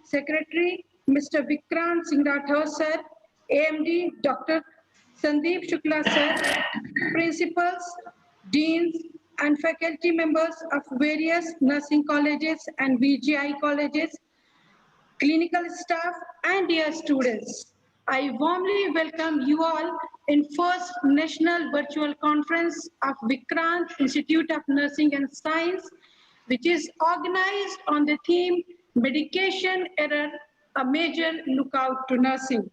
Secretary Mr. Vikrant Singh Rathore Sir, AMD Dr. Sandeep Shukla Sir, principals, deans, and faculty members of various nursing colleges and VGI colleges, clinical staff, and dear students. I warmly welcome you all in first National Virtual Conference of Vikrant Institute of Nursing and Science, which is organized on the theme Medication Error, a Major Lookout to Nursing.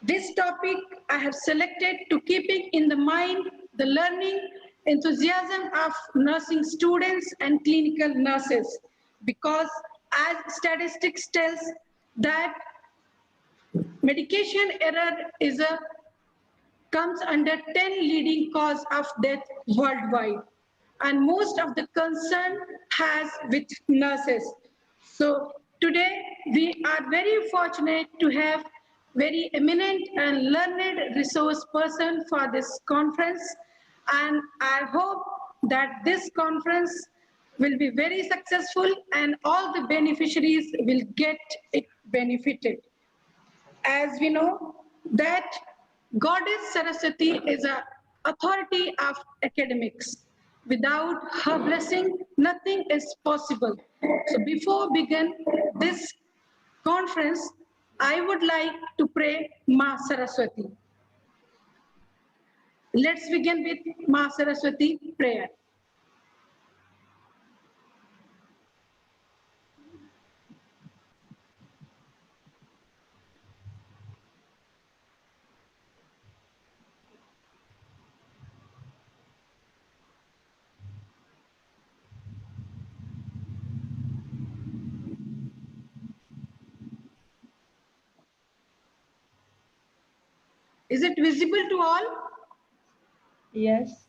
This topic I have selected to keeping in the mind the learning enthusiasm of nursing students and clinical nurses, because as statistics tells that medication error comes under 10 leading cause of death worldwide, and most of the concern has with nurses. So today we are very fortunate to have very eminent and learned resource person for this conference, and I hope that this conference will be very successful and all the beneficiaries will get it benefited. As we know that Goddess Saraswati is an authority of academics. Without her blessing, nothing is possible. So before begin this conference, I would like to pray Ma Saraswati. Let's begin with Ma Saraswati prayer. Is it visible to all? Yes.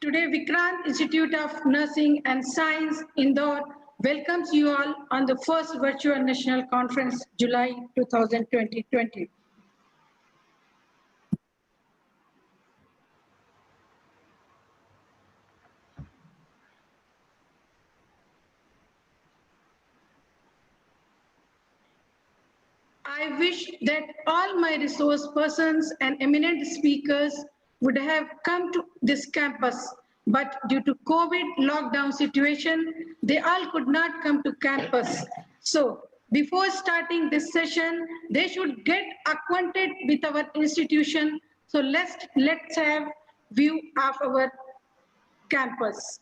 Today, Vikrant Institute of Nursing and Science, Indore, welcomes you all on the first virtual national conference, July 2020. I wish that all my resource persons and eminent speakers would have come to this campus, but due to COVID lockdown situation, they all could not come to campus. So before starting this session, they should get acquainted with our institution. So let's have view of our campus.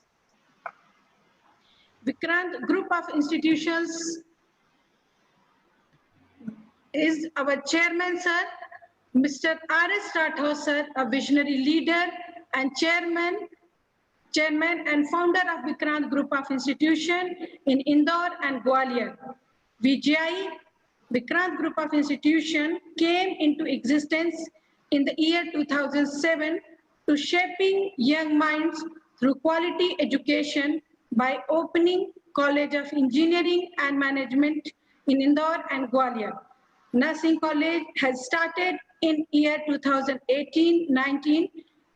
Vikrant Group of Institutions is our chairman, sir, Mr. R.S. Rathore, sir, a visionary leader and chairman and founder of Vikrant Group of Institution in Indore and Gwalior. VGI, Vikrant Group of Institution, came into existence in the year 2007 to shaping young minds through quality education by opening College of Engineering and Management in Indore and Gwalior. Nursing College has started in year 2018-19.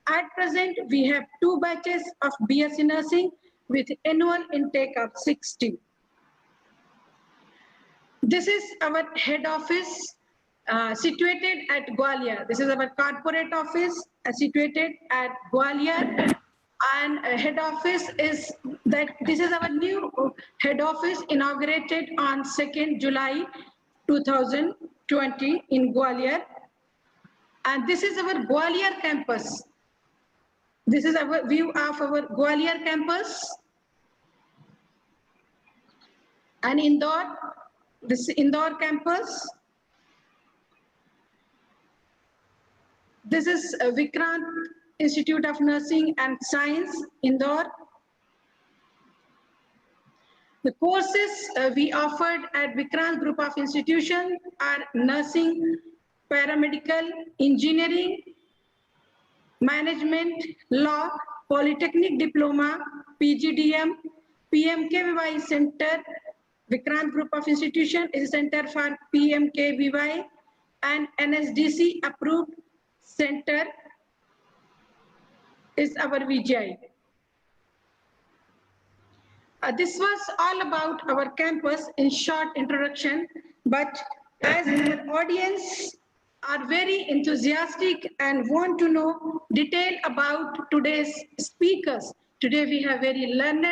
At present, we have 2 batches of BSc Nursing with annual intake of 60. This is our head office situated at Gwalior. This is our corporate office situated at Gwalior. And head office is that this is our new head office inaugurated on 2nd July 2020 in Gwalior. And this is our Gwalior campus. This is our view of our Gwalior campus. And Indore, this Indore campus. This is Vikrant Institute of Nursing and Science, Indore. The courses we offered at Vikrant Group of Institution are nursing, paramedical, engineering, management, law, polytechnic diploma, PGDM, PMKVY Center. Vikrant Group of Institution is a center for PMKVY and NSDC approved center is our VGI. This was all about our campus in short introduction, but as our audience are very enthusiastic and want to know detail about today's speakers. Today we have very learned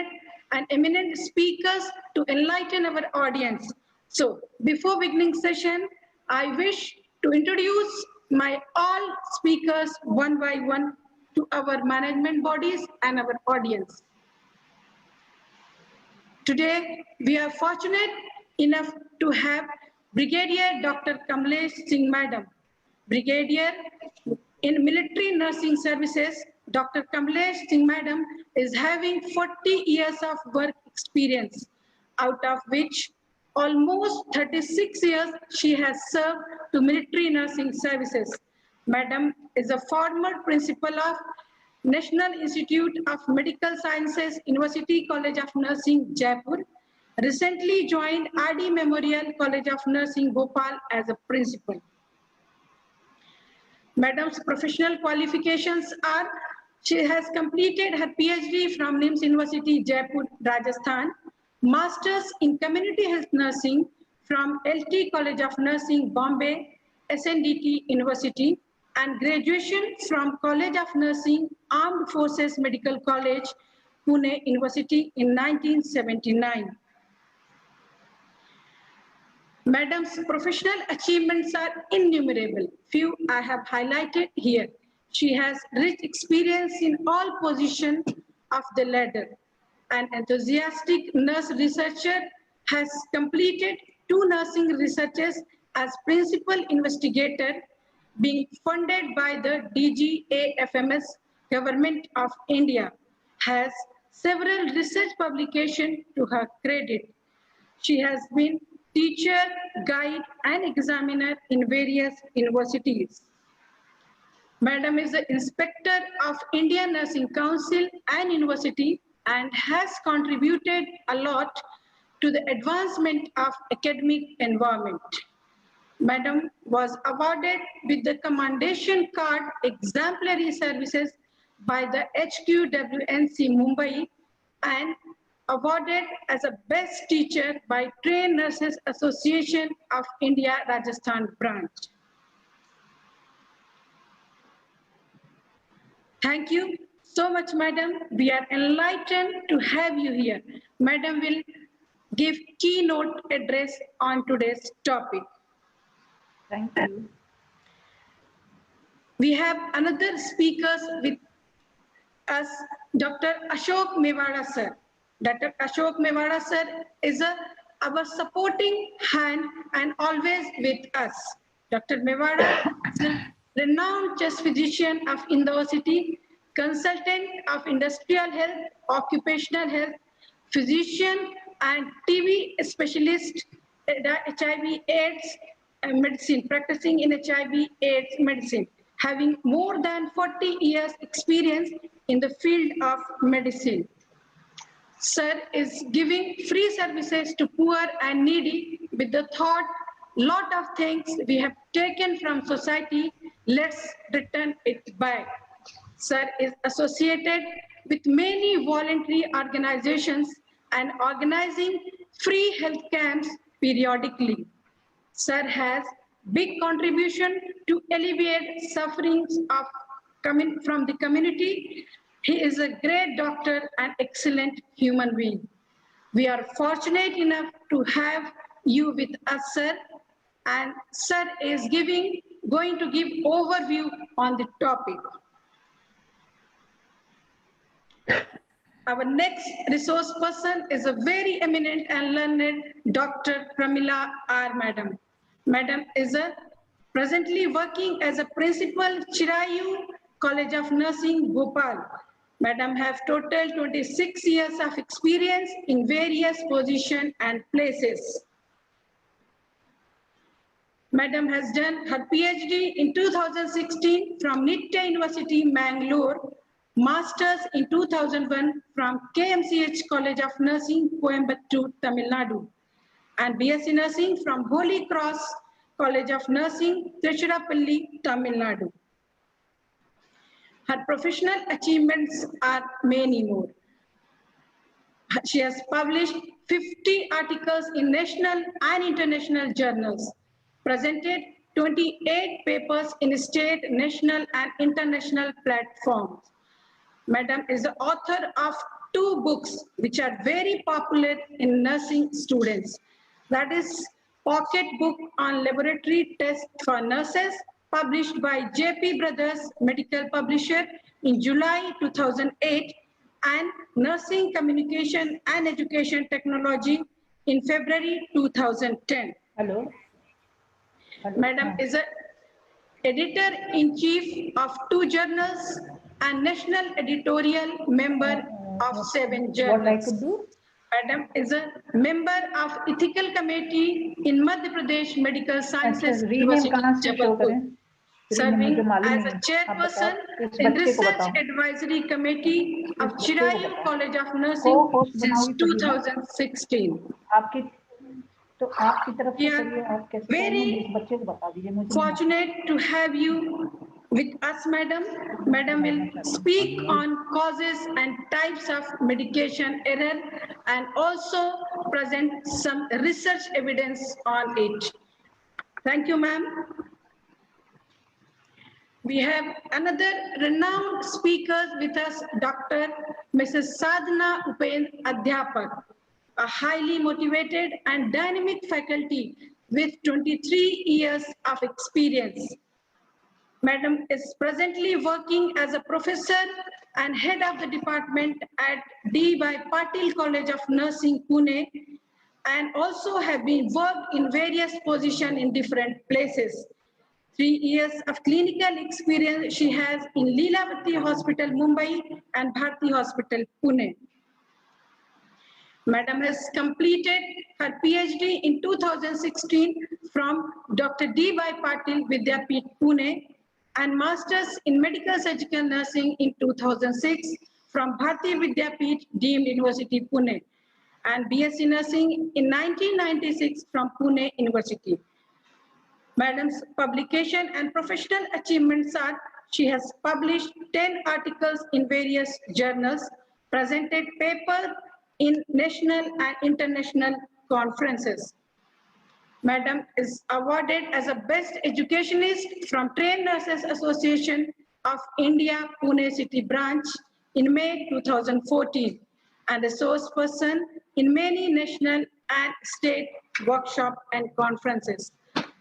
and eminent speakers to enlighten our audience. So before beginning session, I wish to introduce my all speakers one by one to our management bodies and our audience. Today, we are fortunate enough to have Brigadier Dr. Kamlesh Singh Madam. Brigadier in Military Nursing Services, Dr. Kamlesh Singh Madam is having 40 years of work experience, out of which almost 36 years she has served to Military Nursing Services. Madam is a former principal of National Institute of Medical Sciences, University College of Nursing, Jaipur. Recently joined RD Memorial College of Nursing, Bhopal as a principal. Madam's professional qualifications are, she has completed her PhD from NIMS University, Jaipur, Rajasthan, Masters in Community Health Nursing from LT College of Nursing, Bombay, SNDT University, and graduation from College of Nursing, Armed Forces Medical College, Pune University in 1979. Madam's professional achievements are innumerable. Few I have highlighted here. She has rich experience in all positions of the ladder. An enthusiastic nurse researcher, has completed 2 nursing researches as principal investigator, being funded by the DGAFMS Government of India, has several research publications to her credit. She has been teacher, guide, and examiner in various universities. Madam is the Inspector of Indian Nursing Council and University and has contributed a lot to the advancement of academic environment. Madam was awarded with the Commendation Card Exemplary Services by the HQWNC Mumbai and awarded as a Best Teacher by Trained Nurses Association of India Rajasthan branch. Thank you so much, Madam. We are enlightened to have you here. Madam will give keynote address on today's topic. Thank you. We have another speakers with us, Dr. Ashok Mewada sir. Dr. Ashok Mewada sir is our supporting hand and always with us. Dr. Mewada is a renowned chest physician of Indore City, consultant of industrial health, occupational health, physician and TB specialist, HIV AIDS medicine, practicing in HIV AIDS medicine, having more than 40 years experience in the field of medicine. Sir is giving free services to poor and needy with the thought, lot of things we have taken from society, let's return it back. Sir is associated with many voluntary organizations and organizing free health camps periodically. Sir has big contribution to alleviate sufferings of from the community. He is a great doctor and excellent human being. We are fortunate enough to have you with us, sir. And sir is going to give overview on the topic. Our next resource person is a very eminent and learned Dr. Pramila R. Madam. Madam is presently working as a principal Chirayu College of Nursing, Bhopal. Madam have total 26 years of experience in various positions and places. Madam has done her PhD in 2016 from Nitya University, Mangalore, Masters in 2001 from KMCH College of Nursing, Coimbatore, Tamil Nadu, and BSc Nursing from Holy Cross College of Nursing, Tiruchirappalli, Tamil Nadu. Her professional achievements are many more. She has published 50 articles in national and international journals, presented 28 papers in state, national, and international platforms. Madam is the author of 2 books which are very popular in nursing students. That is Pocket Book on Laboratory Tests for Nurses, published by JP Brothers Medical Publisher in July 2008, and Nursing Communication and Education Technology in February 2010. Hello. Madam is an editor-in-chief of 2 journals and national editorial member of 7 journals. What I could do? Madam is a member of ethical committee in Madhya Pradesh Medical Sciences University, Jabalpur, serving as a chairperson in Research Advisory Committee of Chirayu College of Nursing since 2016. We are very fortunate to have you with us, Madam. Madam will speak on causes and types of medication error and also present some research evidence on it. Thank you, ma'am. We have another renowned speaker with us, Dr. Mrs. Sadhana Upen Adhyapak, a highly motivated and dynamic faculty with 23 years of experience. Madam is presently working as a professor and head of the department at D.Y. Patil College of Nursing, Pune, and also have been worked in various positions in different places. 3 years of clinical experience she has in Leelavati Hospital, Mumbai, and Bharti Hospital, Pune. Madam has completed her PhD in 2016 from Dr. D.Y. Patil Vidyapeeth, Pune, and Masters in Medical Surgical Nursing in 2006 from Bharati Vidyapeeth Deemed University, Pune, and BSc Nursing in 1996 from Pune University. Madam's publication and professional achievements are: she has published 10 articles in various journals, presented paper in national and international conferences. Madam is awarded as a best educationist from Trained Nurses Association of India, Pune City branch in May 2014, and a source person in many national and state workshop and conferences.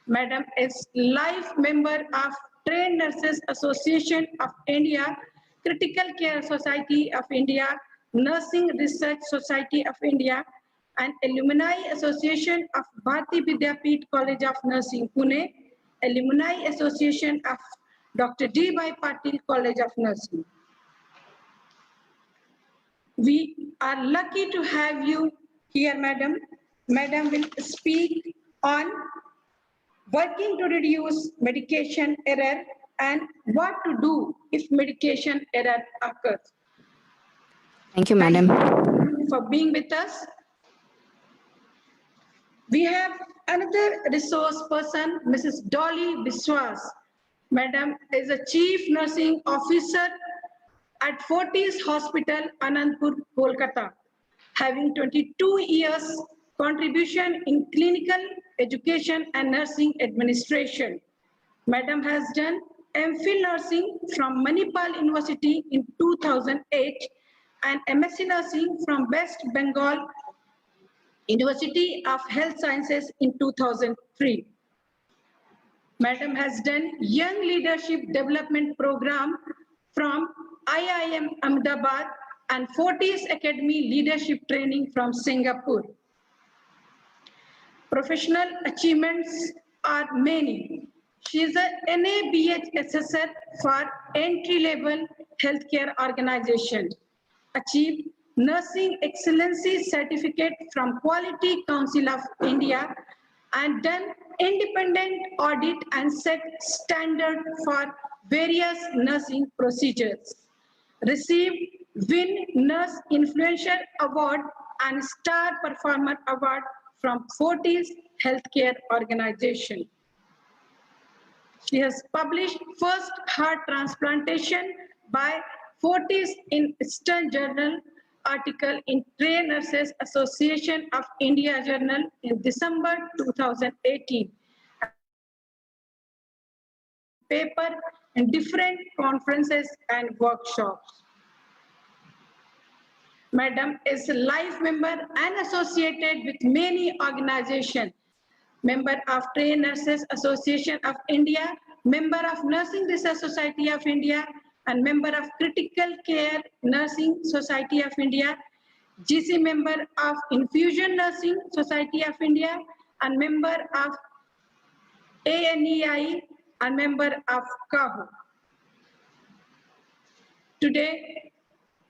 Madam is life member of Trained Nurses Association of India, Critical Care Society of India, Nursing Research Society of India, and Alumni Association of Bharati Vidyapeeth College of Nursing, Pune, Alumni Association of Dr. D.Y. Patil College of Nursing. We are lucky to have you here, Madam. Madam will speak on working to reduce medication error and what to do if medication error occurs. Thank you, Madam. Thank you for being with us. We have another resource person, Mrs. Dolly Biswas. Madam is a Chief Nursing Officer at Fortis Hospital, Anandpur, Kolkata, having 22 years contribution in clinical education and nursing administration. Madam has done MPhil nursing from Manipal University in 2008 and MSc nursing from West Bengal University of Health Sciences in 2003. Madam has done Young Leadership Development Program from IIM Ahmedabad and Fortis Academy Leadership Training from Singapore. Professional achievements are many. She is a NABH assessor for entry-level healthcare organization. Achieved Nursing Excellency Certificate from Quality Council of India and done independent audit and set standard for various nursing procedures. Received Win Nurse Influencer Award and Star Performer Award from Fortis Healthcare Organization. She has published first heart transplantation by Fortis in Eastern Journal article in Trained Nurses Association of India Journal in December 2018. Paper in different conferences and workshops. Madam is a life member and associated with many organizations. Member of Trained Nurses Association of India, member of Nursing Research Society of India, and member of Critical Care Nursing Society of India, GC member of Infusion Nursing Society of India, and member of ANEI, and member of CAHO. Today,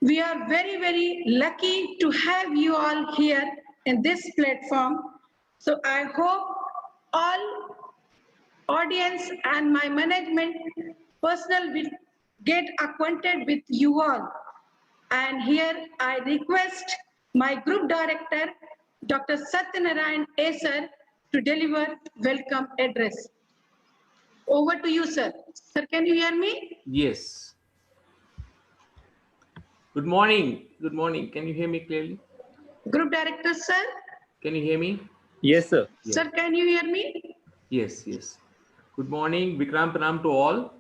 we are very, very lucky to have you all here in this platform. So I hope all audience and my management personnel will get acquainted with you all. And here I request my group director, Dr. Satyanarayan A. Sir, to deliver welcome address. Over to you, sir. Sir, can you hear me? Yes. Good morning. Good morning. Can you hear me clearly? Group director, sir. Can you hear me? Yes, sir. Yes. Sir, can you hear me? Yes, yes. Good morning. Vikram Pranam to all.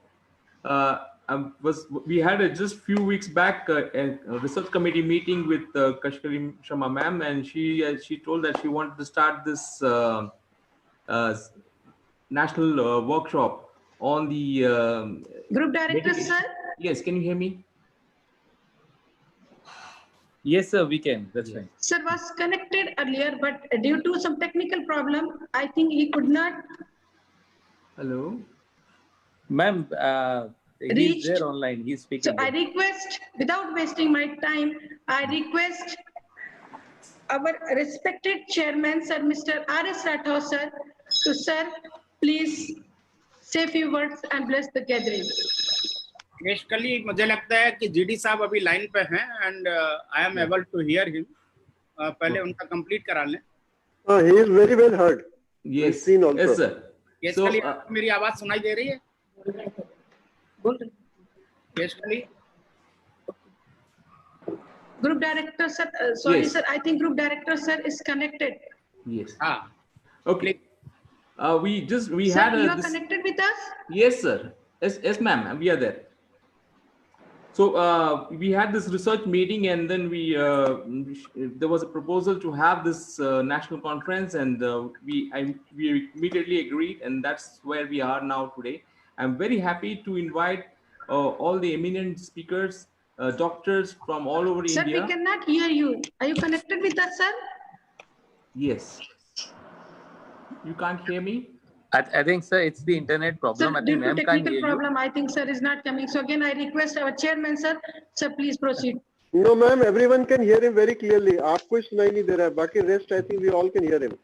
We had just few weeks back a research committee meeting with Kashkari Sharma ma'am, and she told that she wanted to start this national workshop on the Group director, medication. sir. Yes, can you hear me? Yes, sir, we can. That's Yes. fine. Sir was connected earlier, but due to some technical problem, I think he could not Hello. Ma'am, he's reach. there online. He's speaking. So I request, without wasting my time, I request our respected chairman, Sir Mr. R.S. Rathore, sir, to sir, please say few words and bless the gathering. Basically मुझे लगता है कि GD साहब अभी line पे हैं and I am able to hear him. पहले उनका कंप्लीट करा लें. He is very well heard. Yes, seen also. yes, sir. Basically So, मेरी आवाज सुनाई दे रही है? Basically Group director sir, sorry Yes. sir, I think group director sir is connected. yes. हाँ. Okay. We Sir, had you are this. connected with us? Yes, sir. Yes, ma'am. We are there. So we had this research meeting, and then there was a proposal to have this national conference, and we immediately agreed, and that's where we are now today. I'm very happy to invite all the eminent speakers, doctors from all over Sir, India. we cannot hear you. Are you connected with us, sir? Yes. You can't hear me? I think, sir, it's the internet Sir, problem. I due think to ma'am can't technical hear you. problem, I think sir is not coming. So again, I request our chairman, sir. Sir, please proceed. No, ma'am, everyone can hear him very clearly. आपको ही सुनाई नहीं दे रहा है. बाकी rest, I think we all can hear him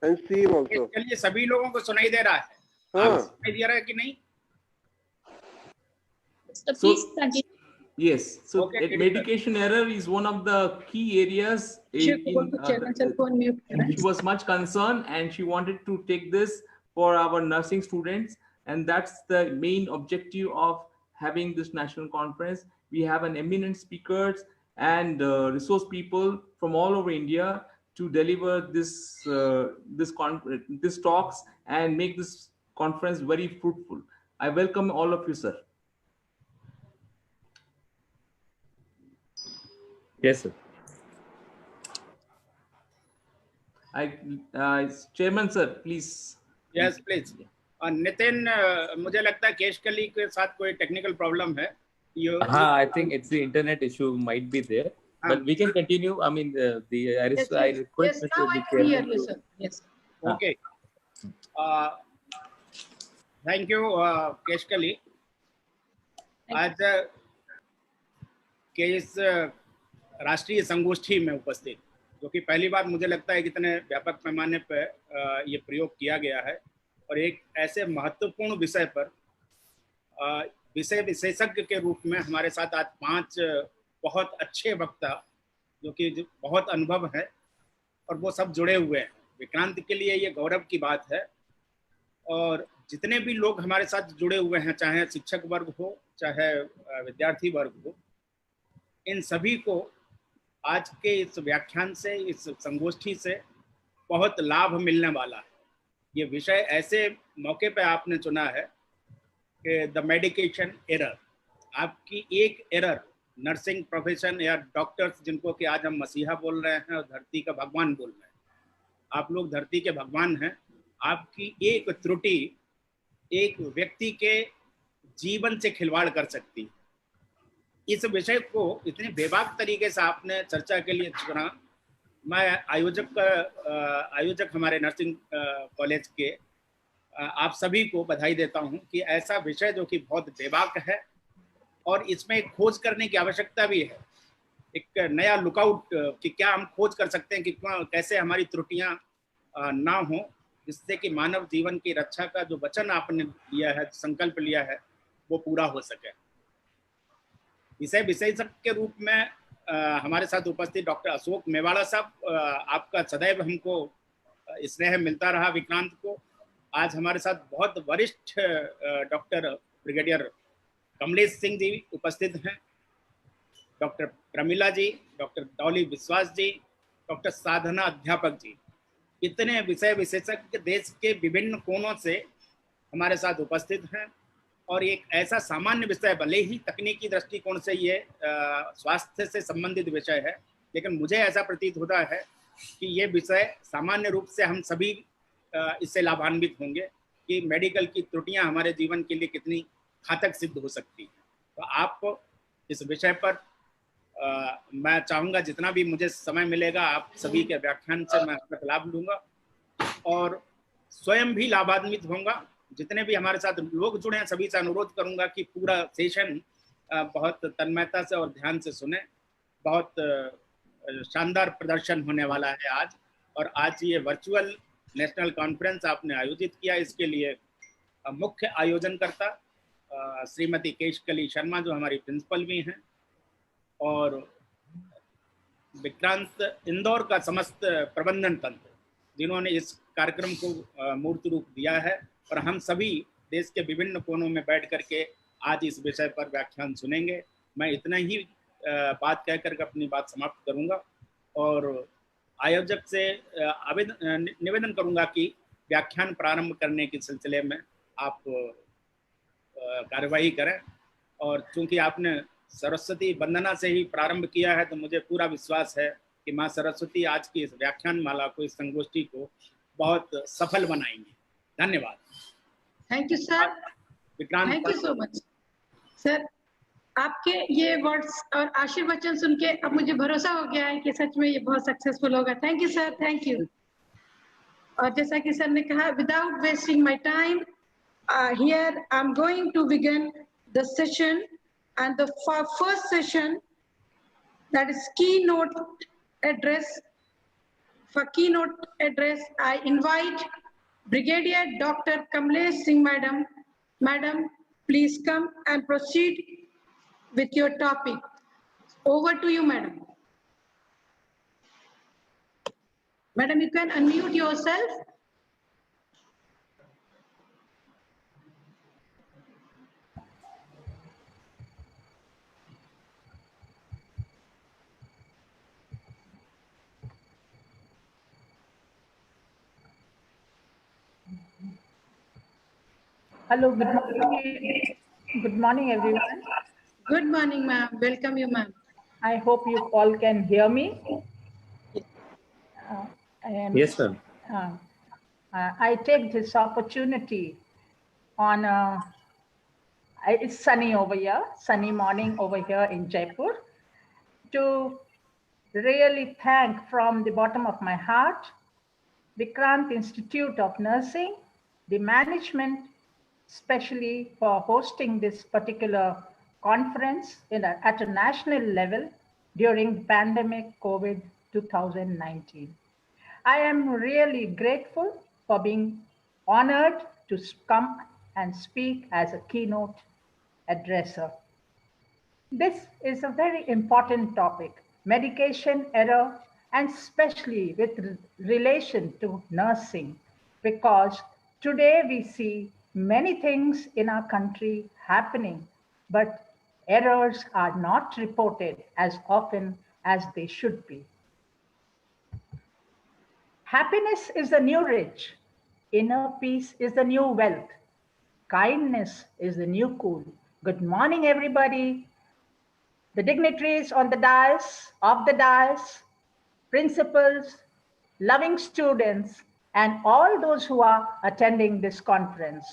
and see him also. चलिए सभी लोगों को सुनाई दे रहा है. हाँ. आपको सुनाई दे रहा है कि नहीं? Sir, So- please continue. Yes. So Okay, medication error is one of the key areas Chair, go to chairman, sir, go on mute. she was much concerned, and she wanted to take this for our nursing students, and that's the main objective of having this national conference. We have an eminent speakers and resource people from all over India to deliver this talks and make this conference very fruitful. I welcome all of you, sir. Yes, sir. Chairman, sir, please. Yes please. Nitin, मुझे लगता है केशकली के साथ कोई technical problem है. I think it's the internet issue might be there, but we can continue. I mean, I Yes, request yes, now I the can hear chairman you, to- sir. Yes. Okay. Thank you केशकली. आज के इस राष्ट्रीय संगोष्ठी में उपस्थित, जो कि पहली बार मुझे लगता है कि इतने व्यापक पैमाने पर ये प्रयोग किया गया है, और एक ऐसे महत्वपूर्ण विषय पर विषय विशेषज्ञ के रूप में हमारे साथ आज 5 बहुत अच्छे वक्ता, जो कि बहुत अनुभव है और वो सब जुड़े हुए हैं. विक्रांत के लिए ये गौरव की बात है. और जितने भी लोग हमारे साथ जुड़े हुए हैं, चाहे शिक्षक वर्ग हो, चाहे विद्यार्थी वर्ग हो, इन सभी को आज के इस व्याख्यान से, इस संगोष्ठी से बहुत लाभ मिलने वाला है. ये विषय ऐसे मौके पे आपने चुना है कि द मेडिकेशन एरर. आपकी एक एरर नर्सिंग प्रोफेशन या डॉक्टर्स, जिनको कि आज हम मसीहा बोल रहे हैं और धरती का भगवान बोल रहे हैं, आप लोग धरती के भगवान हैं. आपकी एक त्रुटि एक व्यक्ति के जीवन से खिलवाड़ कर सकती है. इस विषय को इतने बेबाक तरीके से आपने चर्चा के लिए चुना. मैं आयोजक हमारे नर्सिंग कॉलेज के आप सभी को बधाई देता हूं कि ऐसा विषय जो कि बहुत बेबाक है और इसमें एक खोज करने की आवश्यकता भी है. एक नया लुकआउट कि क्या हम खोज कर सकते हैं कि कैसे हमारी त्रुटियां ना हो, जिससे कि मानव जीवन की रक्षा का जो वचन आपने लिया है, संकल्प लिया है, वो पूरा हो सके. विषय विशेषज्ञ के रूप में हमारे साथ उपस्थित डॉक्टर अशोक मेवाड़ा साहब, आपका सदैव हमको स्नेह मिलता रहा विक्रांत को. आज हमारे साथ बहुत वरिष्ठ डॉक्टर ब्रिगेडियर कमलेश सिंह जी उपस्थित हैं, डॉक्टर प्रमिला जी, डॉक्टर डॉली विश्वास जी, डॉक्टर साधना अध्यापक जी. इतने विषय विशेषज्ञ देश के विभिन्न कोनों से हमारे साथ उपस्थित हैं. और एक ऐसा सामान्य विषय, भले ही तकनीकी दृष्टिकोण से ये स्वास्थ्य से संबंधित विषय है, लेकिन मुझे ऐसा प्रतीत होता है कि ये विषय सामान्य रूप से हम सभी इससे लाभान्वित होंगे कि मेडिकल की त्रुटियां हमारे जीवन के लिए कितनी घातक सिद्ध हो सकती हैं. तो आप इस विषय पर मैं चाहूँगा जितना भी मुझे समय मिलेगा आप सभी के व्याख्यान से मैं अपना लाभ लूँगा और स्वयं भी लाभान्वित होऊंगा. जितने भी हमारे साथ लोग जुड़े हैं सभी से अनुरोध करूंगा कि पूरा सेशन बहुत तन्मयता से और ध्यान से सुने. बहुत शानदार प्रदर्शन होने वाला है आज. और आज ये वर्चुअल नेशनल कॉन्फ्रेंस आपने आयोजित किया, इसके लिए मुख्य आयोजनकर्ता श्रीमती केशकली शर्मा जो हमारी प्रिंसिपल भी हैं, और विक्रांत इंदौर का समस्त प्रबंधन तंत्र जिन्होंने इस कार्यक्रम को मूर्त रूप दिया है, और हम सभी देश के विभिन्न कोनों में बैठ करके आज इस विषय पर व्याख्यान सुनेंगे। मैं इतना ही बात कहकर अपनी बात समाप्त करूंगा और आयोजक से निवेदन करूंगा कि व्याख्यान प्रारंभ करने के सिलसिले में आप कार्यवाही करें। और चूंकि आपने सरस्वती वंदना से ही प्रारंभ किया है, तो मुझे पूरा विश्वास है कि माँ सरस्वती आज की इस व्याख्यान माला को, इस संगोष्ठी को बहुत सफल बनाएंगे। धन्यवाद। Thank you sir. Vikrant, thank you so much sir. आपके ये वर्ड्स और आशीर्वचन सुन के अब मुझे भरोसा हो गया है कि सच में ये बहुत सक्सेसफुल होगा। Thank you sir, thank you. और जैसा कि सर ने कहा, without wasting my time, here I am going to begin the session, and the first session, that is keynote address. For keynote address, I invite Brigadier Dr. Kamlesh Singh Madam. Madam, please come and proceed with your topic. Over to you, Madam. Madam, you can unmute yourself. Hello, good morning. Good morning, everyone. Good morning, ma'am. Welcome you, ma'am. I hope you all can hear me. Yes, ma'am. I take this opportunity on, it's sunny over here, sunny morning over here in Jaipur, to really thank from the bottom of my heart, Vikrant Institute of Nursing, the management, especially for hosting this particular conference at a national level during pandemic COVID 2019. I am really grateful for being honored to come and speak as a keynote addresser. This is a very important topic, medication error, and especially with relation to nursing, because today we see many things in our country happening, but errors are not reported as often as they should be. Happiness is the new rich. Inner peace is the new wealth. Kindness is the new cool. Good morning, everybody. The dignitaries on the dais, off the dais, principals, loving students, and all those who are attending this conference.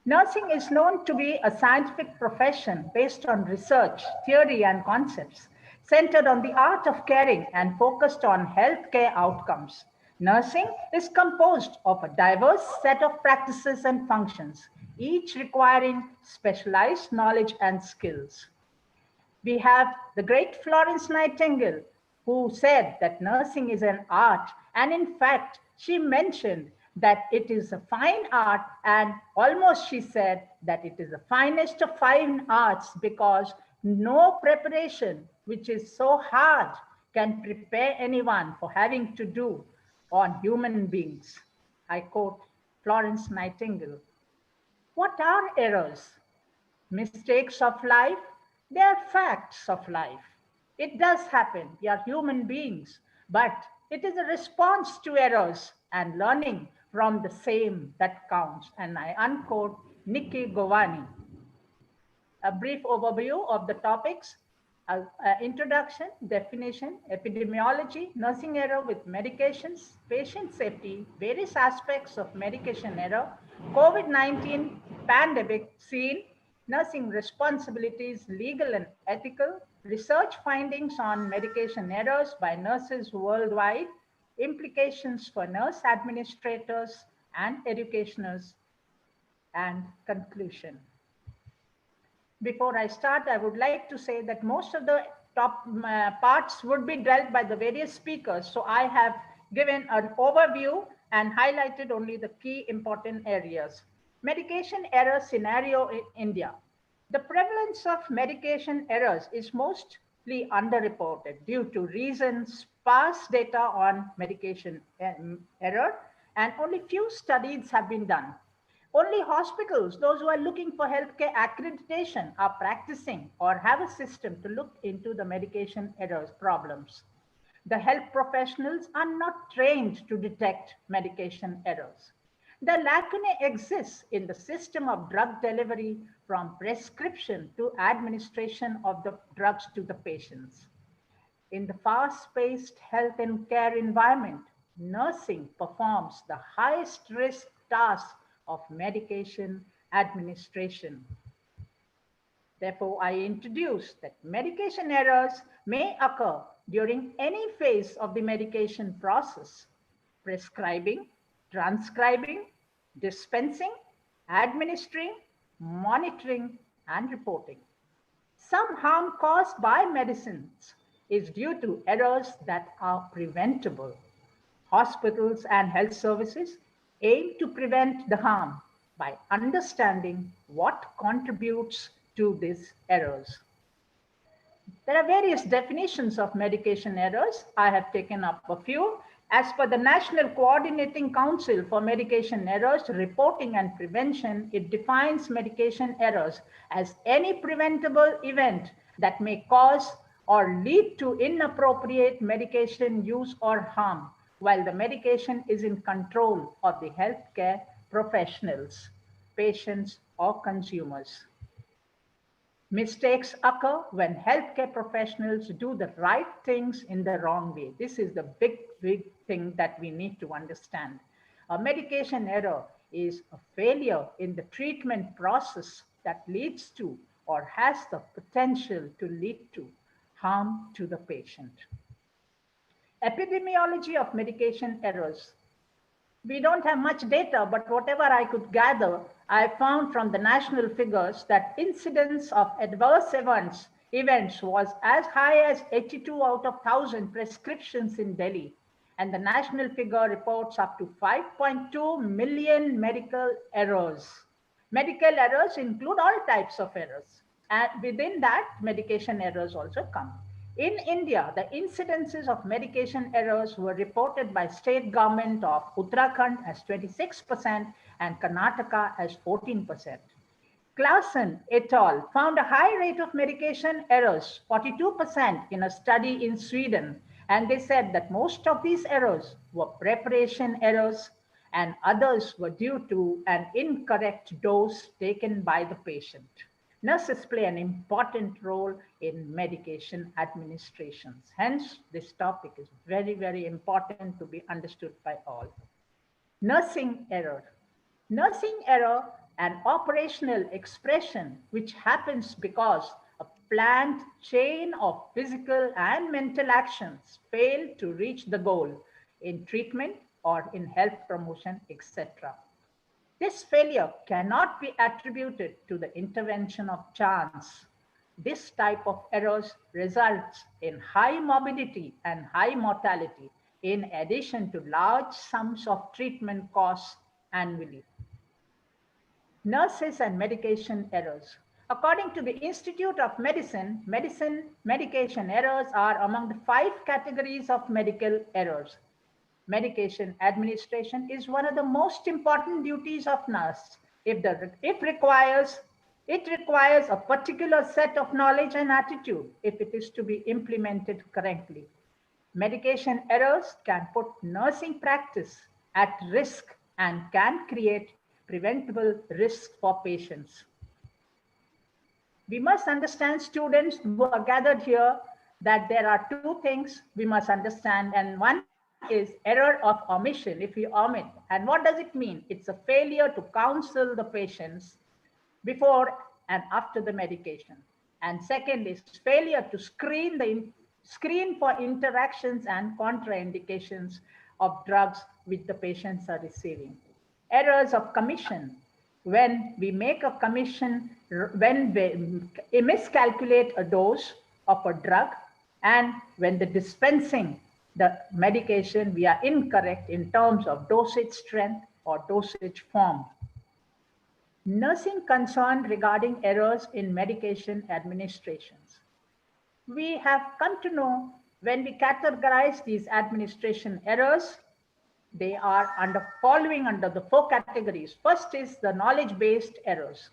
Nursing is known to be a scientific profession based on research, theory, and concepts, centered on the art of caring and focused on healthcare outcomes. Nursing is composed of a diverse set of practices and functions, each requiring specialized knowledge and skills. We have the great Florence Nightingale, who said that nursing is an art, and in fact, she mentioned that it is a fine art, and almost she said that it is the finest of fine arts because no preparation which is so hard can prepare anyone for having to do on human beings. I quote Florence Nightingale. What are errors? Mistakes of life? They are facts of life. It does happen. We are human beings, but it is a response to errors and learning from the same that counts. And I unquote Nikki Govani. A brief overview of the topics: introduction, definition, epidemiology, nursing error with medications, patient safety, various aspects of medication error, COVID-19 pandemic scene, nursing responsibilities, legal and ethical, research findings on medication errors by nurses worldwide, implications for nurse administrators and educationers, and conclusion. Before I start, I would like to say that most of the top parts would be dealt by the various speakers. So I have given an overview and highlighted only the key important areas. Medication error scenario in India. The prevalence of medication errors is mostly underreported due to reasons, sparse data on medication error, and only few studies have been done. Only hospitals, those who are looking for healthcare accreditation, are practicing or have a system to look into the medication errors problems. The health professionals are not trained to detect medication errors. The lacuna exists in the system of drug delivery from prescription to administration of the drugs to the patients. In the fast-paced health and care environment, nursing performs the highest risk task of medication administration. Therefore, I introduce that medication errors may occur during any phase of the medication process: prescribing, transcribing, dispensing, administering, monitoring, and reporting. Some harm caused by medicines is due to errors that are preventable. Hospitals and health services aim to prevent the harm by understanding what contributes to these errors. There are various definitions of medication errors. I have taken up a few. As per the National Coordinating Council for Medication Errors Reporting and Prevention, it defines medication errors as any preventable event that may cause or lead to inappropriate medication use or harm while the medication is in control of the healthcare professionals, patients, or consumers. Mistakes occur when healthcare professionals do the right things in the wrong way. This is the big thing that we need to understand. A medication error is a failure in the treatment process that leads to or has the potential to lead to harm to the patient. Epidemiology of medication errors. We don't have much data, but whatever I could gather, I found from the national figures that incidence of adverse events was as high as 82 out of 1,000 prescriptions in Delhi. And the national figure reports up to 5.2 million medical errors. Medical errors include all types of errors. And within that, medication errors also come. In India, the incidences of medication errors were reported by state government of Uttarakhand as 26% and Karnataka as 14%. Klassen et al. Found a high rate of medication errors, 42% in a study in Sweden. And they said that most of these errors were preparation errors and others were due to an incorrect dose taken by the patient. Nurses play an important role in medication administrations. Hence, this topic is very, very important to be understood by all. Nursing error. Nursing error, an operational expression which happens because a planned chain of physical and mental actions fail to reach the goal in treatment or in health promotion, etc. This failure cannot be attributed to the intervention of chance. This type of errors results in high morbidity and high mortality, in addition to large sums of treatment costs annually. Nurses and medication errors. According to the Institute of Medicine, medication errors are among the 5 categories of medical errors. Medication administration is one of the most important duties of nurse. It requires a particular set of knowledge and attitude if it is to be implemented correctly. Medication errors can put nursing practice at risk and can create preventable risks for patients. We must understand, students who are gathered here, that there are 2 things we must understand, and one is error of omission, if you omit. And what does it mean? It's a failure to counsel the patients before and after the medication. And second is failure to screen for interactions and contraindications of drugs which the patients are receiving. Errors of commission. When we make a commission, when we miscalculate a dose of a drug, and when the dispensing the medication, we are incorrect in terms of dosage strength or dosage form. Nursing concern regarding errors in medication administrations. We have come to know when we categorize these administration errors, they are following under the 4 categories. First is the knowledge-based errors.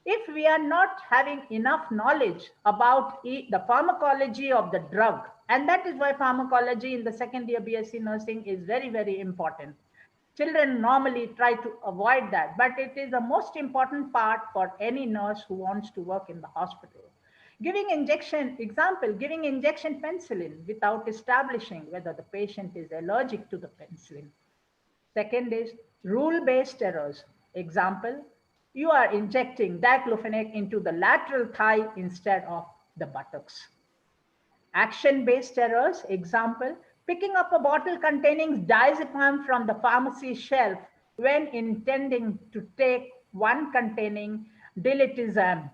If we are not having enough knowledge about the pharmacology of the drug, and that is why pharmacology in the second year BSc nursing is very, very important. Children normally try to avoid that, but it is the most important part for any nurse who wants to work in the hospital. Giving injection, example, giving injection penicillin without establishing whether the patient is allergic to the penicillin. Second is rule-based errors. Example, you are injecting diclofenac into the lateral thigh instead of the buttocks. Action-based errors. Example, picking up a bottle containing diazepam from the pharmacy shelf when intending to take one containing diltiazem.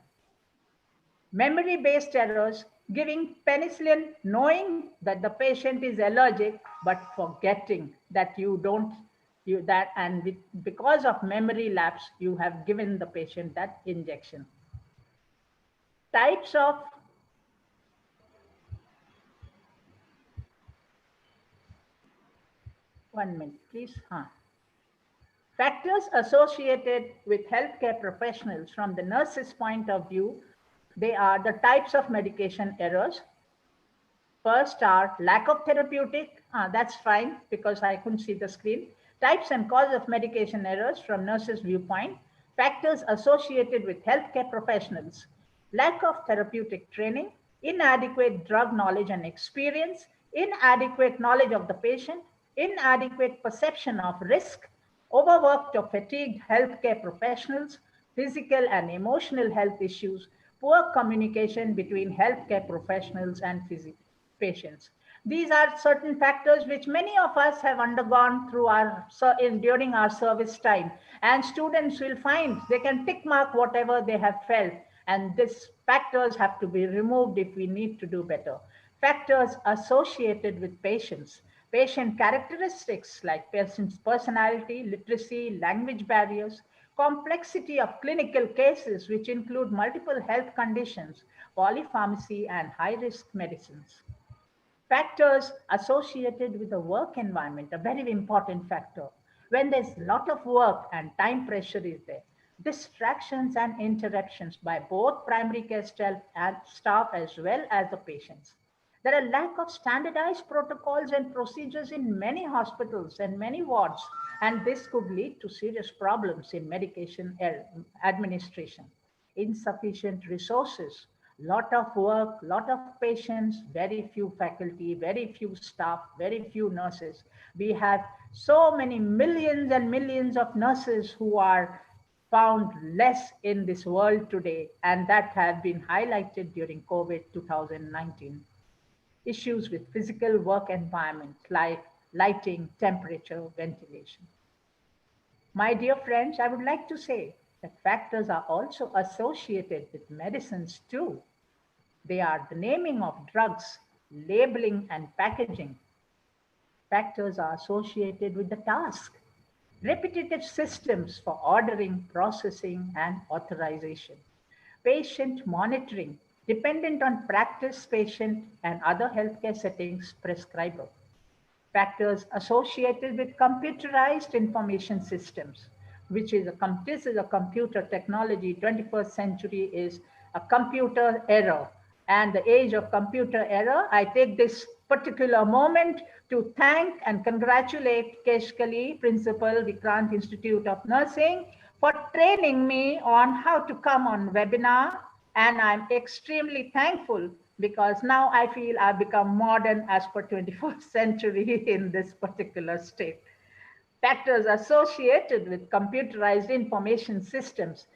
Memory-based errors, giving penicillin knowing that the patient is allergic, but forgetting that because of memory lapse, you have given the patient that injection. Types of one minute, please. Factors associated with healthcare professionals from the nurse's point of view, they are the types of medication errors. First are lack of therapeutic, that's fine because I couldn't see the screen. Types and cause of medication errors from nurse's viewpoint. Factors associated with healthcare professionals, lack of therapeutic training, inadequate drug knowledge and experience, inadequate knowledge of the patient, inadequate perception of risk, overworked or fatigued healthcare professionals, physical and emotional health issues, poor communication between healthcare professionals and patients. These are certain factors which many of us have undergone during our service time, and students will find they can tick mark whatever they have felt, and these factors have to be removed if we need to do better. Factors associated with patients. Patient characteristics like patient's personality, literacy, language barriers, complexity of clinical cases which include multiple health conditions, polypharmacy and high-risk medicines. Factors associated with the work environment, a very important factor. When there's a lot of work and time pressure is there, distractions and interruptions by both primary care staff as well as the patients. There are lack of standardized protocols and procedures in many hospitals and many wards, and this could lead to serious problems in medication administration. Insufficient resources, lot of work, lot of patients, very few faculty, very few staff, very few nurses. We have so many millions and millions of nurses who are found less in this world today, and that have been highlighted during COVID 2019. Issues with physical work environment like lighting, temperature, ventilation. My dear friends, I would like to say that factors are also associated with medicines too. They are the naming of drugs, labeling and packaging. Factors are associated with the task. Repetitive systems for ordering, processing and authorization. Patient monitoring, dependent on practice, patient and other healthcare settings prescriber. Factors associated with computerized information systems, which is this is a computer technology. 21st century is a computer era, and the age of computer era. I take this particular moment to thank and congratulate Keshkali, Principal, Vikrant Institute of Nursing, for training me on how to come on webinar. And I'm extremely thankful because now I feel I've become modern as per 21st century in this particular state. Factors associated with computerized information systems.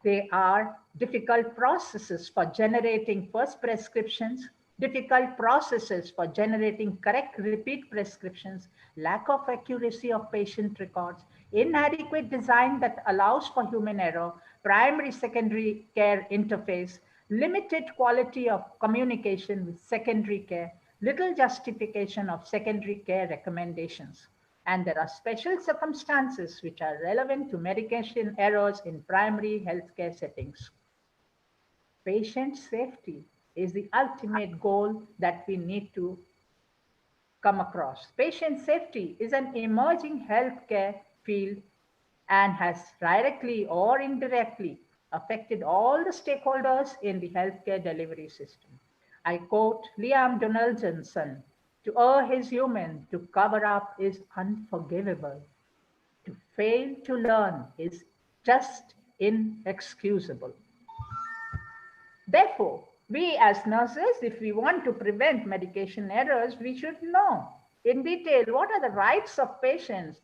They are difficult processes for generating first prescriptions, difficult processes for generating correct repeat prescriptions, lack of accuracy of patient records, inadequate design that allows for human error, primary-secondary care interface, limited quality of communication with secondary care, little justification of secondary care recommendations. And there are special circumstances which are relevant to medication errors in primary healthcare settings. Patient safety is the ultimate goal that we need to come across. Patient safety is an emerging healthcare field and has directly or indirectly affected all the stakeholders in the healthcare delivery system. I quote Liam Donaldson, "To err is human, to cover up is unforgivable. To fail to learn is just inexcusable." Therefore, we as nurses, if we want to prevent medication errors, we should know in detail what are the rights of patients.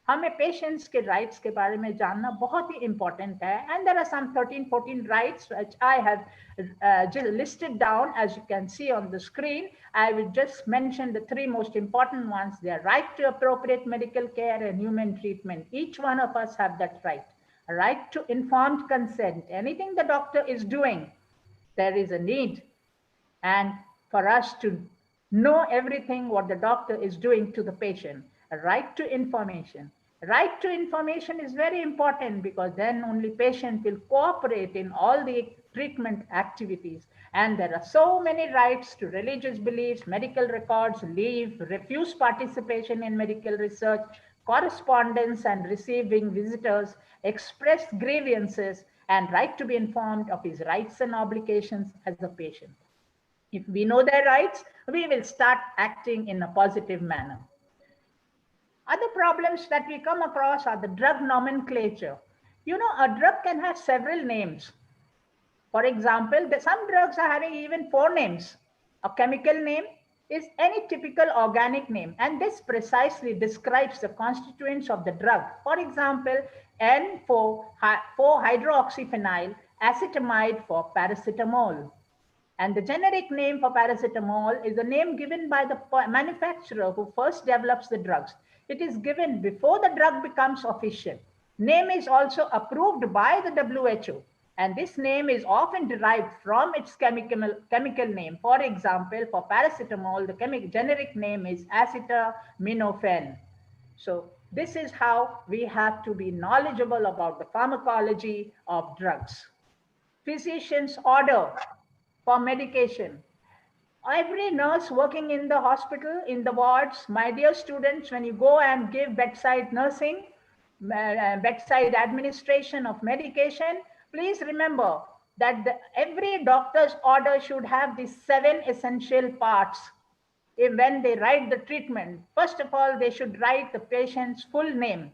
हमें patients के rights के बारे में जानना बहुत ही important है. And there are some 13-14 rights which I have just listed down, as you can see on the screen. I will just mention the three most important ones. Their right to appropriate medical care and human treatment. Each one of us have that right. A right to informed consent. Anything the doctor is doing, there is a need, and for us to know everything what the doctor is doing to the patient. A right to information. Right to information is very important because then only patient will cooperate in all the treatment activities. And there are so many rights to religious beliefs, medical records, leave, refuse participation in medical research, correspondence and receiving visitors, express grievances, and right to be informed of his rights and obligations as a patient. If we know their rights, we will start acting in a positive manner. Other problems that we come across are the drug nomenclature. You know, a drug can have several names. For example, some drugs are having even 4 names. A chemical name is any typical organic name, and this precisely describes the constituents of the drug. For example, N4-hydroxyphenyl acetamide for paracetamol. And the generic name for paracetamol is the name given by the manufacturer who first develops the drugs. It is given before the drug becomes official. Name is also approved by the WHO. And this name is often derived from its chemical name. For example, for paracetamol, the generic name is acetaminophen. So this is how we have to be knowledgeable about the pharmacology of drugs. Physician's order for medication. Every nurse working in the hospital, in the wards, my dear students, when you go and give bedside nursing, bedside administration of medication, please remember that every doctor's order should have these 7 essential parts. When they write the treatment, first of all, they should write the patient's full name,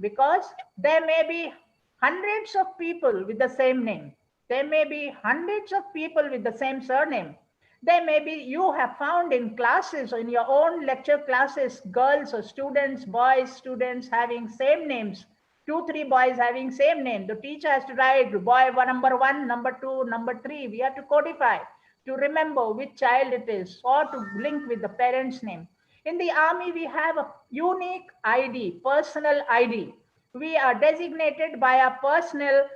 because there may be hundreds of people with the same name. There may be hundreds of people with the same surname. There may be, you have found in classes, in your own lecture classes, girls or students, boys, students having same names. 2-3 boys having same name. The teacher has to write boy number 1, number 2, number 3. We have to codify to remember which child it is, or to link with the parent's name. In the army, we have a unique ID, personal ID. We are designated by a personal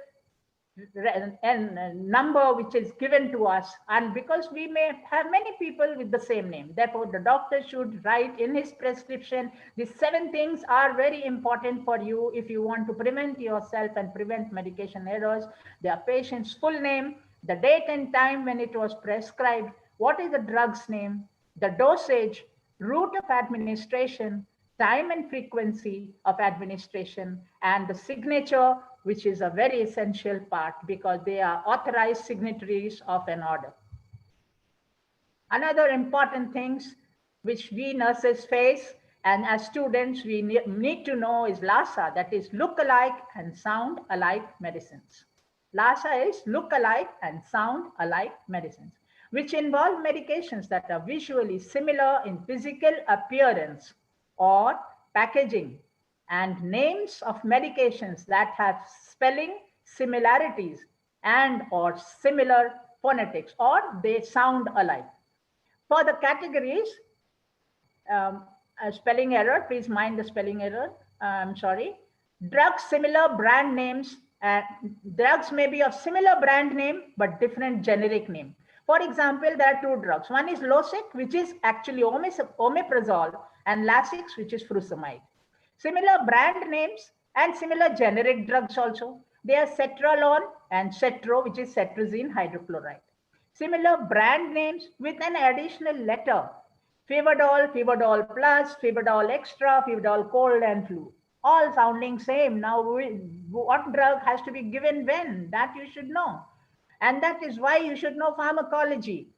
number which is given to us, and because we may have many people with the same name, therefore the doctor should write in his prescription, these 7 things are very important for you if you want to prevent yourself and prevent medication errors. Their patient's full name, the date and time when it was prescribed, what is the drug's name, the dosage, route of administration, time and frequency of administration, and the signature, which is a very essential part because they are authorized signatories of an order. Another important things which we nurses face and as students we need to know is LASA, that is look-alike and sound-alike medicines. LASA is look-alike and sound-alike medicines, which involve medications that are visually similar in physical appearance or packaging, and names of medications that have spelling similarities and or similar phonetics, or they sound alike. For the categories, spelling error, please mind the spelling error, I'm sorry. Drugs similar brand names, drugs may be of similar brand name but different generic name. For example, there are two drugs. One is Losec, which is actually omeprazole, and Lasix, which is furosemide. Similar brand names and similar generic drugs also. They are Cetralon and Cetro, which is cetirizine hydrochloride. Similar brand names with an additional letter. Fevadol, Fevadol Plus, Fevadol Extra, Fevadol Cold and Flu. All sounding same. Now, what drug has to be given when? That you should know. And that is why you should know pharmacology.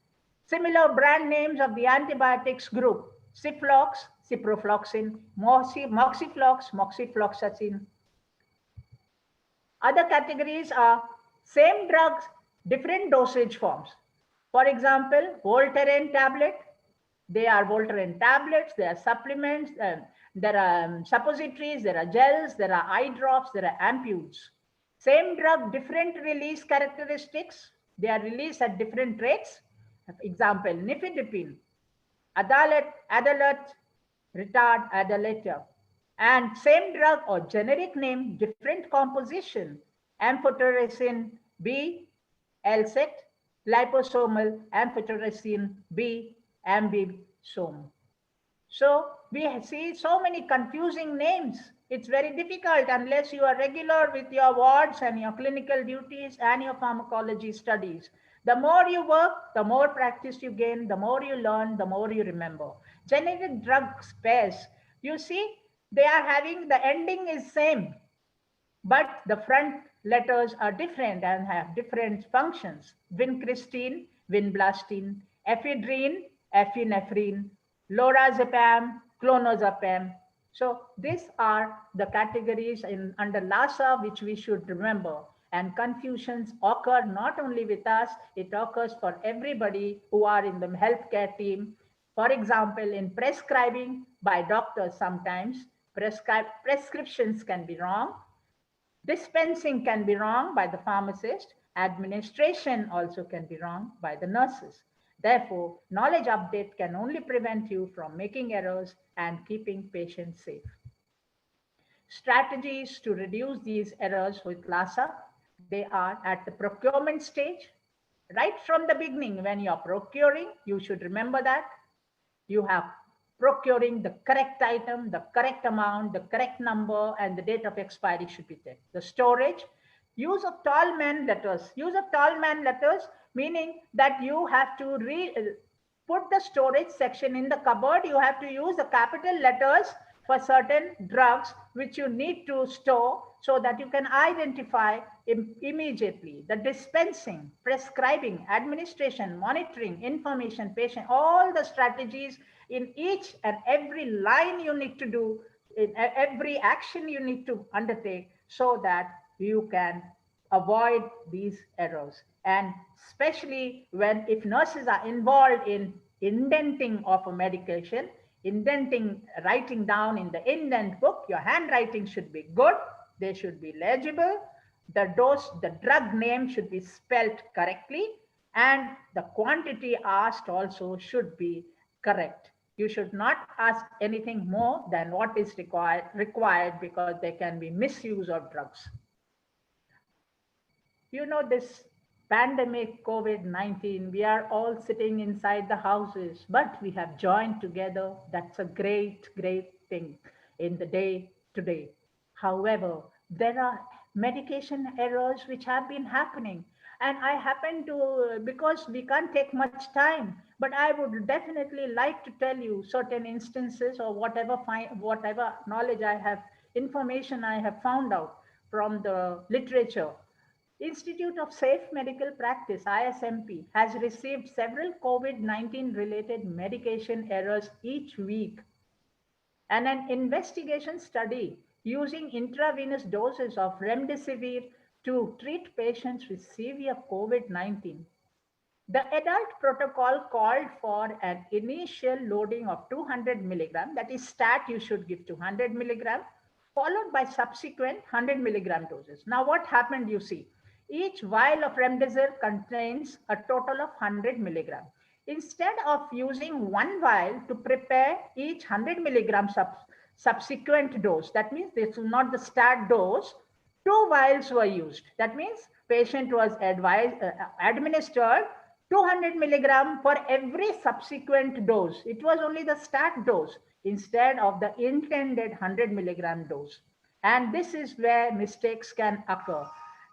Similar brand names of the antibiotics group: Ciflox, ciprofloxacin, Moxiflox, moxifloxacin. Other categories are same drugs, different dosage forms. For example, Voltaren tablet. They are Voltaren tablets, there are supplements, there are suppositories, there are gels, there are eye drops, there are ampoules. Same drug, different release characteristics. They are released at different rates. For example, Nifedipine, Adalat, Retard, Adaleta. And same drug or generic name, different composition. Amphotericin B, Lsec, liposomal amphotericin B, Ambisome. So we see so many confusing names. It's very difficult unless you are regular with your wards and your clinical duties and your pharmacology studies. The more you work, the more practice you gain, the more you learn, the more you remember. Generic drug spares, you see, they are having, the ending is same, but the front letters are different and have different functions. Vincristine, vinblastine, ephedrine, epinephrine, lorazepam, clonazepam. So these are the categories under LASA which we should remember. And confusions occur not only with us, it occurs for everybody who are in the healthcare team. For example, in prescribing by doctors sometimes, prescriptions can be wrong. Dispensing can be wrong by the pharmacist. Administration also can be wrong by the nurses. Therefore, knowledge update can only prevent you from making errors and keeping patients safe. Strategies to reduce these errors with LASA, they are at the procurement stage. Right from the beginning, when you're procuring, you should remember that you have procuring the correct item, the correct amount, the correct number, and the date of expiry should be there. The storage, use of tall man letters. Use of tall man letters, meaning that you have to put the storage section in the cupboard. You have to use the capital letters for certain drugs which you need to store so that you can identify immediately. The dispensing, prescribing, administration, monitoring, information, patient, all the strategies in each and every line you need to do, in every action you need to undertake so that you can avoid these errors. And especially if nurses are involved in indenting of a medication, indenting, writing down in the indent book, your handwriting should be good, they should be legible, the dose, the drug name should be spelled correctly, and the quantity asked also should be correct. You should not ask anything more than what is required because there can be misuse of drugs. You know, this pandemic COVID-19, we are all sitting inside the houses, but we have joined together. That's a great, great thing in the day today. However, there are medication errors which have been happening. And I happen to, because we can't take much time, but I would definitely like to tell you certain instances or whatever knowledge I have, information I have found out from the literature. Institute of Safe Medical Practice, ISMP, has received several COVID-19 related medication errors each week. And an investigation study using intravenous doses of remdesivir to treat patients with severe COVID-19. The adult protocol called for an initial loading of 200 milligram, that is stat you should give 200 milligram, followed by subsequent 100 milligram doses. Now what happened, you see, each vial of remdesivir contains a total of 100 milligram. Instead of using one vial to prepare each 100 milligram subsequent dose, that means this is not the start dose, 2 vials were used. That means patient was administered 200 milligram for every subsequent dose. It was only the start dose instead of the intended 100 milligram dose. And this is where mistakes can occur.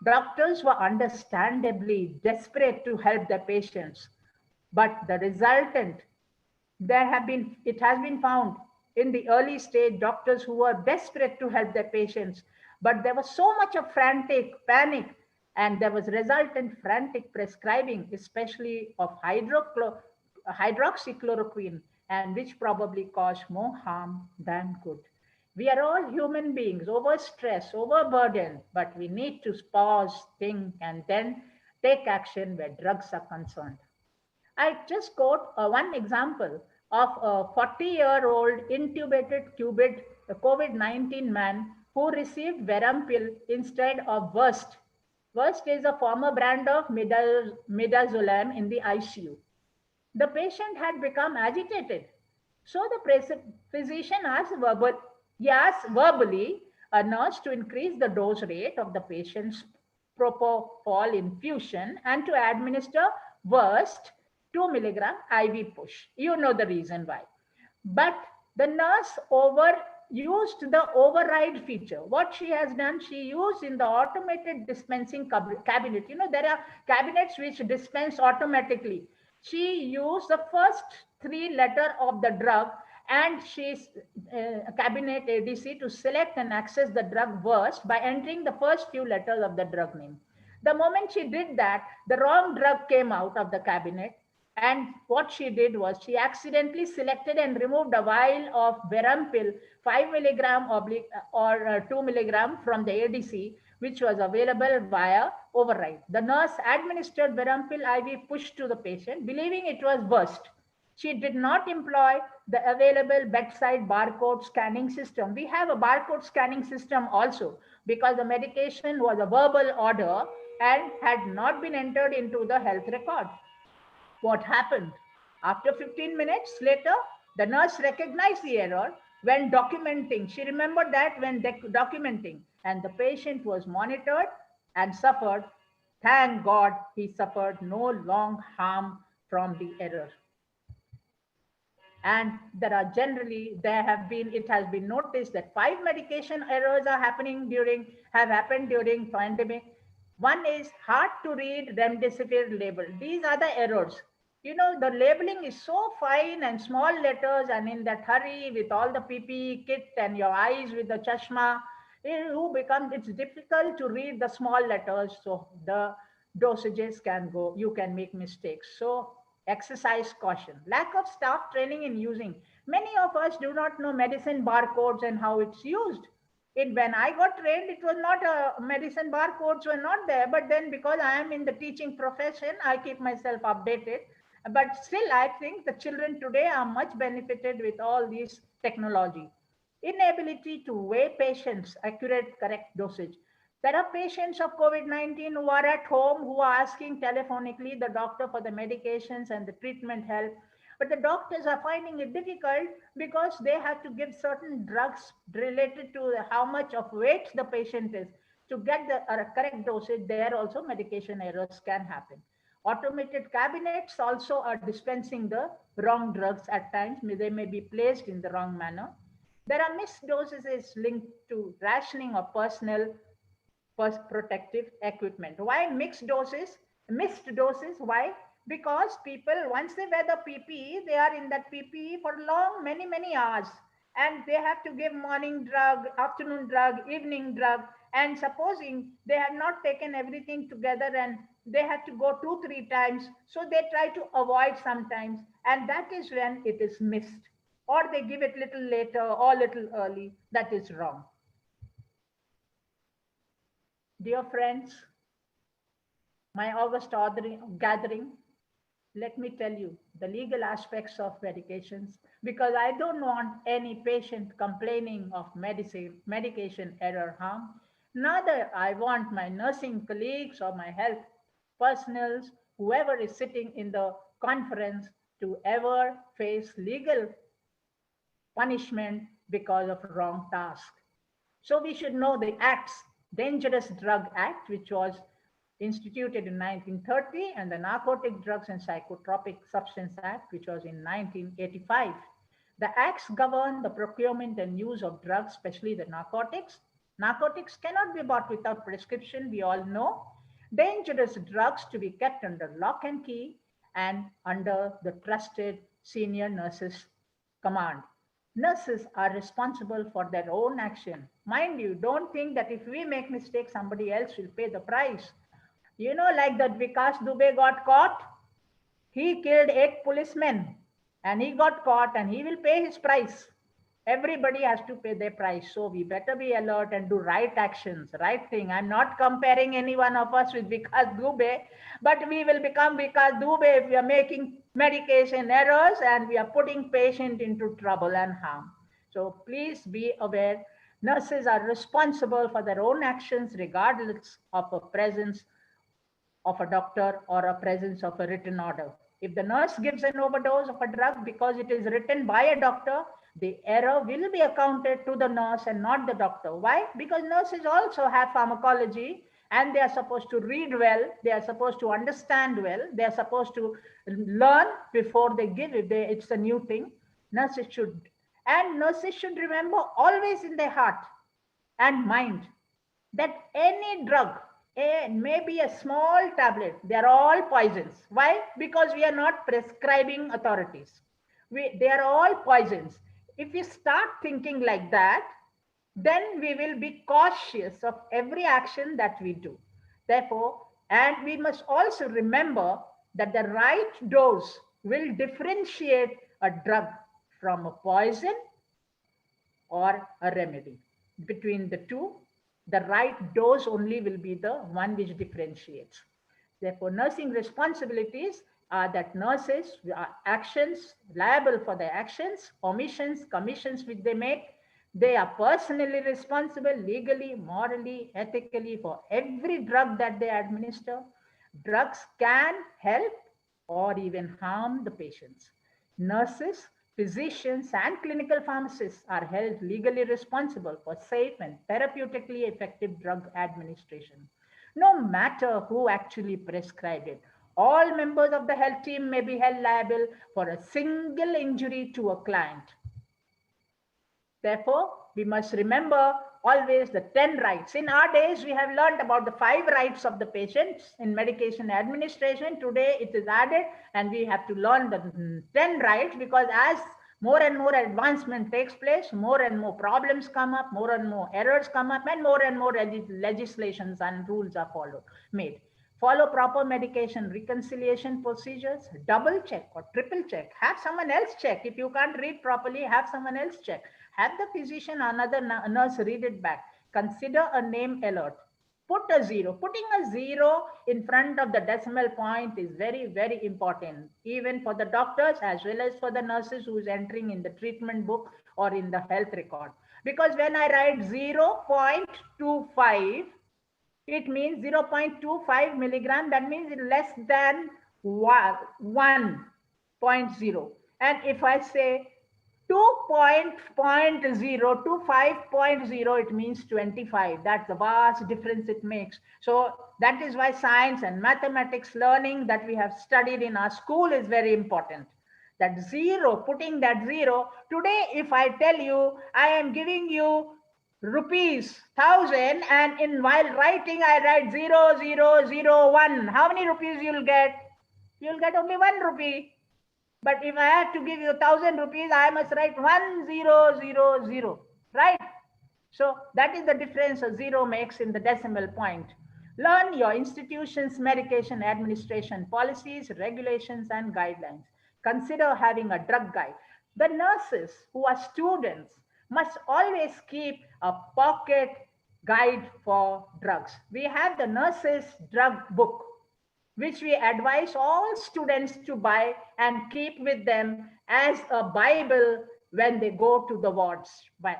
Doctors were understandably desperate to help their patients, but the resultant, it has been found in the early stage doctors who were desperate to help their patients, but there was so much of frantic panic, and there was resultant frantic prescribing, especially of hydroxychloroquine, and which probably caused more harm than good. We are all human beings, overstressed, overburdened, but we need to pause, think, and then take action where drugs are concerned. I just quote one example of a 40-year-old intubated COVID-19 man who received Verampil instead of Versed. Versed is a former brand of midazolam in the ICU. The patient had become agitated. So the physician asked verbally a nurse to increase the dose rate of the patient's propofol infusion and to administer Versed 2 milligram IV push. You know the reason why. But the nurse used the override feature. What she has done, she used in the automated dispensing cabinet. You know, there are cabinets which dispense automatically. She used the first 3 letters of the drug and she's cabinet ADC to select and access the drug Versed by entering the first few letters of the drug name. The moment she did that, the wrong drug came out of the cabinet. And what she did was she accidentally selected and removed a vial of Verampil 5 milligram or 2 milligram from the ADC, which was available via override. The nurse administered Verampil IV push to the patient, believing it was Versed. She did not employ the available bedside barcode scanning system. We have a barcode scanning system also because the medication was a verbal order and had not been entered into the health record. What happened? After 15 minutes later, the nurse recognized the error when documenting. She remembered that when documenting, and the patient was monitored and suffered. Thank God he suffered no long harm from the error. And it has been noticed that 5 medication errors have happened during pandemic. One is hard to read remdesivir label. These are the errors. You know, the labeling is so fine and small letters, and in that hurry with all the PPE kit and your eyes with the chashma, it's difficult to read the small letters. So the dosages you can make mistakes. So exercise caution. Lack of staff training in using. Many of us do not know medicine barcodes and how it's used. When I got trained, it was not medicine barcodes were not there. But then because I am in the teaching profession, I keep myself updated. But still, I think the children today are much benefited with all these technology. Inability to weigh patients' accurate, correct dosage. There are patients of COVID-19 who are at home who are asking telephonically the doctor for the medications and the treatment help. But the doctors are finding it difficult because they have to give certain drugs related to how much of weight the patient is. To get the correct dosage, there also medication errors can happen. Automated cabinets also are dispensing the wrong drugs at times. They may be placed in the wrong manner. There are missed doses linked to rationing of personal protective equipment. Why mixed doses? Missed doses, why? Because people, once they wear the PPE, they are in that PPE for long, many hours. And they have to give morning drug, afternoon drug, evening drug. And supposing they have not taken everything together and they have to go 2-3 times. So they try to avoid sometimes. And that is when it is missed. Or they give it little later or little early. That is wrong. Dear friends, my August gathering, let me tell you the legal aspects of medications, because I don't want any patient complaining of medication error harm. Neither I want my nursing colleagues or my health personnel, whoever is sitting in the conference, to ever face legal punishment because of wrong task. So we should know the acts. Dangerous Drug Act, which was instituted in 1930, and the Narcotic Drugs and Psychotropic Substance Act, which was in 1985. The acts govern the procurement and use of drugs, especially the narcotics. Narcotics cannot be bought without prescription, we all know. Dangerous drugs to be kept under lock and key and under the trusted senior nurses' command. Nurses are responsible for their own action. Mind you, don't think that if we make mistakes, somebody else will pay the price. You know, like that Vikas Dubey got caught. He killed 8 policemen and he got caught and he will pay his price. Everybody has to pay their price. So we better be alert and do right actions, right thing. I'm not comparing any one of us with Vikas Dubey, but we will become Vikas Dubey if we are making medication errors and we are putting patient into trouble and harm. So please be aware, nurses are responsible for their own actions regardless of a presence of a doctor or a presence of a written order. If the nurse gives an overdose of a drug because it is written by a doctor, the error will be accounted to the nurse and not the doctor. Why? Because nurses also have pharmacology and they are supposed to read well, they are supposed to understand well, they are supposed to learn before they give it. It's a new thing. Nurses should remember always in their heart and mind that any drug, maybe a small tablet, they're all poisons. Why? Because we are not prescribing authorities. They are all poisons. If we start thinking like that, then we will be cautious of every action that we do. Therefore, and we must also remember that the right dose will differentiate a drug from a poison or a remedy. Between the two, the right dose only will be the one which differentiates. Therefore, nursing responsibilities are that nurses are liable for their actions, omissions, commissions which they make. They are personally responsible legally, morally, ethically for every drug that they administer. Drugs can help or even harm the patients. Nurses, physicians, and clinical pharmacists are held legally responsible for safe and therapeutically effective drug administration, no matter who actually prescribed it. All members of the health team may be held liable for a single injury to a client. Therefore, we must remember always the 10 rights. In our days, we have learned about the 5 rights of the patients in medication administration. Today, it is added and we have to learn the 10 rights, because as more and more advancement takes place, more and more problems come up, more and more errors come up, and more legislations and rules are made. Follow proper medication reconciliation procedures, double check or triple check. Have someone else check. If you can't read properly, have someone else check. Have the physician, another nurse read it back. Consider a name alert. Put a 0. Putting a 0 in front of the decimal point is very, very important, even for the doctors as well as for the nurses who is entering in the treatment book or in the health record. Because when I write 0.25, it means 0.25 milligram. That means less than 1.0. And if I say 2.0 to 5.0, it means 25. That's the vast difference it makes. So that is why science and mathematics learning that we have studied in our school is very important. That 0, putting that 0. Today, if I tell you, I am giving you rupees 1,000, and while writing, I write 0001. How many rupees you'll get? You'll get only 1 rupee. But if I have to give you 1,000 rupees, I must write 1000, right? So that is the difference a 0 makes in the decimal point. Learn your institution's medication administration policies, regulations, and guidelines. Consider having a drug guide. The nurses who are students must always keep a pocket guide for drugs. We have the nurses' drug book, which we advise all students to buy and keep with them as a Bible when they go to the wards,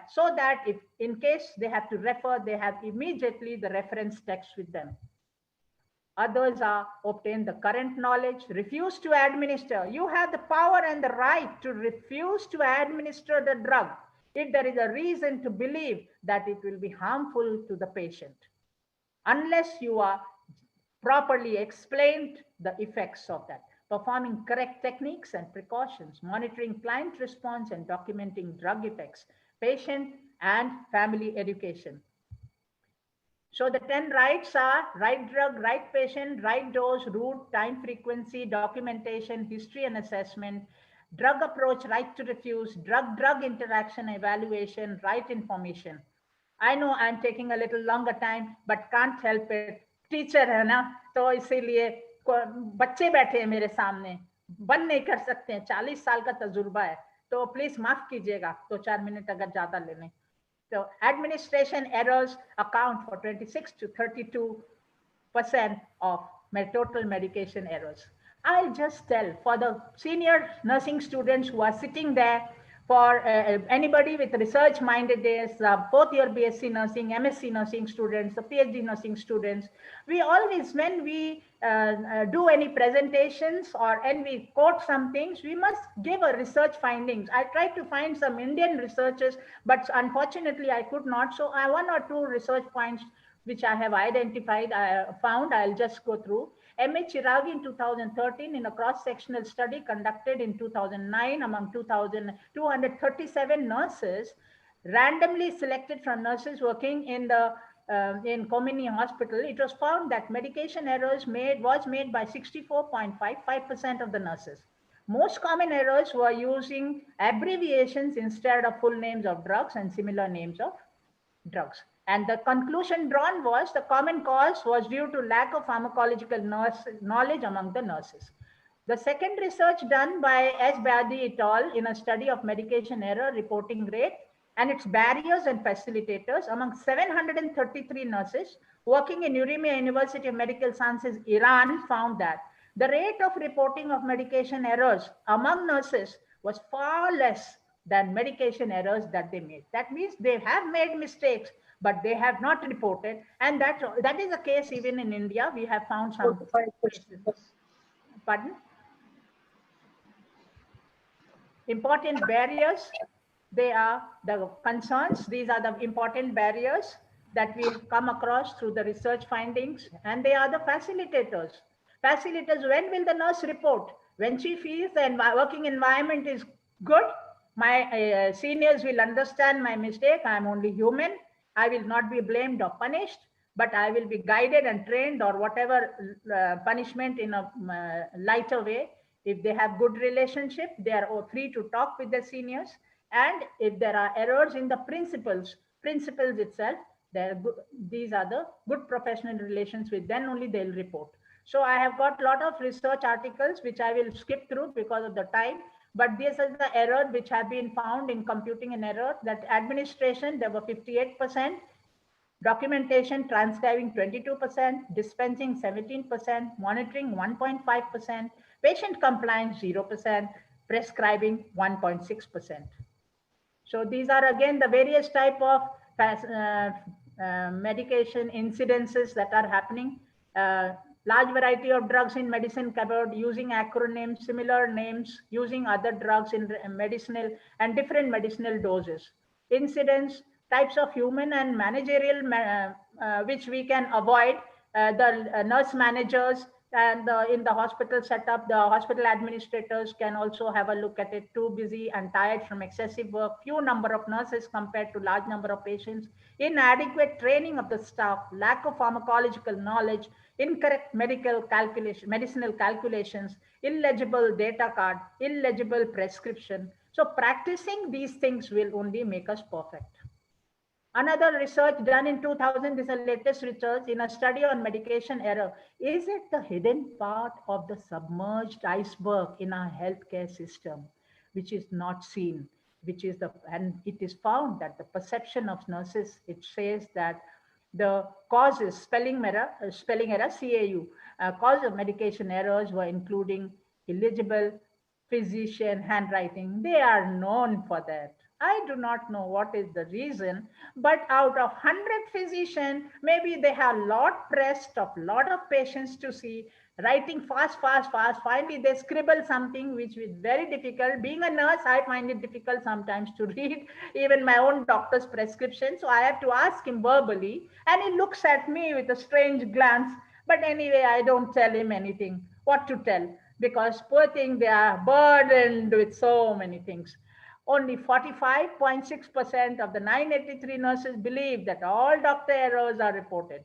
so that if in case they have to refer, they have immediately the reference text with them. Others are obtain the current knowledge, refuse to administer. You have the power and the right to refuse to administer the drug if there is a reason to believe that it will be harmful to the patient. Unless you are properly explained the effects of that, performing correct techniques and precautions, monitoring client response and documenting drug effects, patient and family education. So the 10 rights are right drug, right patient, right dose, route, time frequency, documentation, history and assessment, drug approach, right to refuse, drug-drug interaction evaluation, right information. I know I'm taking a little longer time, but can't help it. Teacher है ना, तो इसीलिए बच्चे बैठे हैं मेरे सामने, बंद नहीं कर सकते हैं, 40 साल का तजुर्बा है, तो प्लीज माफ कीजिएगा 2-4 मिनट अगर ज्यादा ले लें. So administration errors account for 26 to 32% of total medication errors. I'll just tell for the senior nursing students who are sitting there, for anybody with research minded days, fourth year BSc nursing, MSc nursing students, the PhD nursing students, we always, when we do any presentations or when we quote some things, we must give a research findings. I tried to find some Indian researchers, but unfortunately I could not. So I one or two research points which I have identified, found, I'll just go through. M.H. Chiragi in 2013 in a cross-sectional study conducted in 2009 among 237 nurses, randomly selected from nurses working in the in Komini Hospital, it was found that medication errors was made by 64.55% of the nurses. Most common errors were using abbreviations instead of full names of drugs and similar names of drugs. And the conclusion drawn was the common cause was due to lack of pharmacological knowledge among the nurses. The second research done by S. Badi et al. In a study of medication error reporting rate and its barriers and facilitators among 733 nurses working in Urmia University of Medical Sciences, Iran, found that the rate of reporting of medication errors among nurses was far less than medication errors that they made. That means they have made mistakes, but they have not reported. And that is the case even in India. We have found some cases. Pardon? Important barriers. They are the concerns. These are the important barriers that we've come across through the research findings. And they are the facilitators. Facilitators, when will the nurse report? When she feels the working environment is good, my seniors will understand my mistake. I'm only human. I will not be blamed or punished, but I will be guided and trained or whatever punishment in a lighter way. If they have good relationship, they are free to talk with their seniors. And if there are errors in the principles itself, these are the good professional relations with, then only they'll report. So I have got a lot of research articles, which I will skip through because of the time. But this is the error which have been found in computing an error, that administration, there were 58%, documentation, transcribing 22%, dispensing 17%, monitoring 1.5%, patient compliance 0%, prescribing 1.6%. So these are again the various type of medication incidences that are happening. Large variety of drugs in medicine cupboard, using acronyms, similar names, using other drugs in medicinal and different medicinal doses. Incidents, types of human and managerial, which we can avoid. The nurse managers and in the hospital setup, the hospital administrators can also have a look at it. Too busy and tired from excessive work, few number of nurses compared to large number of patients, inadequate training of the staff, lack of pharmacological knowledge, incorrect medicinal calculations, illegible data card, illegible prescription. So practicing these things will only make us perfect. Another research done in 2000 is the latest research in a study on medication error. Is it the hidden part of the submerged iceberg in our healthcare system, which is not seen, and it is found that the perception of nurses, it says that the causes, spelling error, CAU, cause of medication errors were including illegible physician handwriting. They are known for that. I do not know what is the reason, but out of 100 physicians, maybe they have lot pressed of lot of patients to see, writing fast. Finally, they scribble something which is very difficult. Being a nurse, I find it difficult sometimes to read even my own doctor's prescription. So I have to ask him verbally, and he looks at me with a strange glance. But anyway, I don't tell him anything, what to tell, because poor thing, they are burdened with so many things. Only 45.6% of the 983 nurses believe that all doctor errors are reported.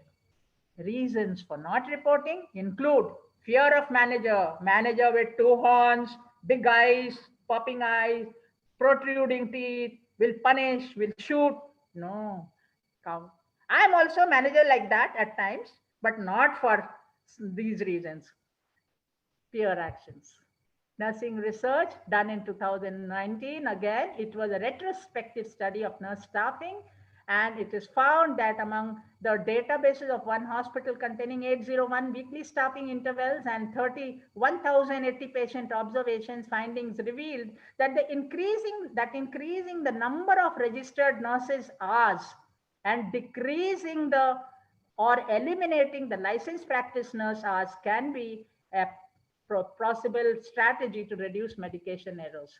Reasons for not reporting include fear of manager with two horns, big eyes, popping eyes, protruding teeth, will punish, will shoot. No, I'm also manager like that at times, but not for these reasons. Peer actions. Nursing research done in 2019. Again, it was a retrospective study of nurse staffing, and it is found that among the databases of one hospital containing 801 weekly staffing intervals and 1,080 patient observations, findings revealed that increasing the number of registered nurses hours and decreasing the or eliminating the licensed practice nurse hours can be a possible strategy to reduce medication errors.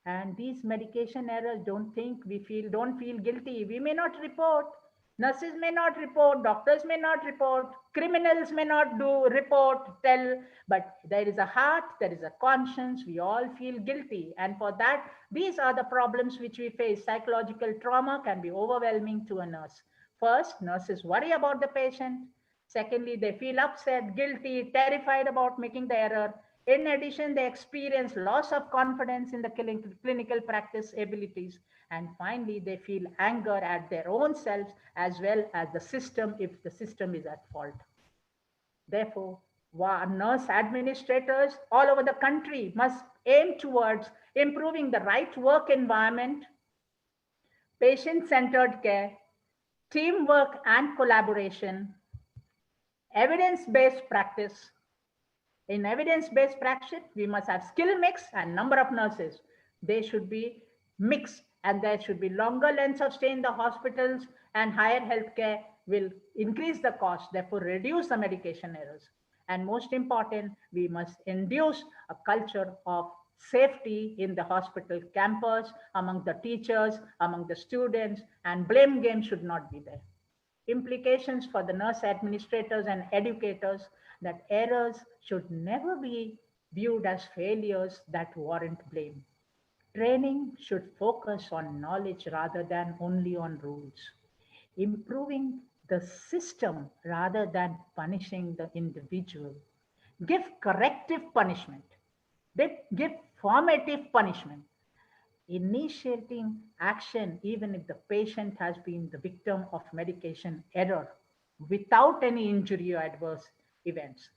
And these medication errors, don't feel guilty. We may not report, nurses may not report, doctors may not report, criminals may not tell, but there is a heart, there is a conscience, we all feel guilty. And for that, these are the problems which we face. Psychological trauma can be overwhelming to a nurse. First, nurses worry about the patient. Secondly, they feel upset, guilty, terrified about making the error. In addition, they experience loss of confidence in the clinical practice abilities. And finally, they feel anger at their own selves as well as the system if the system is at fault. Therefore, nurse administrators all over the country must aim towards improving the right work environment, patient-centered care, teamwork and collaboration, evidence-based practice. In evidence-based practice, we must have skill mix and number of nurses. They should be mixed, and there should be longer lengths of stay in the hospitals, and higher healthcare will increase the cost, therefore reduce the medication errors. And most important, we must induce a culture of safety in the hospital campus, among the teachers, among the students, and blame game should not be there. Implications for the nurse administrators and educators, that errors should never be viewed as failures that warrant blame. Training should focus on knowledge rather than only on rules. Improving the system rather than punishing the individual. Give corrective punishment. Give formative punishment. Initiating action even if the patient has been the victim of medication error without any injury or adverse events.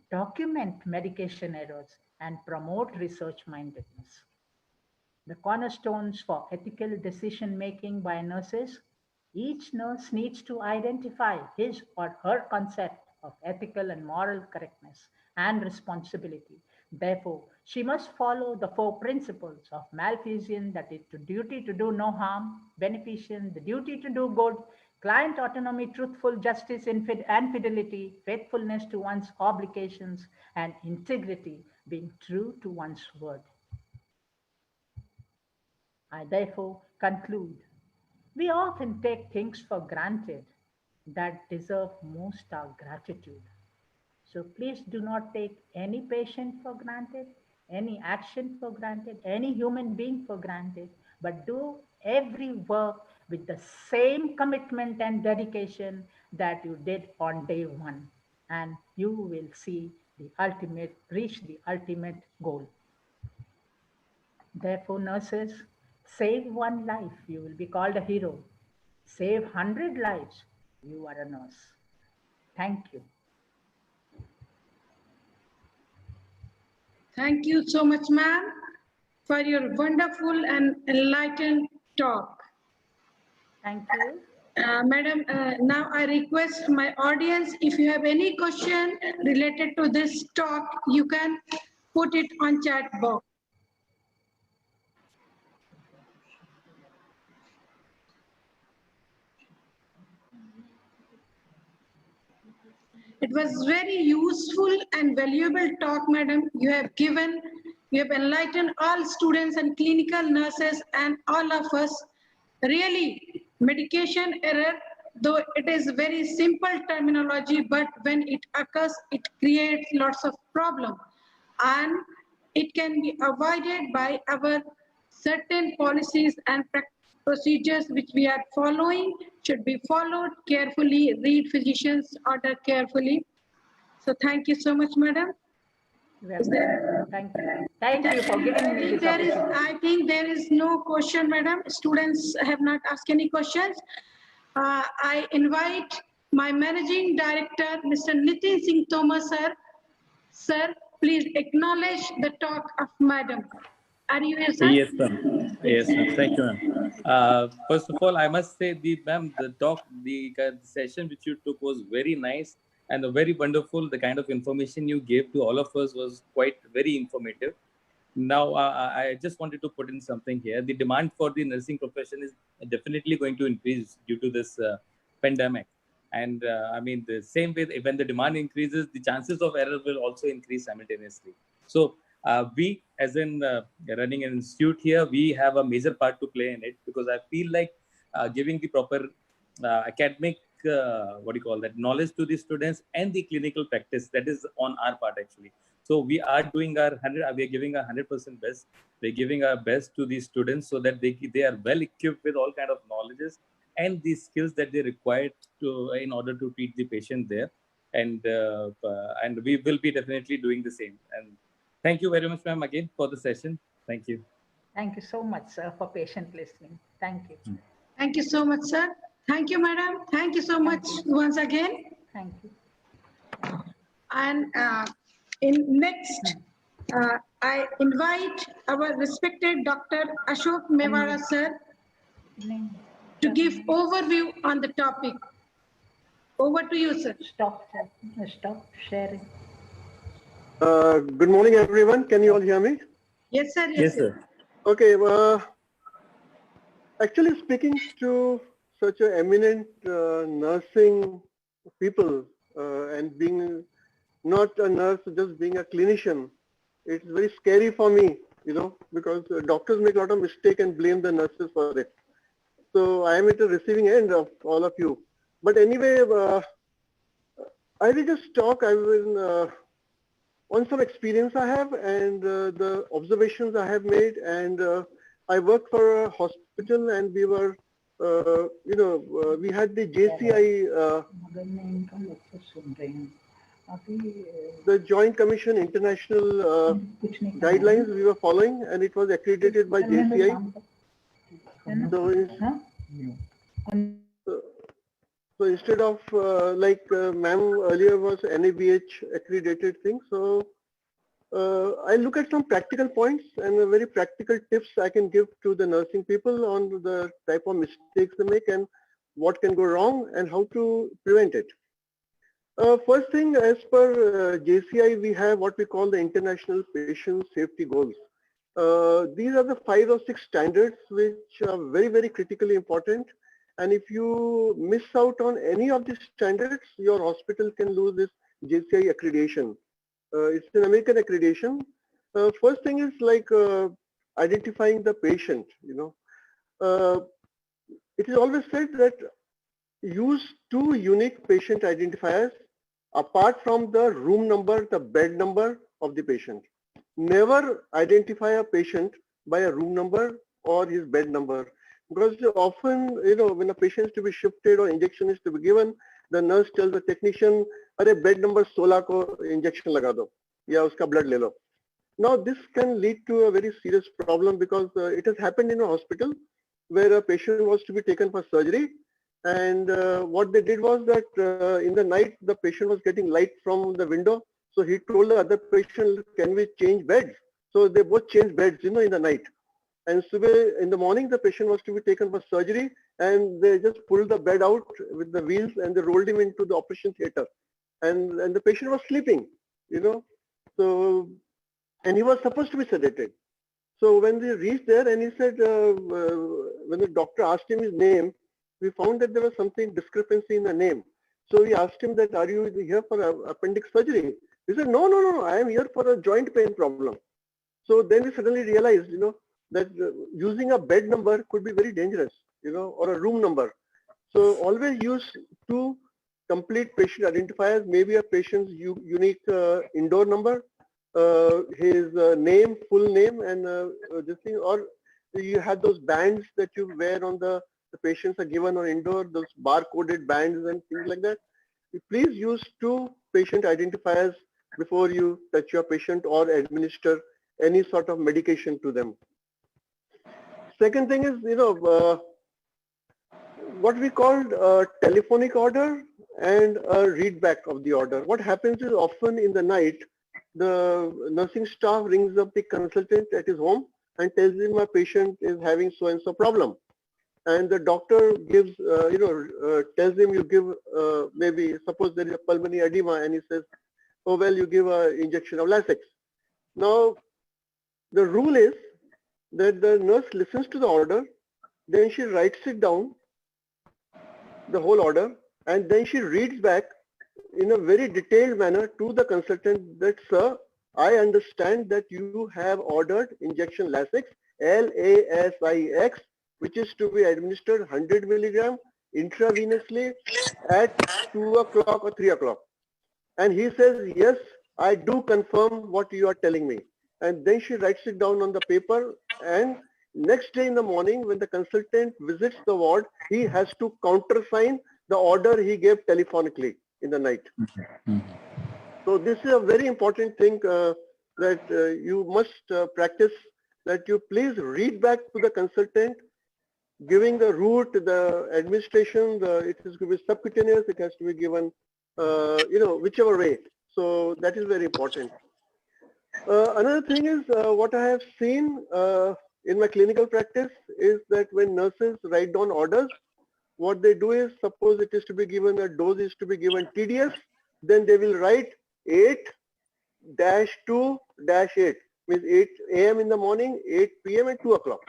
Document medication errors and promote research mindedness. The cornerstones for ethical decision making by nurses. Each nurse needs to identify his or her concept of ethical and moral correctness and responsibility. Therefore, she must follow the 4 principles of malfeasance, that is the duty to do no harm, beneficence, the duty to do good, client autonomy, truthful justice and fidelity, faithfulness to one's obligations, and integrity, being true to one's word. I therefore conclude, we often take things for granted that deserve most our gratitude. So please do not take any patient for granted, any action for granted, any human being for granted, but do every work with the same commitment and dedication that you did on day 1, and you will reach the ultimate goal. Therefore, nurses, save 1 life, you will be called a hero. Save 100 lives, you are a nurse. Thank you. Thank you so much, ma'am, for your wonderful and enlightened talk. Thank you. Madam, now I request my audience, if you have any question related to this talk, you can put it on chat box. It was very useful and valuable talk, madam. You have enlightened all students and clinical nurses and all of us. Really, medication error though it is very simple terminology, but when it occurs, it creates lots of problem. And it can be avoided by our certain policies and procedures which we are following should be followed carefully, read physician's order carefully. So thank you so much, madam. Well, thank you. Thank you for giving me this opportunity. I think there is no question, madam. Students have not asked any questions. I invite my managing director, Mr. Nitin Singh Thomas, sir. Sir, please acknowledge the talk of madam. Are you here, sir? Yes, ma'am. Yes, ma'am. Thank you, ma'am. First of all, I must say, ma'am, the talk, the session which you took was very nice and very wonderful. The kind of information you gave to all of us was quite very informative. Now, I just wanted to put in something here. The demand for the nursing profession is definitely going to increase due to this pandemic. And I mean, the same way, when the demand increases, the chances of error will also increase simultaneously. So we, as in running an institute here, we have a major part to play in it, because I feel like giving the proper academic, what do you call that, knowledge to the students and the clinical practice, that is on our part actually. So we are doing our 100, we are giving our 100% best. We're giving our best to these students so that they are well equipped with all kind of knowledges and the skills that they require to in order to treat the patient there. And we will be definitely doing the same. And thank you very much, ma'am, again for the session. Thank you. Thank you so much, sir, for patient listening. Thank you. Thank you so much, sir. Thank you, madam. Thank you so much once again. Thank you. And in next, I invite our respected Dr. Ashok Mewara, sir, to give overview on the topic. Over to you, sir. Stop sharing. Good morning, everyone. Can you all hear me? Yes, sir. Yes, sir. Okay. Actually, speaking to such an eminent nursing people and being not a nurse, just being a clinician, it's very scary for me, you know, because doctors make a lot of mistake and blame the nurses for it. So I am at the receiving end of all of you. But anyway, I will just talk. I will on some experience I have and the observations I have made. And I work for a hospital, and we were, we had the JCI, the Joint Commission International guidelines we were following, and it was accredited by JCI. So instead of like ma'am earlier was NABH accredited thing, so I look at some practical points and very practical tips I can give to the nursing people on the type of mistakes they make and what can go wrong and how to prevent it. First thing, as per JCI, we have what we call the International Patient Safety Goals. These are the 5 or 6 standards which are very, very critically important. And if you miss out on any of these standards, your hospital can lose this JCI accreditation. It's an American accreditation. First thing is like identifying the patient, you know. It is always said that use 2 unique patient identifiers apart from the room number, the bed number of the patient. Never identify a patient by a room number or his bed number, because often, you know, when a patient is to be shifted or injection is to be given, the nurse tells the technician, "Arey bed number 16 ko injection laga do, ya uska blood le lo." Now this can lead to a very serious problem, because it has happened in a hospital where a patient was to be taken for surgery, and what they did was that in the night the patient was getting light from the window, so he told the other patient, "Can we change beds?" So they both changed beds, you know, in the night. And so in the morning the patient was to be taken for surgery, and they just pulled the bed out with the wheels and they rolled him into the operation theater, and the patient was sleeping, you know. So, and he was supposed to be sedated. So when they reached there, and he said, when the doctor asked him his name, we found that there was something discrepancy in the name. So we asked him that, "Are you here for appendix surgery?" He said, "No, no, no, I am here for a joint pain problem." So then we suddenly realized, you know, that using a bed number could be very dangerous, you know, or a room number. So always use two complete patient identifiers, maybe a patient's unique indoor number, his name, full name, and this thing, or you have those bands that you wear on the patients are given on indoor, those bar-coded bands and things like that. Please use two patient identifiers before you touch your patient or administer any sort of medication to them. Second thing is, what we called a telephonic order and a readback of the order. What happens is often in the night, the nursing staff rings up the consultant at his home and tells him a patient is having so and so problem. And the doctor gives, tells him you give, maybe suppose there is a pulmonary edema and he says, oh, well, you give an injection of Lasix. Now, the rule is that the nurse listens to the order, then she writes it down, the whole order, and then she reads back in a very detailed manner to the consultant that, sir, I understand that you have ordered injection Lasix, L-A-S-I-X, which is to be administered 100 milligram intravenously at 2 o'clock or 3 o'clock. And he says, yes, I do confirm what you are telling me. And then she writes it down on the paper, and next day in the morning when the consultant visits the ward, he has to countersign the order he gave telephonically in the night. So this is a very important thing that you must practice, that you please read back to the consultant, giving the route, the administration, it is to be subcutaneous, it has to be given, whichever way. So that is very important. Another thing is what I have seen in my clinical practice is that when nurses write down orders, what they do is, suppose it is to be given, a dose is to be given TDS, then they will write 8-2-8, means 8 a.m. in the morning, 8 p.m. and 2 o'clock.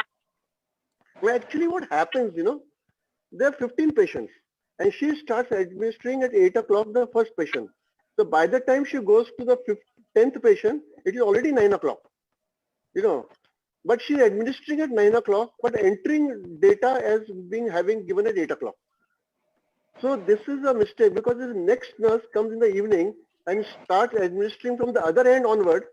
Well, actually what happens, there are 15 patients and she starts administering at 8 o'clock the first patient. So by the time she goes to the 10th patient, it is already 9 o'clock, but she is administering at 9 o'clock, but entering data as having given at 8 o'clock. So this is a mistake, because the next nurse comes in the evening and starts administering from the other end onward.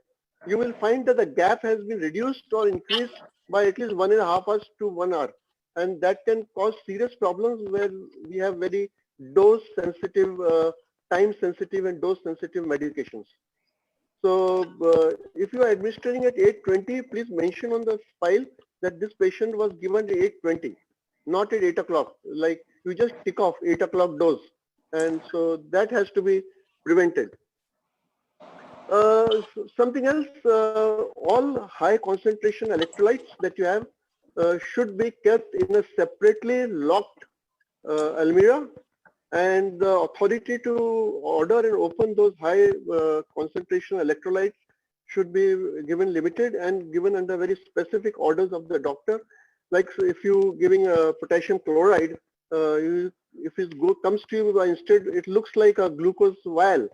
You will find that the gap has been reduced or increased by at least 1.5 hours to 1 hour. And that can cause serious problems where we have very dose sensitive, time sensitive and dose sensitive medications. So if you are administering at 8:20, please mention on the file that this patient was given at 8:20, not at 8 o'clock. Like you just tick off 8 o'clock dose. And so that has to be prevented. Something else, all high concentration electrolytes that you have should be kept in a separately locked almirah, and the authority to order and open those high concentration electrolytes should be given limited and given under very specific orders of the doctor. Like, so if you giving potassium chloride, if it comes to you instead, it looks like a glucose vial.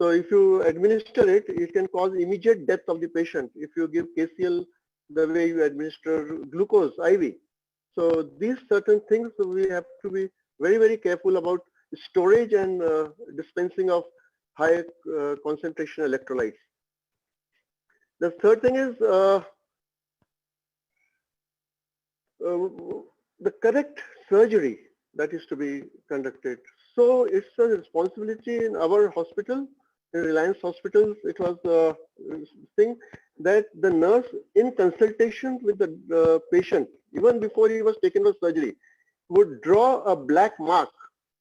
So if you administer it, it can cause immediate death of the patient if you give KCL the way you administer glucose IV. So these certain things we have to be very, very careful about storage and dispensing of high concentration electrolytes. The third thing is the correct surgery that is to be conducted. So it's a responsibility in our hospital, in Reliance Hospitals. It was a thing that the nurse, in consultation with the patient, even before he was taken for surgery, would draw a black mark.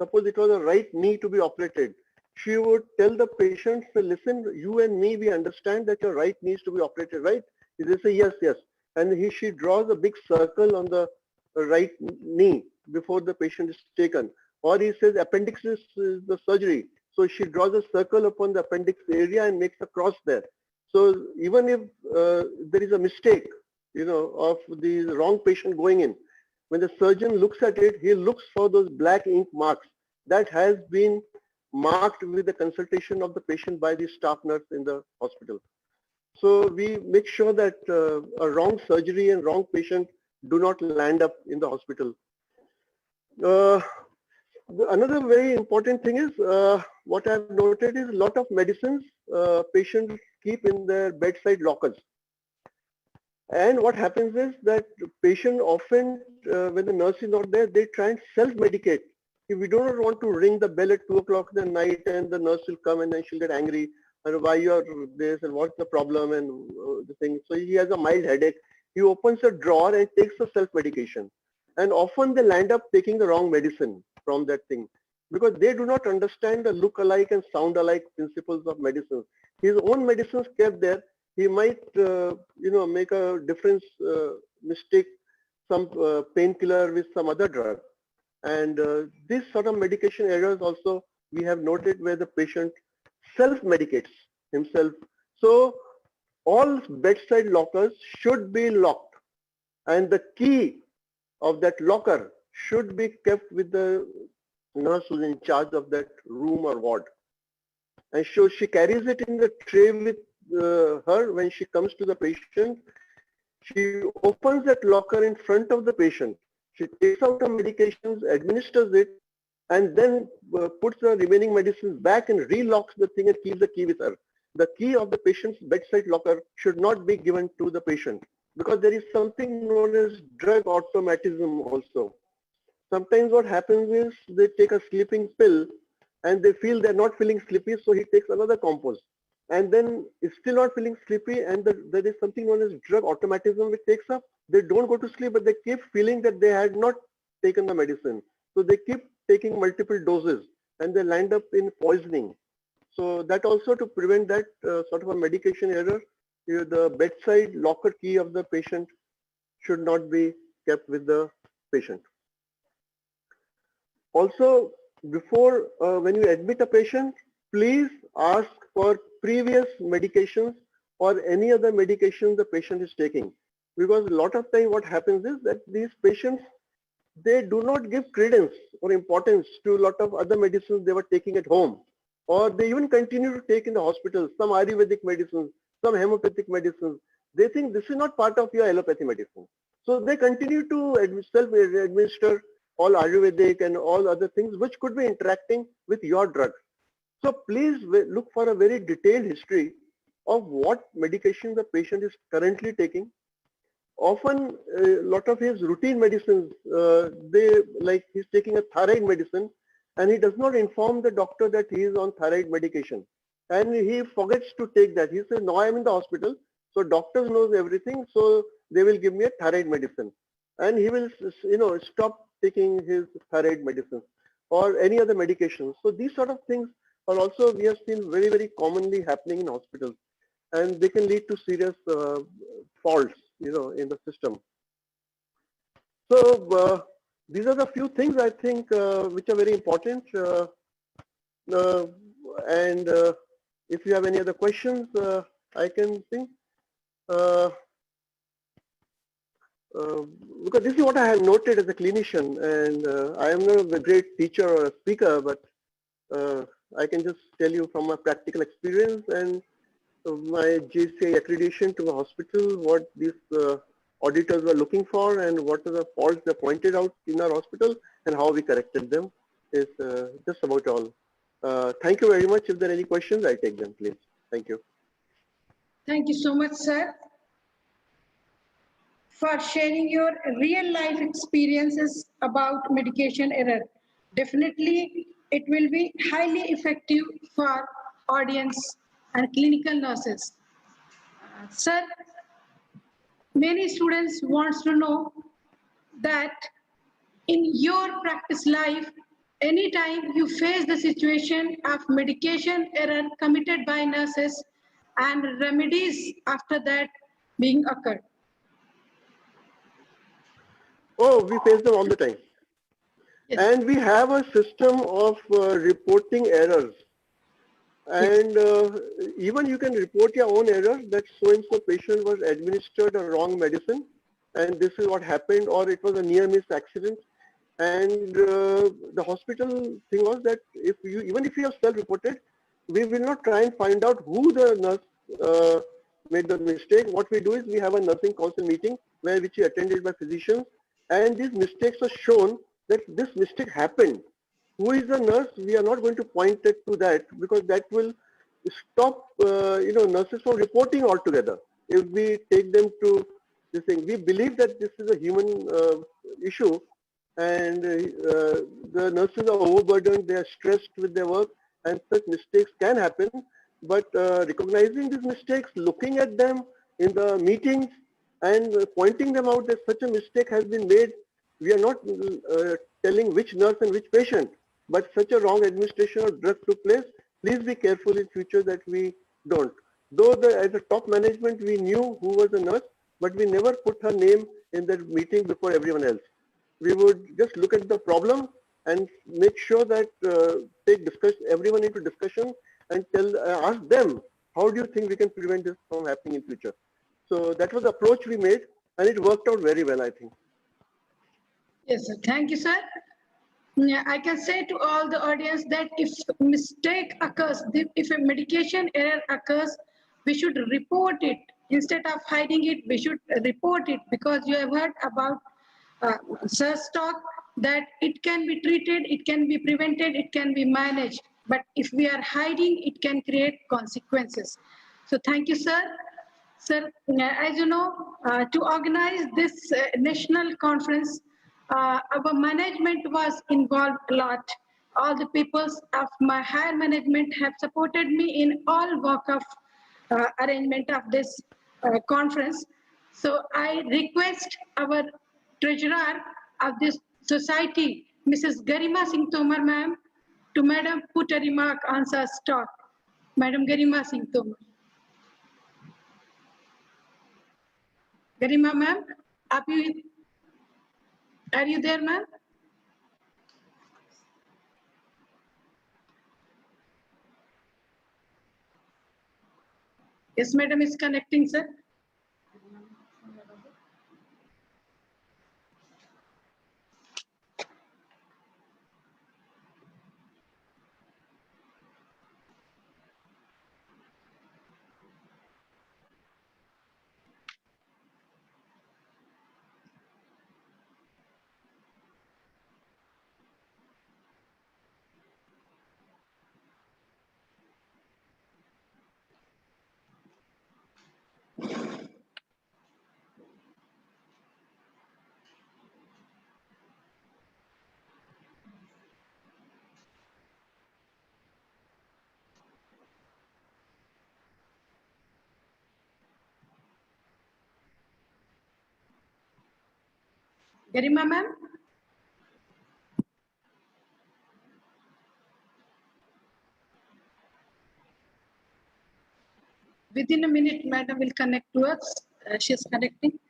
Suppose it was a right knee to be operated. She would tell the patient, listen, you and me, we understand that your right needs to be operated, right? They say, yes, yes. And she draws a big circle on the right knee before the patient is taken. Or he says appendix is the surgery. So she draws a circle upon the appendix area and makes a cross there. So even if there is a mistake, of the wrong patient going in, when the surgeon looks at it, he looks for those black ink marks that has been marked with the consultation of the patient by the staff nurse in the hospital. So we make sure that a wrong surgery and wrong patient do not land up in the hospital. Another very important thing is what I've noted is a lot of medicines patients keep in their bedside lockers. And what happens is that patient often, when the nurse is not there, they try and self-medicate. If we do not want to ring the bell at 2 o'clock in the night and the nurse will come and then she'll get angry and why you are this and what's the problem and the thing. So he has a mild headache. He opens a drawer and takes a self-medication. And often they land up taking the wrong medicine from that thing because they do not understand the look-alike and sound-alike principles of medicine. His own medicines kept there, he might, make a difference, mistake some painkiller with some other drug. And this sort of medication errors also we have noted where the patient self-medicates himself. So all bedside lockers should be locked and the key of that locker should be kept with the nurse who's in charge of that room or ward. And so she carries it in the tray with her when she comes to the patient. She opens that locker in front of the patient. She takes out the medications, administers it, and then puts the remaining medicines back and relocks the thing and keeps the key with her. The key of the patient's bedside locker should not be given to the patient because there is something known as drug automatism also. Sometimes what happens is they take a sleeping pill and they feel they're not feeling sleepy, so he takes another compost. And then it's still not feeling sleepy and there is something known as drug automatism which takes up. They don't go to sleep, but they keep feeling that they had not taken the medicine. So they keep taking multiple doses and they land up in poisoning. So that also to prevent that sort of a medication error, the bedside locker key of the patient should not be kept with the patient. Also, before when you admit a patient, please ask for previous medications or any other medication the patient is taking. Because a lot of time what happens is that these patients, they do not give credence or importance to a lot of other medicines they were taking at home. Or they even continue to take in the hospital, some Ayurvedic medicines, some homeopathic medicines. They think this is not part of your allopathy medicine. So they continue to self-administer all Ayurvedic and all other things which could be interacting with your drugs. So please look for a very detailed history of what medication the patient is currently taking. Often a lot of his routine medicines, he's taking a thyroid medicine and he does not inform the doctor that he is on thyroid medication. And he forgets to take that. He says, no, I am in the hospital. So doctors knows everything. So they will give me a thyroid medicine. And he will, stop taking his thyroid medicine or any other medication. So these sort of things are also, we have seen very, very commonly happening in hospitals. And they can lead to serious faults, in the system. So these are the few things I think which are very important. And if you have any other questions, I can think. Because this is what I have noted as a clinician, and I am not a great teacher or a speaker, but I can just tell you from my practical experience and my GCI accreditation to the hospital, what these auditors were looking for and what are the faults they pointed out in our hospital and how we corrected them is just about all. Thank you very much. If there are any questions, I take them, please. Thank you. Thank you so much, sir, for sharing your real life experiences about medication error. Definitely, it will be highly effective for audience and clinical nurses. Sir, many students wants to know that in your practice life, anytime you face the situation of medication error committed by nurses and remedies after that being occurred. Oh, we face them all the time. Yes. And we have a system of reporting errors. And even you can report your own error that so-and-so patient was administered a wrong medicine and this is what happened, or it was a near-miss accident. And the hospital thing was that even if you have self-reported, we will not try and find out who the nurse made the mistake. What we do is we have a nursing council meeting which is attended by physicians, and these mistakes are shown that this mistake happened. who is the nurse, we are not going to point it to that, because that will stop nurses from reporting altogether. If we take them to this thing, we believe that this is a human issue, and the nurses are overburdened, they are stressed with their work, and such mistakes can happen. But recognizing these mistakes, looking at them in the meetings, and pointing them out that such a mistake has been made. We are not telling which nurse and which patient, but such a wrong administration of drug took place. Please be careful in future that we don't. Though as a top management, we knew who was the nurse, but we never put her name in that meeting before everyone else. We would just look at the problem and make sure that take everyone into discussion and ask them, how do you think we can prevent this from happening in future? So that was the approach we made, and it worked out very well, I think. Yes, sir. Thank you, sir. Yeah, I can say to all the audience that if mistake occurs, if a medication error occurs, we should report it. Instead of hiding it, we should report it, because you have heard about Sir's talk that it can be treated, it can be prevented, it can be managed. But if we are hiding, it can create consequences. So thank you, sir. Sir, as you know, to organize this national conference, our management was involved a lot. All the peoples of my higher management have supported me in all work of arrangement of this conference. So I request our treasurer of this society, Mrs. Garima Singh Tomar ma'am, to Madam put a remark on Sir's talk. Madam Garima Singh Tomar. Garima ma'am, are you there, ma'am? Yes, madam is connecting, sir. Garima ma'am? Within a minute, madam will connect to us. She is connecting.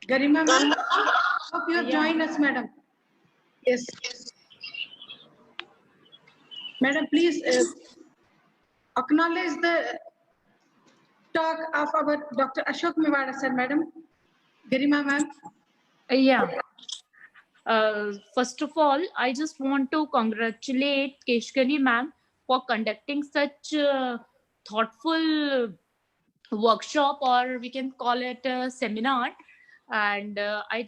Garima ma'am, hope you have joined us, madam. Yes. Madam, please acknowledge the talk of our Dr. Ashok Mewada, sir, madam. Garima ma'am. Yeah. First of all, I just want to congratulate Keshkari ma'am for conducting such thoughtful workshop, or we can call it a seminar. And I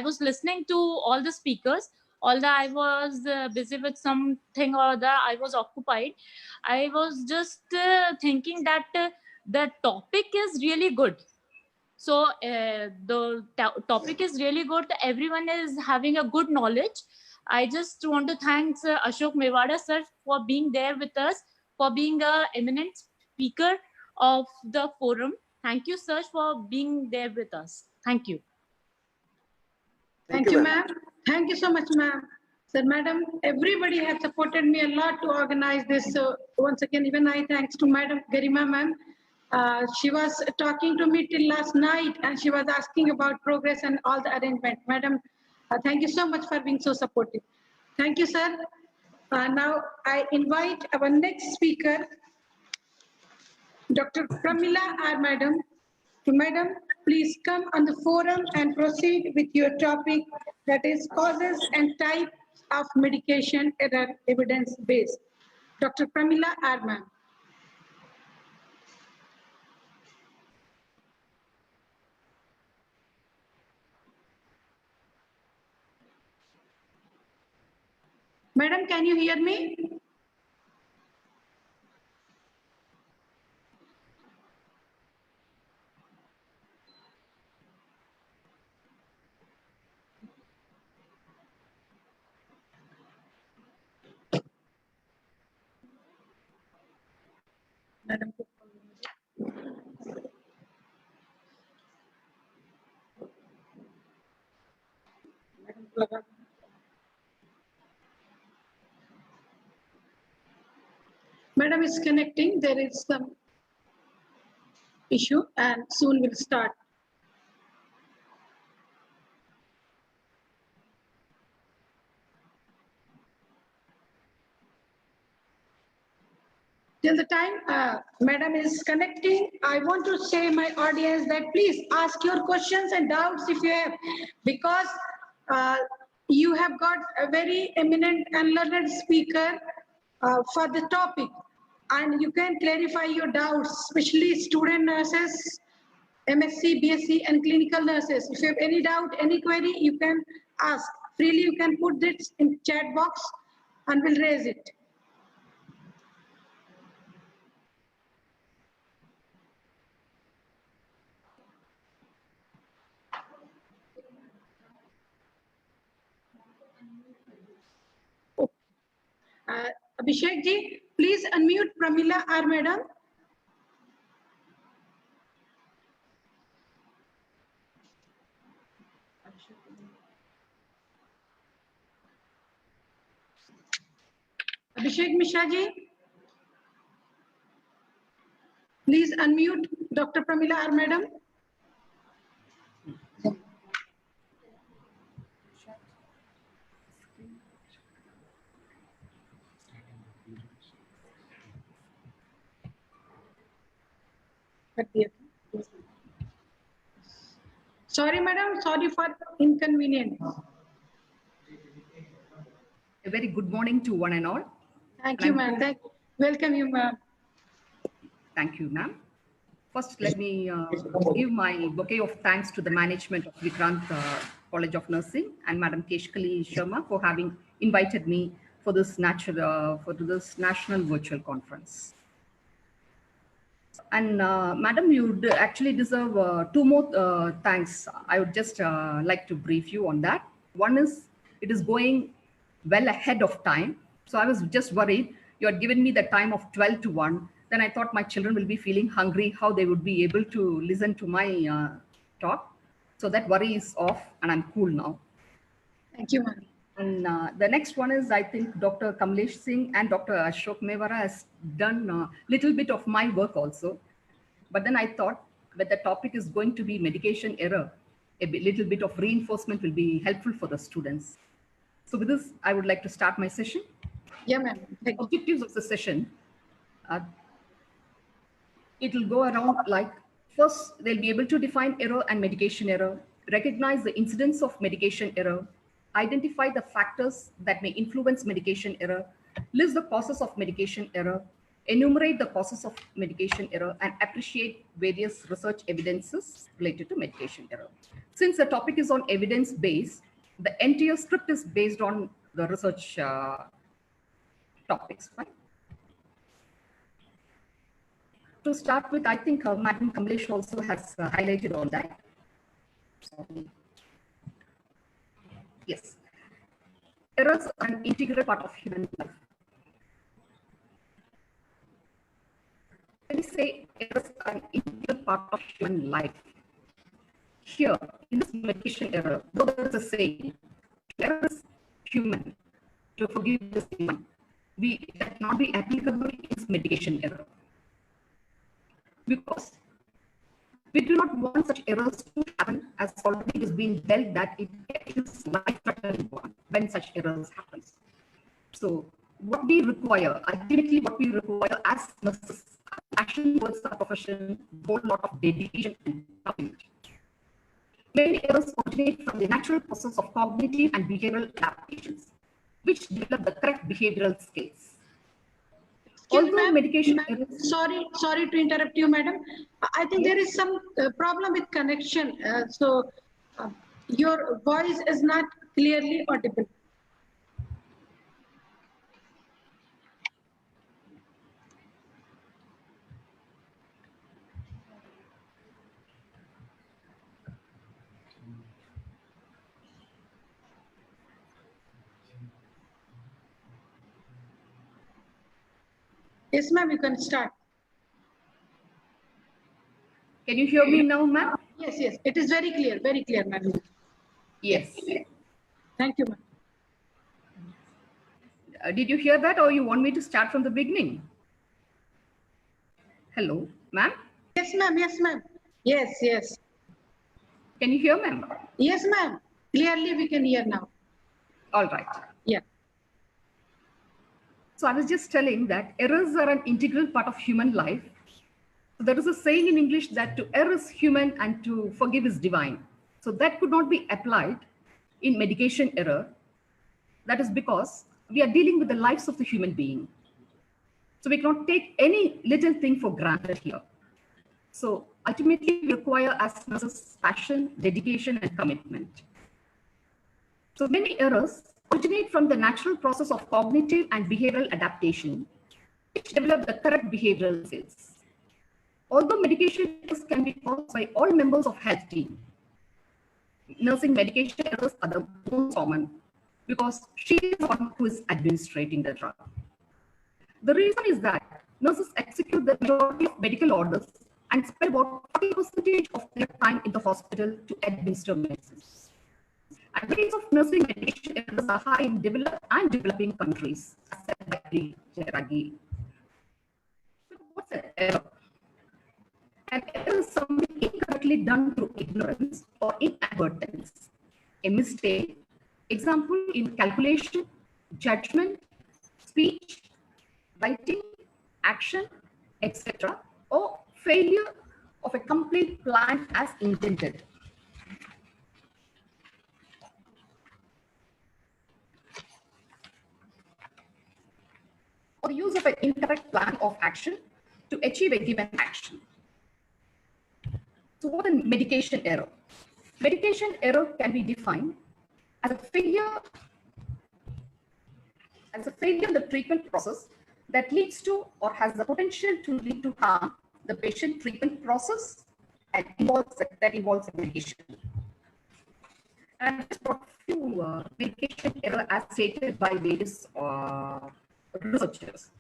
was listening to all the speakers, although I was busy with something or other, I was occupied. I was just thinking that the topic is really good. So the topic is really good. Everyone is having a good knowledge. I just want to thank Ashok Mewada sir for being there with us, for being an eminent speaker of the forum. Thank you, sir, for being there with us. Thank you. Thank you, ma'am. Thank you so much, ma'am. Sir, madam, everybody has supported me a lot to organize this. So once again, even I thanks to Madam Garima ma'am. She was talking to me till last night, and she was asking about progress and all the arrangement. Madam, thank you so much for being so supportive. Thank you, sir. Now I invite our next speaker, Dr. Pramila R. Madam. Madam, please come on the forum and proceed with your topic, that is causes and types of medication error evidence-based. Dr. Pramila R. Ma'am. Madam, can you hear me? Madam. Madam is connecting. There is some issue and soon we'll start. Till the time Madam is connecting, I want to say my audience that please ask your questions and doubts if you have, because you have got a very eminent and learned speaker for the topic, and you can clarify your doubts, especially student nurses, MSc, BSc, and clinical nurses. If you have any doubt, any query, you can ask. Freely you can put this in chat box and we'll raise it. Abhishek ji, please unmute Pramila R. Madam. Abhishek Mishra ji, please unmute Dr. Pramila R. Madam. Sorry, madam. Sorry for inconvenience. A very good morning to one and all. Thank you, ma'am. Welcome you, ma'am. Thank you, ma'am. First, let me give my bouquet of thanks to the management of Vikrant College of Nursing and Madam Keshkali Sharma for having invited me for this national virtual conference. And Madam, you actually deserve two more thanks. I would just like to brief you on that. One is, it is going well ahead of time. So I was just worried. You had given me the time of 12 to 1. Then I thought my children will be feeling hungry, how they would be able to listen to my talk. So that worry is off and I'm cool now. Thank you, ma'am. And the next one is, I think Dr. Kamlesh Singh and Dr. Ashok Mewara has done a little bit of my work also. But then I thought that the topic is going to be medication error, a little bit of reinforcement will be helpful for the students. So with this, I would like to start my session. Yeah, ma'am. The objectives of the session, it will go around like, first, they'll be able to define error and medication error, recognize the incidence of medication error, identify the factors that may influence medication error, list the causes of medication error, enumerate the causes of medication error, and appreciate various research evidences related to medication error. Since the topic is on evidence-based, the entire script is based on the research topics, right? To start with, I think Madam Kamlesh also has highlighted all that. Sorry. Yes. Errors are an integral part of human life. When we say errors are an integral part of human life, here in this medication error, though there is a saying, error is human, to forgive is human, that not be applicable is medication error. Because we do not want such errors to happen, as already has been dealt that it is life-threatening when such errors happen. So what we require, ultimately what we require as nurses, passion towards the profession, a whole lot of dedication and commitment. Many errors originate from the natural process of cognitive and behavioral adaptations, which develop the correct behavioral skills. Although medication errors... Sorry to interrupt you, madam. I think there is some problem with connection. Your voice is not clearly audible. Yes, ma'am, you can start. Can you hear me now, ma'am? Yes, it is very clear, ma'am. Yes. Thank you, ma'am. Did you hear that, or you want me to start from the beginning? Hello, ma'am? Yes, ma'am. Yes. Can you hear, ma'am? Yes, ma'am. Clearly we can hear now. All right. Yeah. So I was just telling that errors are an integral part of human life. So there is a saying in English that to err is human and to forgive is divine. So that could not be applied in medication error. That is because we are dealing with the lives of the human being. So we cannot take any little thing for granted here. So ultimately we require as nurses passion, dedication, and commitment. So many errors originate from the natural process of cognitive and behavioral adaptation, which develop the correct behavioral skills. Although medication errors can be caused by all members of health team, nursing medication errors are the most common because she is the one who is administrating the drug. The reason is that nurses execute the majority of medical orders and spend about 40% of their time in the hospital to administer medicines. And rates of nursing medication errors are high in developed and developing countries, as said by Jeragi. So what's an error? An error is something incorrectly done through ignorance or inadvertence. A mistake, example in calculation, judgment, speech, writing, action, etc., or failure of a complete plan as intended. Or the use of an incorrect plan of action to achieve a given action. So what is medication error? Medication error can be defined as a failure in the treatment process that leads to or has the potential to lead to harm the patient treatment process and involves a medication. And I just brought a few medication error as stated by various researchers.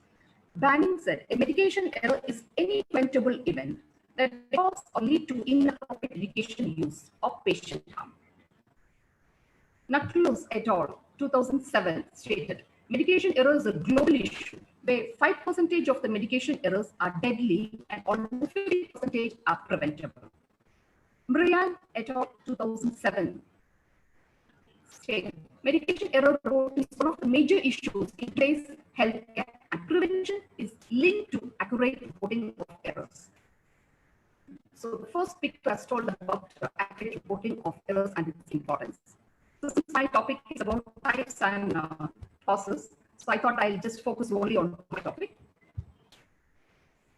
Banning said a medication error is any preventable event that cause or lead to inappropriate medication use or patient harm. Nucleus et al. 2007 stated medication error is a global issue where 5% of the medication errors are deadly and almost 50% are preventable. Brian et al. 2007 stated medication error is one of the major issues in today's healthcare, and prevention is linked to accurate reporting of errors. So the first picture has told about accurate reporting of errors and its importance. So since my topic is about types and causes, so I thought I'll just focus only on my topic.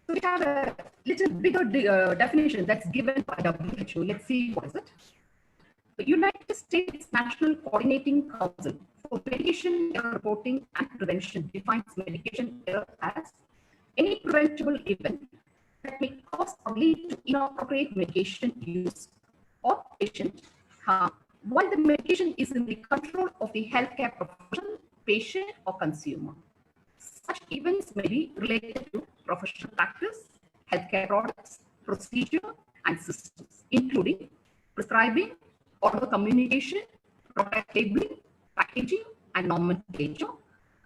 So we have a little bigger definition that's given by WHO. Let's see what is it. The United States National Coordinating Council for Medication Error Reporting and Prevention defines medication error as any preventable event that may cause or lead to inappropriate medication use or patient harm while the medication is in the control of the healthcare professional, patient, or consumer. Such events may be related to professional practice, healthcare products, procedure, and systems, including prescribing, order communication, product labeling, packaging, and nomenclature,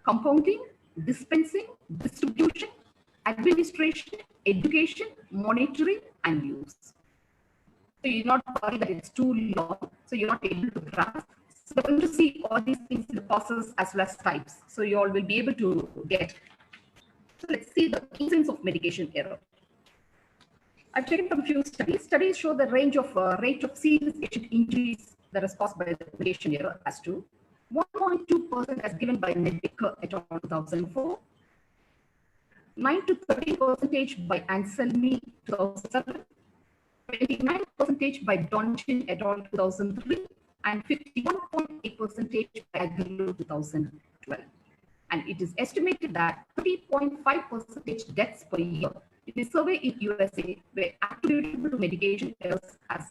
compounding, dispensing, distribution, administration, education, monitoring, and use. So you're not worried that it's too long, so you're not able to grasp. So we're going to see all these things in the process as well as types. So you all will be able to get. So let's see the incidence of medication error. I've taken from few studies. Studies show the range of rate of serious patient injuries that is caused by the medication error as to 1.2% as given by Nedbecker et al. 2004, 9 to 13% by Anselmi 2007, 29% by Donchin et al. 2003, and 51.8% by Aguilar 2012. And it is estimated that 3.5% deaths per year in a survey in USA were attributable to medication errors as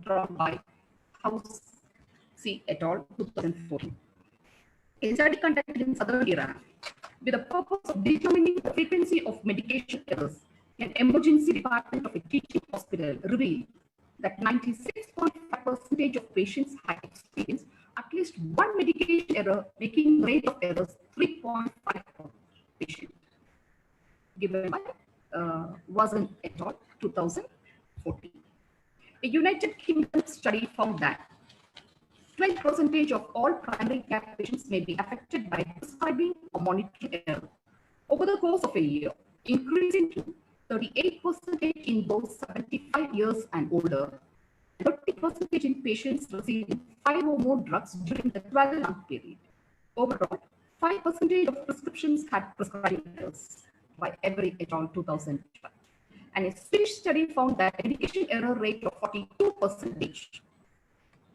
drawn by House C et al. 2014. A study conducted in southern Iran with the purpose of determining the frequency of medication errors, an emergency department of a teaching hospital revealed that 96.5% of patients had experienced at least one medication error, making the rate of errors 3.5 per patient. Given by Wazan et al. 2014. A United Kingdom study found that 12% of all primary care patients may be affected by prescribing or monitoring error over the course of a year, increasing to 38% in those 75 years and older, 30% in patients receiving 5 or more drugs during the 12-month period. Overall, 5% of prescriptions had prescribing errors by Every et al. 2012. And a Swedish study found that medication error rate of 42%.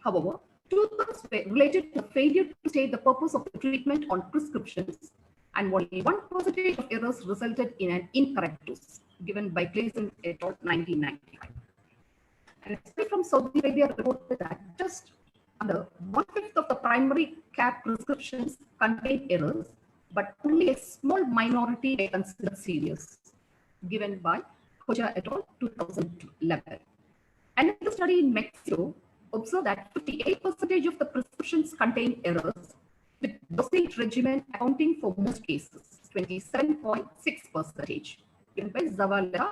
However, 2/3 were related to the failure to state the purpose of the treatment on prescriptions, and only 1% of errors resulted in an incorrect dose, given by Clayson et al. 1995. And a study from Saudi Arabia reported that just under 1/5 of the primary care prescriptions contain errors, but only a small minority were considered serious, given by Koja et al. 2011. Another study in Mexico observed that 58% of the prescriptions contain errors, with dosage regimen accounting for most cases, 27.6%, given by Zavaleta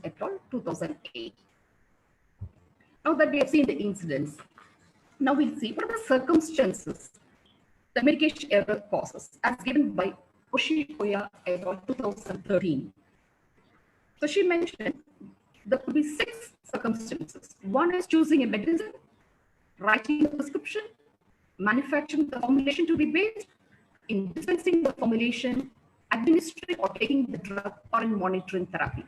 et al. 2008. Now that we have seen the incidents, now we'll see what are the circumstances the medication error causes, as given by Oshikoya et al. 2013. So she mentioned there could be 6 circumstances. One is choosing a medicine, writing a prescription, manufacturing the formulation to be based, in dispensing the formulation, administering or taking the drug, or in monitoring therapy.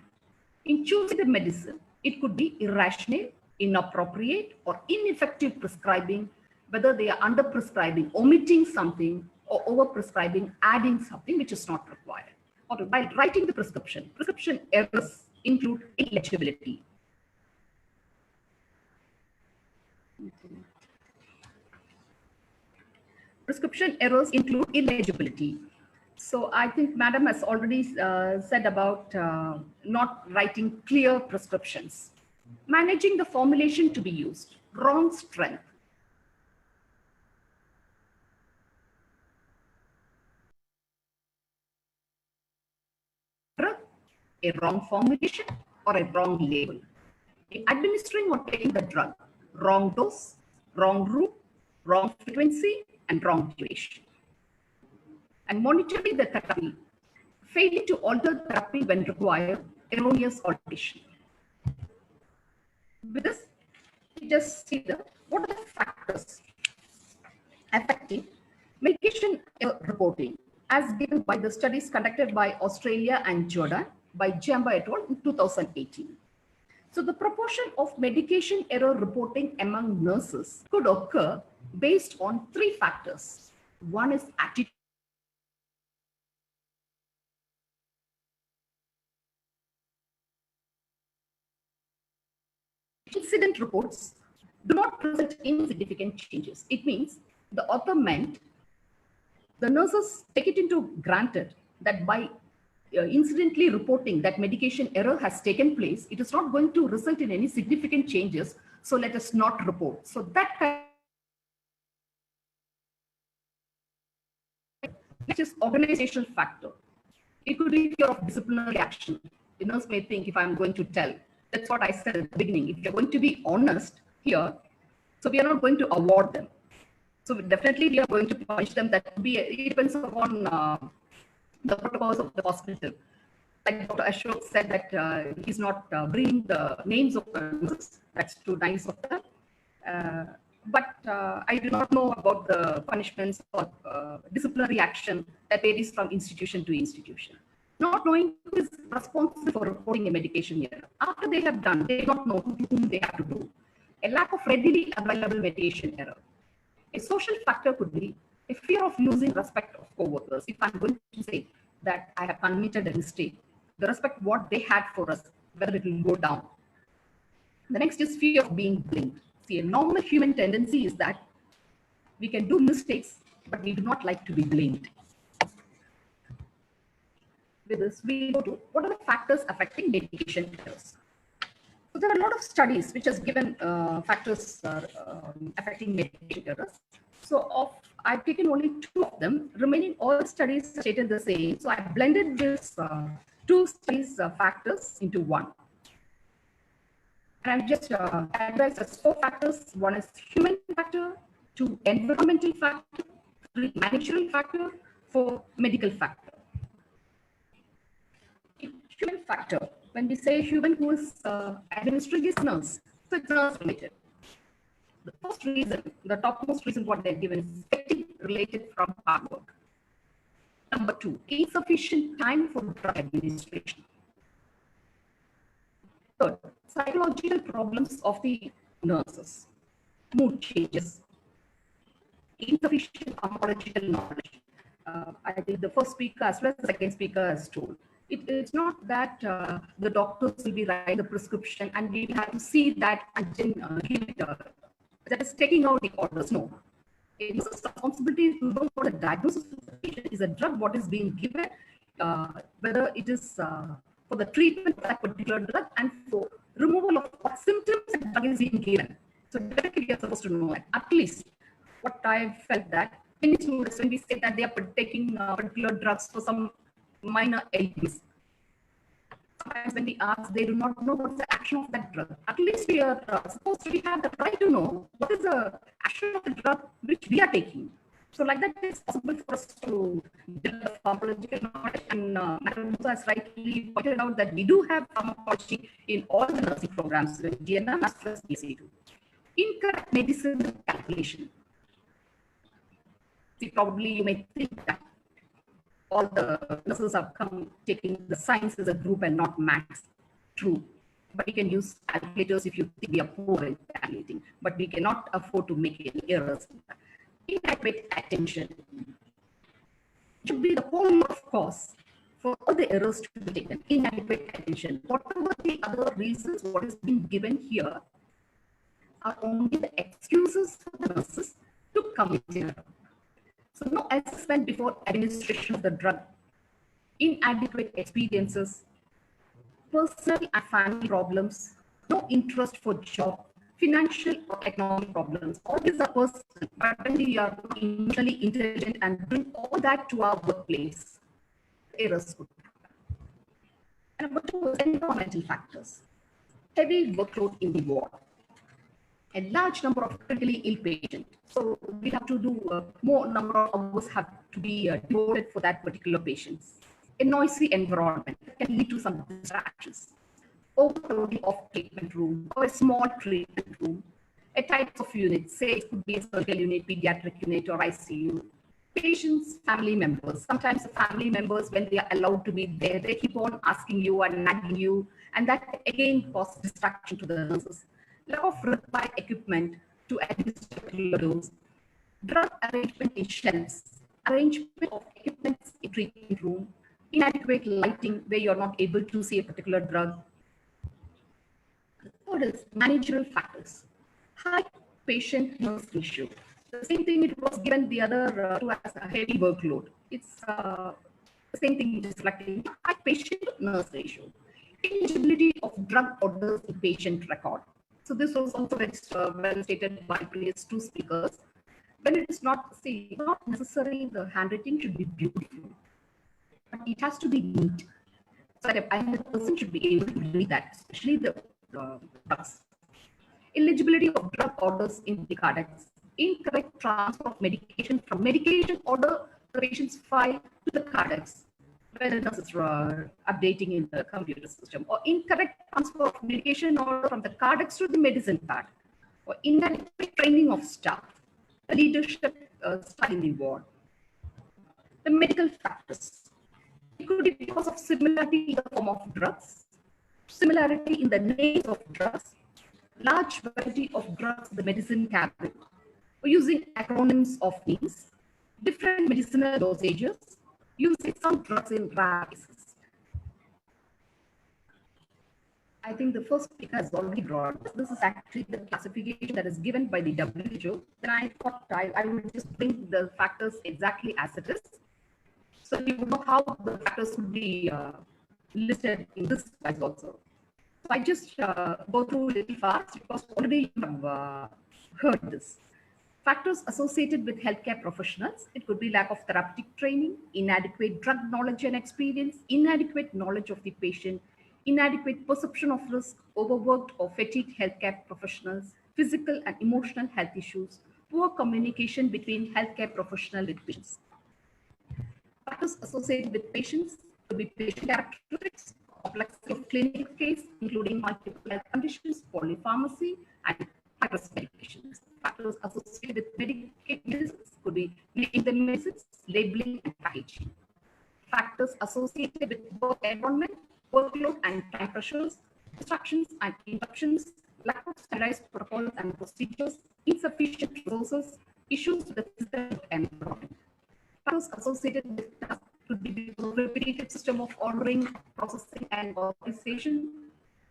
In choosing the medicine, it could be irrational, inappropriate, or ineffective prescribing, whether they are under prescribing, omitting something, or over prescribing, adding something which is not required. Or while writing the prescription errors include illegibility. Prescription errors include illegibility. So I think Madam has already said about not writing clear prescriptions. Managing the formulation to be used, wrong strength. A wrong formulation or a wrong label. In administering or taking the drug, wrong dose, wrong route, wrong frequency, and wrong duration. And monitoring the therapy, failing to alter therapy when required, erroneous alteration. With this, we just see what are the factors affecting medication error reporting, as given by the studies conducted by Australia and Jordan by Jamba et al. In 2018. So the proportion of medication error reporting among nurses could occur based on 3 factors. One is attitude. Incident reports do not present insignificant changes. It means the author meant the nurses take it into granted that by incidentally reporting that medication error has taken place, it is not going to result in any significant changes, so let us not report. So that kind which is organizational factor. It could be fear of disciplinary action. The nurse may think, if I'm going to tell, that's what I said at the beginning. If you're going to be honest here, so we are not going to award them. So definitely we are going to punish them. That would be, it depends upon the protocols of the hospital. Like Dr. Ashok said that he's not bringing the names of the nurses. That's too nice of them. But I do not know about the punishments or disciplinary action that varies from institution to institution. Not knowing who is responsible for reporting a medication error. After they have done, they do not know to whom they have to do. A lack of readily available medication error. A social factor could be a fear of losing respect of co-workers. If I'm going to say that I have committed a mistake, the respect what they had for us, whether it will go down. The next is fear of being blamed. See, a normal human tendency is that we can do mistakes, but we do not like to be blamed. With this, we go to what are the factors affecting medication errors. So there are a lot of studies which has given factors affecting medication errors. So I've taken only 2 of them. Remaining all studies stated the same. So I blended this 2 studies factors into one. And I've just categorized as 4 factors. 1 is human factor, 2 environmental factor, 3 managerial factor, 4 medical factor. Human factor. When we say human, who is administering is nurse, so it's nurse related. The first reason, the topmost reason what they're given is fatigue related from hard work. Number 2, insufficient time for drug administration. Third, psychological problems of the nurses, mood changes, insufficient pharmacological knowledge. I think the first speaker as well as the second speaker has told. It's not that the doctors will be writing the prescription and we have to see that and then give it. That is taking out the orders. No. It's a responsibility to know what the diagnosis of the patient is a drug, what is being given, whether it is for the treatment of that particular drug and for removal of what symptoms the drug is being given. So directly we are supposed to know that. At least what I felt that when we say that they are taking particular drugs for some minor ailments. Sometimes when we ask, they do not know what's the action of that drug. At least we are supposed to have the right to know what is the action of the drug which we are taking. So like that, it's possible for us to develop pharmacological knowledge. And Madam Musa has rightly pointed out that we do have pharmacology in all the nursing programs, GNM as well as BSc2. Incorrect medicine calculation. See, probably you may think that all the nurses have come taking the science as a group and not maths. True. But we can use calculators if you think we are poor in calculating. But we cannot afford to make any errors. Inadequate attention should be the whole of cause for all the errors to be taken. Inadequate attention. Whatever the other reasons what is being given here are only the excuses for the nurses to commit error. So no assessment before administration of the drug, inadequate experiences, personal and family problems, no interest for job, financial or economic problems. All these are personal, but when we are emotionally intelligent and bring all that to our workplace, errors could happen. And number 2 is environmental factors. Heavy workload in the ward. A large number of critically ill patients. So we have to do more number of hours have to be devoted for that particular patients. A noisy environment can lead to some distractions. Overloading of treatment room or a small treatment room. A type of unit, say it could be a surgical unit, pediatric unit or ICU. Patients, family members. Sometimes the family members, when they are allowed to be there, they keep on asking you and nagging you. And that again causes distraction to the nurses. Lack of required equipment to administer particular dose, drug arrangement in shelves, arrangement of equipment in treatment room, inadequate lighting where you're not able to see a particular drug. The third is managerial factors, high patient-nurse ratio. The same thing it was given the other to as a heavy workload. It's the same thing reflecting high patient-nurse ratio, eligibility of drug orders in patient record. So this was also well stated by previous 2 speakers. When it is not, see, not necessarily the handwriting should be beautiful, but it has to be neat. So that a person should be able to read that, especially the drugs. Eligibility of drug orders in the cardex. Incorrect transfer of medication from medication order the patient's file to the cardex. when nurses are updating in the computer system, or incorrect transfer of medication order from the cardex to the medicine pad, or inadequate training of staff, the leadership style in the ward. The medical factors. It could be because of similarity in the form of drugs, similarity in the names of drugs, large variety of drugs the medicine cabinet, or using acronyms of names, different medicinal dosages, using some drugs in rare cases. I think the first speaker has already brought this. This is actually the classification that is given by the WHO. Then I thought I would just bring the factors exactly as it is. So you know how the factors would be listed in this slide also. So I just go through a little fast because already you have heard this. Factors associated with healthcare professionals, it could be lack of therapeutic training, inadequate drug knowledge and experience, inadequate knowledge of the patient, inadequate perception of risk, overworked or fatigued healthcare professionals, physical and emotional health issues, poor communication between healthcare professionals with patients. Factors associated with patients could be patient characteristics, complexity of clinical case, including multiple health conditions, polypharmacy, and high-risk medications. Factors associated with medicines could be making the medicines, labeling, and packaging. Factors associated with work environment, workload and time pressures, distractions and interruptions, lack of standardized protocols and procedures, insufficient resources, issues with the physical environment. Factors associated with tasks could be the repetitive system of ordering, processing, and organization,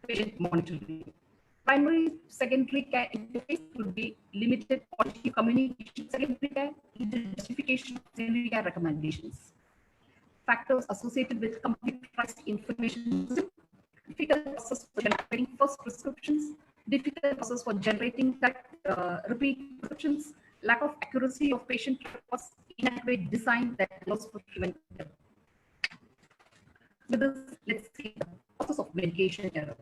patient monitoring. Primary, secondary care interface could be limited quality communication, secondary care, justification of secondary care recommendations. Factors associated with computerized information system, difficult process for generating first prescriptions, difficult process for generating repeat prescriptions, lack of accuracy of patient records, inadequate design that allows for human error. With this, let's see the causes of medication error.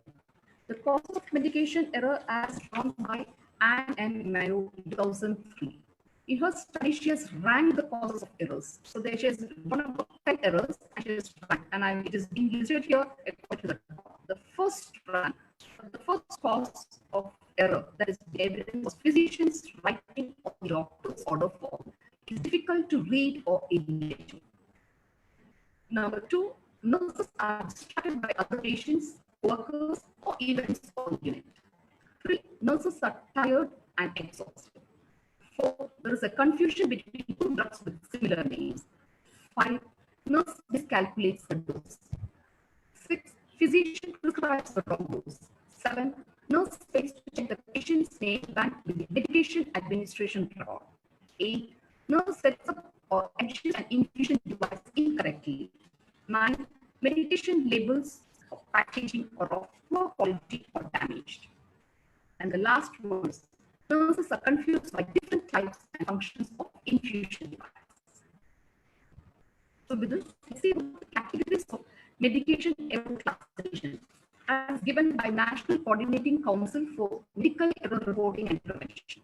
The causes of medication error as drawn by Anne and Mayo in 2003. In her study, she has ranked the causes of errors. So she has one of 10 errors, and she has ranked, and it is being listed here according to the top. The first cause of error that is evident was physicians writing on the doctor's order form. It is difficult to read or illegible. Number two, nurses are distracted by other patients, workers, or events on the unit. 3, nurses are tired and exhausted. 4, there is a confusion between 2 drugs with similar names. 5, nurse miscalculates the dose. 6, physician prescribes the wrong dose. 7, nurse fails to check the patient's name bank with the medication administration record. 8, nurse sets up or adds an infusion device incorrectly. 9, medication labels of packaging are of poor quality or damaged. And the last one is, nurses are confused by different types and functions of infusion devices. So with this, let's see the categories of medication error classification as given by National Coordinating Council for Medical Error Reporting and Prevention.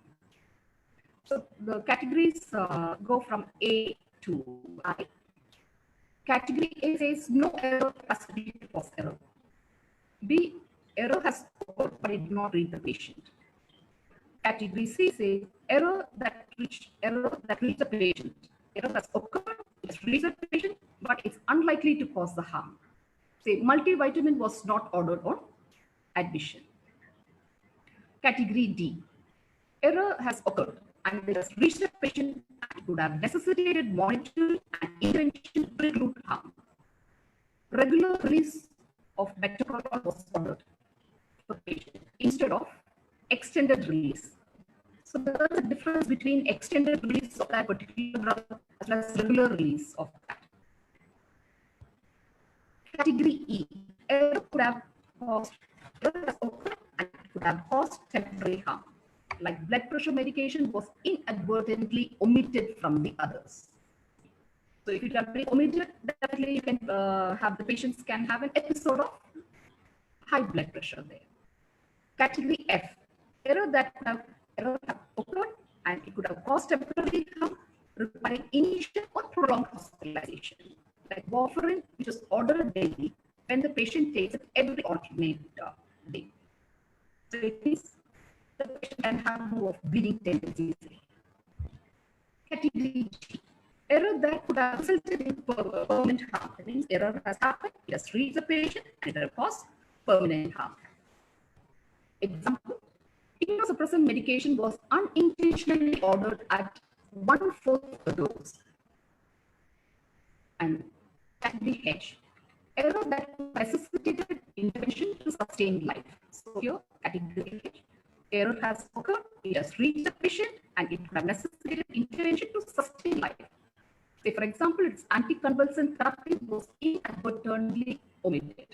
So the categories go from A to I. Category A says no error classified to cause error. B, error has occurred but it did not reach the patient. Category C says error that reached the patient. Error has occurred, it's reached the patient, but it's unlikely to cause the harm. Say multivitamin was not ordered on admission. Category D, error has occurred and it has reached the patient and could have necessitated monitoring and intervention to preclude harm. Regular release of metoprolol was ordered for patient instead of extended release. So there is a difference between extended release of that particular drug as well as regular release of that. Category E, error could have caused temporary harm, like blood pressure medication was inadvertently omitted from the others. So if it can be omitted, definitely you can have the patients can have an episode of high blood pressure there. Category F, error that have occurred and it could have caused temporary harm requiring initial or prolonged hospitalization, like warfarin, which which is ordered daily when the patient takes it every alternate day. So it means the patient can have more of bleeding tendencies. Category G, error that could have resulted in permanent harm. That means error has happened, it has reached the patient, and it has caused permanent harm. Example, immunosuppressant medication was unintentionally ordered at 1/4 the dose. And category H, error that necessitated intervention to sustain life. So here, category H, error has occurred, it has reached the patient, and it has necessitated intervention to sustain life. Say, for example, its anticonvulsant therapy was inadvertently omitted.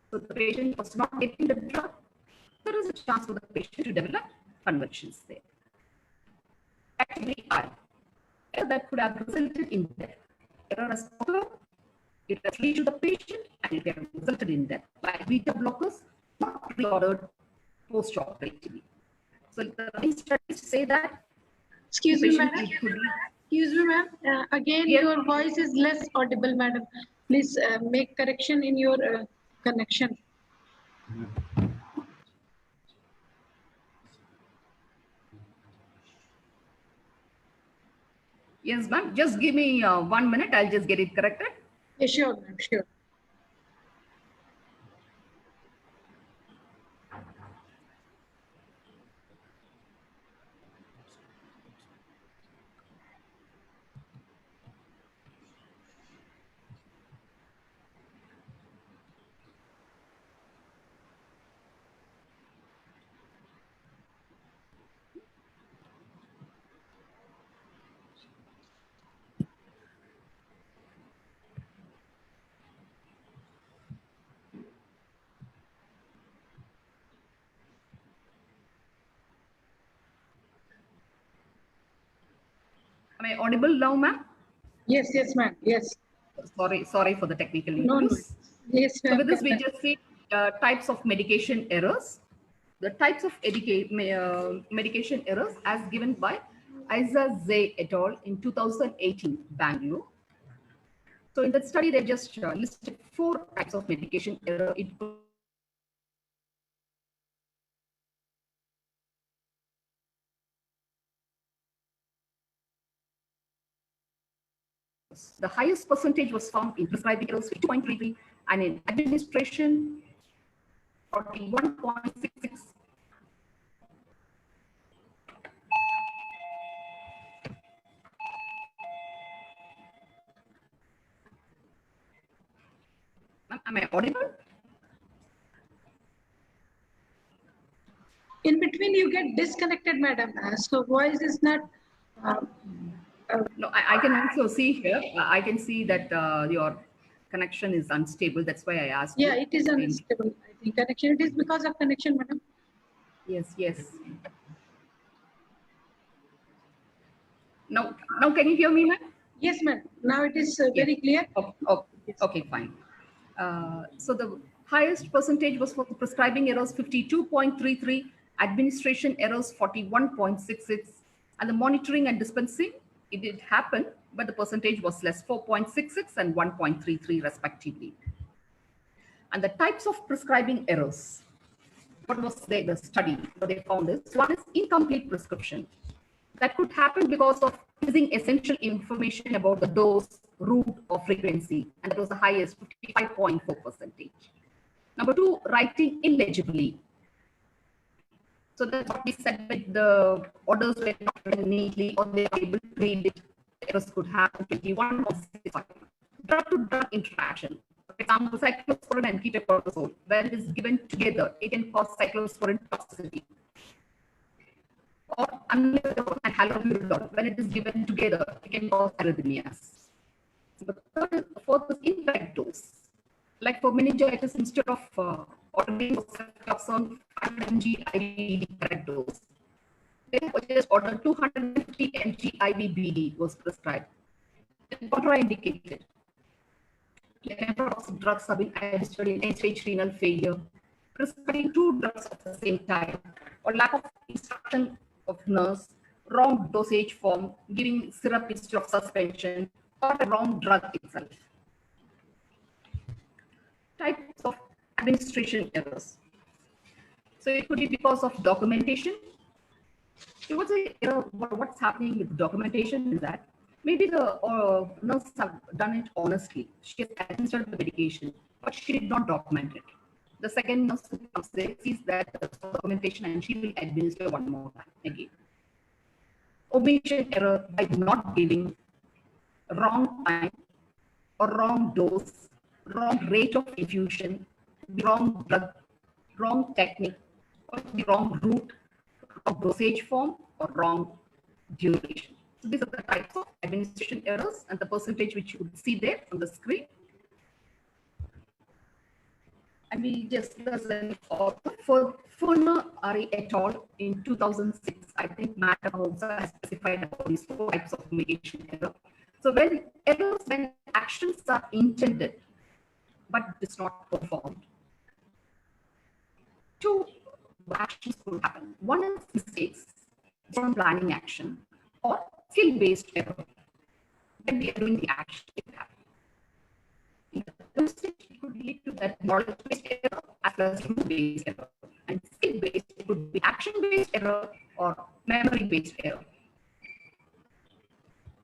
So the patient was not getting the drug. There is a chance for the patient to develop convulsions there. Category I, error that could have resulted in death. Error has occurred, it has reached the patient, and it has resulted in death, like beta blockers not reordered post-operatively. So the studies say that. Excuse me, madam. Excuse me, ma'am. Again, Yes. your voice is less audible, madam. Please make correction in your connection. Yes, ma'am. Just give me 1 minute. I'll just get it corrected. Yeah, sure, ma'am. Sure. Am I audible now, ma'am? Yes, yes, ma'am. Yes. Sorry for the technical issues. No, no. Yes, So ma'am. with this, we just see types of medication errors. The types of medication errors as given by Isa Zay et al. In 2018, Bangalore. So in that study, they just listed 4 types of medication error. The highest percentage was found in prescribing errors, 2.33, and in administration, 41.66. Am I audible? In between, you get disconnected, madam. So voice is not. No, I can also see here. I can see that your connection is unstable. That's why I asked. Yeah, you. it is unstable. I think connection. It is because of connection, madam. Yes, yes. Now can you hear me, ma'am? Yes, ma'am. Now it is very clear. Okay, fine. So the highest percentage was for prescribing errors, 52.33, administration errors, 41.66, and the monitoring and dispensing, it did happen, but the percentage was less, 4.66 and 1.33 respectively. And the types of prescribing errors, what was the study, what they found is, one is incomplete prescription. That could happen because of missing essential information about the dose, route, or frequency, and that was the highest, 55.4%. Number 2, writing illegibly. So that's what we said, with the orders were not written neatly, or they are able to read it. Errors could happen, 21.65. Drug-to-drug interaction. For example, cyclosporin and ketoconazole, when it is given together, it can cause cyclosporin toxicity. Or amlodipine and haloperidol, when it is given together, it can cause arrhythmias. The fourth is incorrect dose. Like for meningitis, instead of ordering ceftriaxone 500 mg IV correct dose, they just ordered 250 mg IV BD was prescribed. Contraindicated. Like drugs have been administered in end-stage renal failure, prescribing 2 drugs at the same time, or lack of instruction of nurse, wrong dosage form, giving syrup instead of suspension, or a wrong drug itself. types of administration errors. So it could be because of documentation. So what's happening with documentation is that maybe the nurse have done it honestly. She has administered the medication, but she did not document it. The second nurse comes there, sees that documentation, and she will administer one more time again. Omission error by not giving wrong time or wrong dose, wrong rate of infusion, wrong drug, wrong technique, or the wrong route, wrong dosage form, or wrong duration. So these are the types of administration errors and the percentage which you would see there on the screen. And we just for Furner, Ari et al. In 2006, I think Matt also has specified about these 4 types of medication error. So when actions are intended but is not performed, 2 actions could happen. One is mistakes from planning action or skill-based error. When we are doing the action, it could lead to that knowledge-based error as well as rule-based error. And skill-based, it could be action-based error or memory-based error.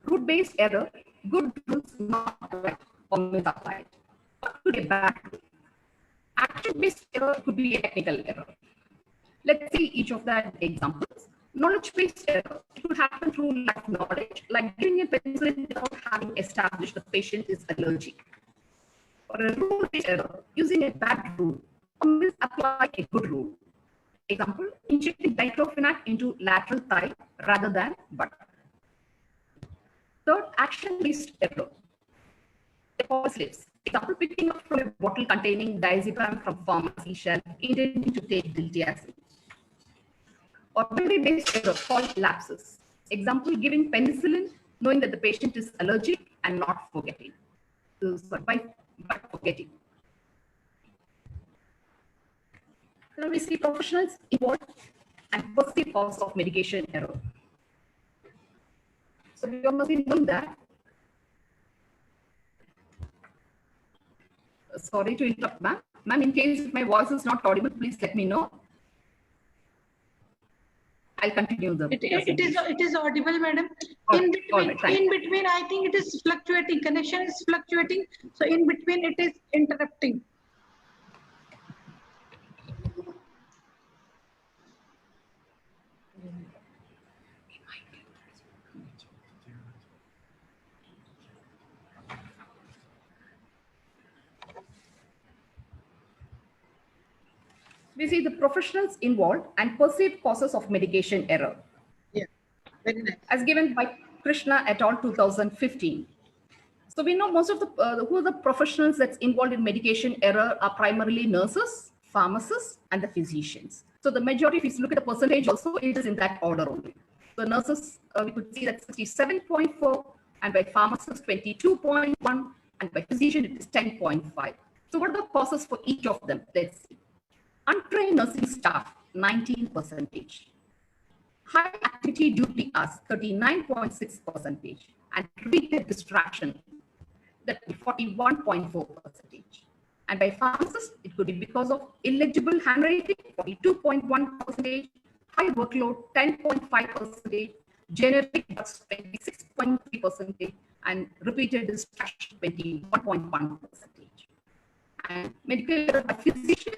Route-based error, good rules not applied or misapplied. What could be a bad rule? Action-based error could be a technical error. Let's see each of the examples. Knowledge-based error, it could happen through lack of knowledge, like giving a penicillin without having established the patient is allergic. Or a rule-based error, using a bad rule or misapply a good rule. Example, injecting diclofenac into lateral thigh rather than butt. Third, action-based error. False slips. Example, picking up from a bottle containing diazepam from pharmacy shelf, intending to take diltiazem. Or memory-based error called lapses. Example, giving penicillin knowing that the patient is allergic and not forgetting. So, by forgetting. Now we see professionals involved and perceived cause of medication error. So you must be knowing that. Sorry to interrupt, ma'am. Ma'am, in case if my voice is not audible, please let me know. I'll continue the. It is audible, madam. In between, I think it is fluctuating. Connection is fluctuating. So in between, it is interrupting. We see the professionals involved and perceived causes of medication error. Yeah, very nice. As given by Krishna et al. 2015. So we know most of the who are the professionals that's involved in medication error are primarily nurses, pharmacists, and the physicians. So the majority, if you look at the percentage also, it is in that order only. So nurses, we could see that 67.4, and by pharmacists 22.1, and by physician it is 10.5. So what are the causes for each of them? Let's see. Untrained nursing staff, 19%. High activity duty hours, 39.6%. And repeated distraction, that 41.4%. And by pharmacists, it could be because of illegible handwriting, 42.1%. High workload, 10.5%. Generic drugs, 26.3%. And repeated distraction, 21.1%. And medical error by physician,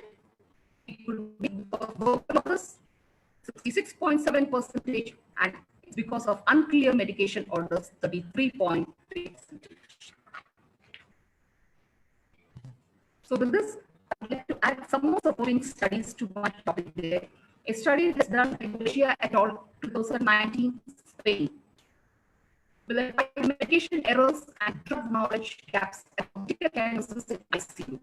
it could be because of workloads, 66.7%, and it's because of unclear medication orders, 33.3%. So with this, I'd like to add some more supporting studies to my topic there. A study was done by Garcia et al. 2019, Spain. With medication errors and drug knowledge gaps at critical care nurses in ICU.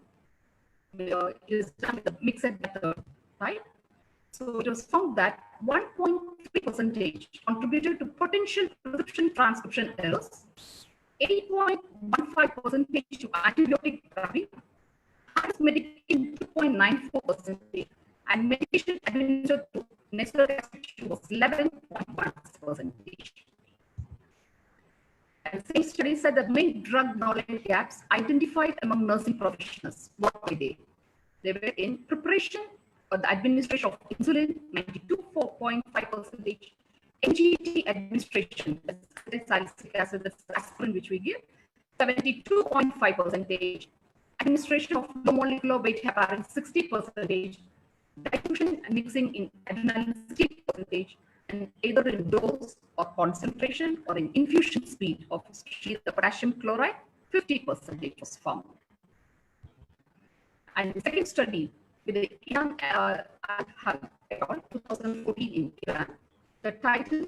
It is done with the mixed method, right? So it was found that 1.3% contributed to potential prescription transcription errors, 8.15% to antibiotic therapy, medication 2.94%, and medication administered to nasal was 11.1%. And the same study said the main drug knowledge gaps identified among nursing professionals. What were they? They were in preparation or the administration of insulin, 92.5%, NGT administration, that's salicylic acid, that's aspirin which we give, 72.5%, administration of low molecular weight heparin, 60%, diffusion and mixing in adrenaline, 60%, and either in dose or concentration or in infusion speed of the potassium chloride, 50% was found. And the second study with the young Al-Haq, 2014 in Iran, the title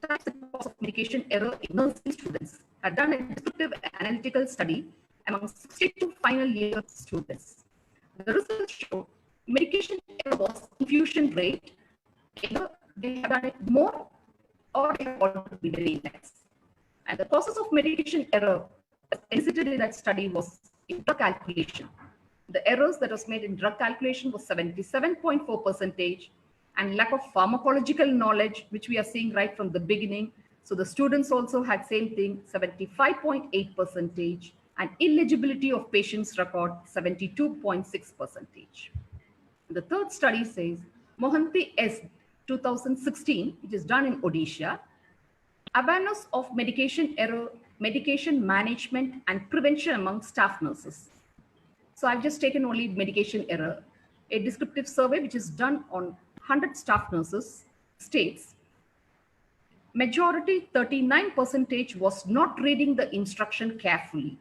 "Types and Cause of Medication Error in Nursing Students" had done a descriptive analytical study among 62 final year students. The results show medication error was infusion rate, either they have done it more or they have already been very less. And the causes of medication error elicited in that study was in drug calculation. The errors that was made in drug calculation was 77.4%, and lack of pharmacological knowledge, which we are seeing right from the beginning. So the students also had same thing, 75.8%, and illegibility of patient's record, 72.6%. The third study says Mohanty S. 2016, which is done in Odisha, awareness of medication error, medication management and prevention among staff nurses. So I've just taken only medication error. A descriptive survey which is done on 100 staff nurses states majority 39% was not reading the instruction carefully.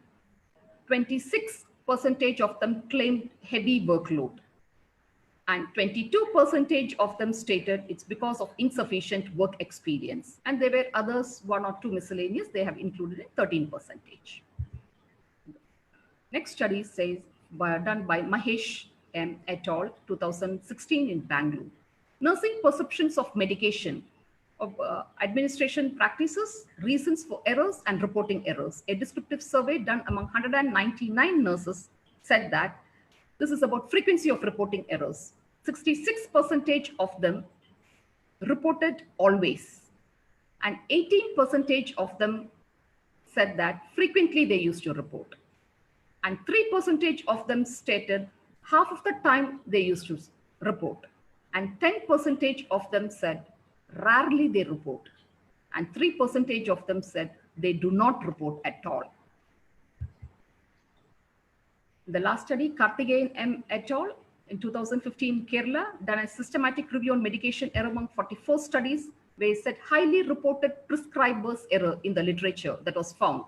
26% of them claimed heavy workload. And 22% of them stated it's because of insufficient work experience. And there were others, one or two miscellaneous, they have included in 13%. Next study says, done by Mahesh M. et al. 2016 in Bangalore. Nursing perceptions of medication, of administration practices, reasons for errors and reporting errors. A descriptive survey done among 199 nurses said that this is about frequency of reporting errors. 66% of them reported always, and 18% of them said that frequently they used to report. And 3% of them stated half of the time they used to report. And 10% of them said rarely they report. And 3% of them said they do not report at all. The last study, Karthikeyan M. et al. In 2015, Kerala, done a systematic review on medication error among 44 studies, where it said highly reported prescribers error in the literature that was found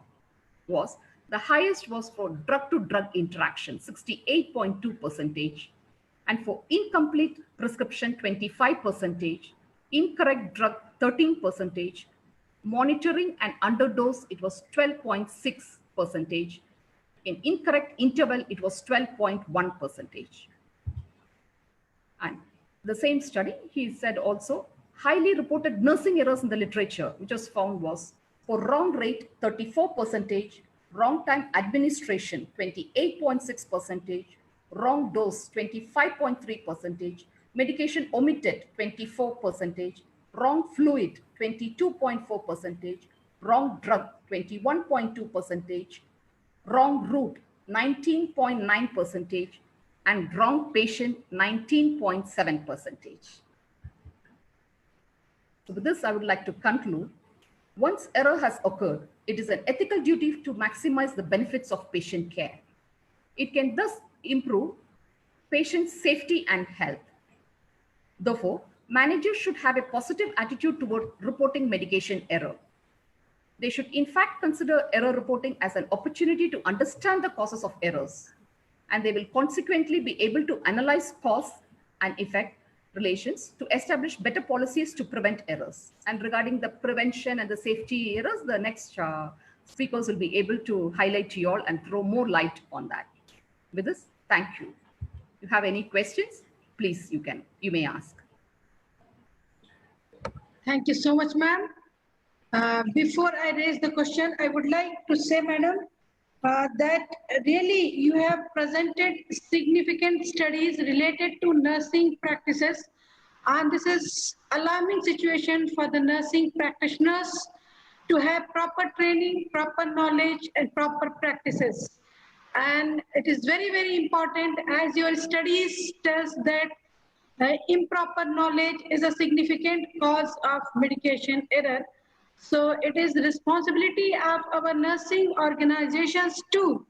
was the highest was for drug-to-drug interaction, 68.2%, and for incomplete prescription, 25%, incorrect drug, 13%, monitoring and underdose, it was 12.6%. In incorrect interval, it was 12.1%. And the same study, he said also, highly reported nursing errors in the literature, which was found was for wrong rate, 34%, wrong time administration, 28.6%, wrong dose, 25.3%, medication omitted, 24%, wrong fluid, 22.4%, wrong drug, 21.2%, wrong route, 19.9%, and wrong patient, 19.7%. So with this, I would like to conclude. Once error has occurred, it is an ethical duty to maximize the benefits of patient care. It can thus improve patient safety and health. Therefore, managers should have a positive attitude toward reporting medication error. They should in fact consider error reporting as an opportunity to understand the causes of errors, and they will consequently be able to analyze cause and effect relations to establish better policies to prevent errors. And regarding the prevention and the safety errors, the next speakers will be able to highlight to you all and throw more light on that. With this, thank you. If you have any questions, please, you may ask. Thank you so much, ma'am. Before I raise the question, I would like to say, madam, that really you have presented significant studies related to nursing practices, and this is alarming situation for the nursing practitioners to have proper training, proper knowledge, and proper practices. And it is very, very important, as your studies tells that improper knowledge is a significant cause of medication error. So it is the responsibility of our nursing organizations too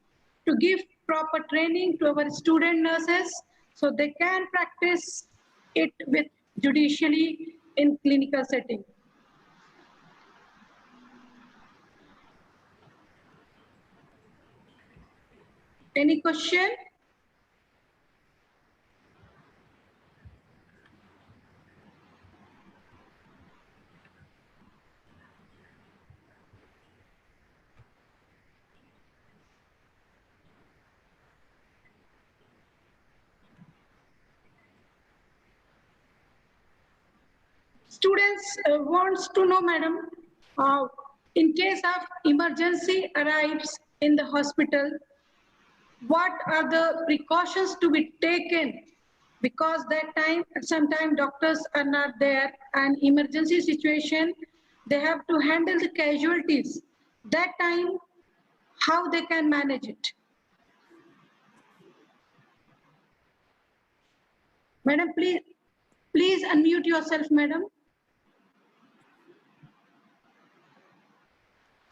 to give proper training to our student nurses so they can practice it with judicially in clinical setting. Any question? Students wants to know, madam, in case of emergency arrives in the hospital, what are the precautions to be taken? Because that time, sometimes doctors are not there, and emergency situation, they have to handle the casualties. That time, how they can manage it? Madam, please unmute yourself, madam.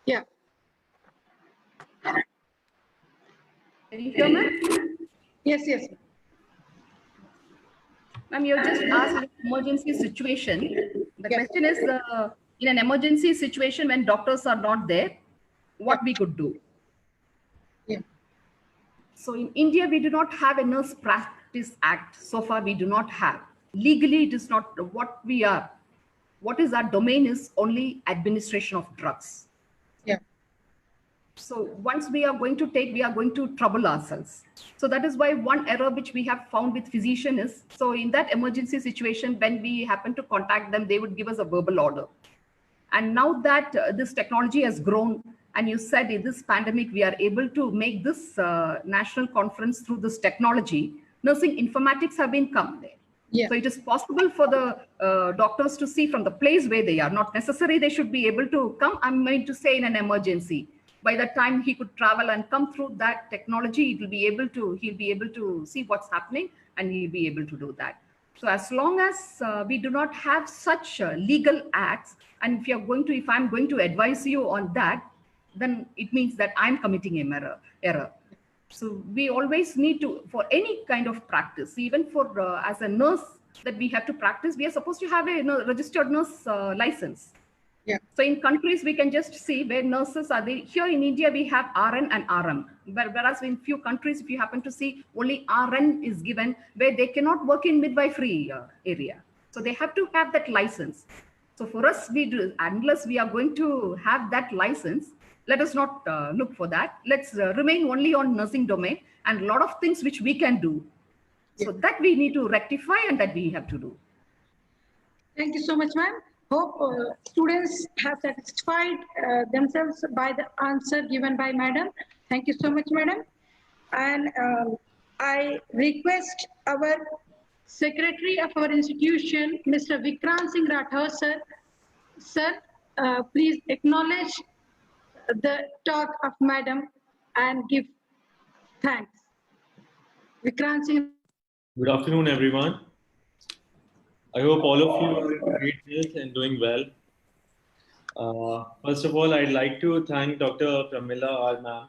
Yeah. Can you hear me? Yes, yes. Ma'am, you just asked emergency situation. The question is, in an emergency situation when doctors are not there, what we could do? Yeah. So in India, we do not have a Nurse Practice Act. So far, we do not have. Legally, it is not what we are. What is our domain is only administration of drugs. Yeah. So once we are going to take, we are going to trouble ourselves. So that is why one error which we have found with physician is, so in that emergency situation, when we happen to contact them, they would give us a verbal order. And now that this technology has grown, and you said in this pandemic, we are able to make this national conference through this technology, nursing informatics have been come there. Yeah. So it is possible for the doctors to see from the place where they are. Not necessary they should be able to come, I'm going to say in an emergency. By the time he could travel and come through that technology, he'll be able to see what's happening, and he'll be able to do that. So as long as we do not have such legal acts, and if I'm going to advise you on that, then it means that I'm committing an error. So we always need to, for any kind of practice, even for as a nurse that we have to practice, we are supposed to have a registered nurse license. Yeah. So in countries, we can just see where nurses are there. Here in India, we have RN and RM. Whereas in few countries, if you happen to see, only RN is given, where they cannot work in midwifery area. So they have to have that license. So for us, unless we are going to have that license, let us not look for that. Let's remain only on nursing domain, and a lot of things which we can do. So that we need to rectify, and that we have to do. Thank you so much, ma'am. Hope students have satisfied themselves by the answer given by madam. Thank you so much, madam. And I request our secretary of our institution, Mr. Vikrant Singh Rathore, sir. Sir, please acknowledge the talk of madam and give thanks. Vikrant Singh. Good afternoon, everyone. I hope all of you are in great health and doing well. First of all, I'd like to thank Dr. Pramila R. Ma'am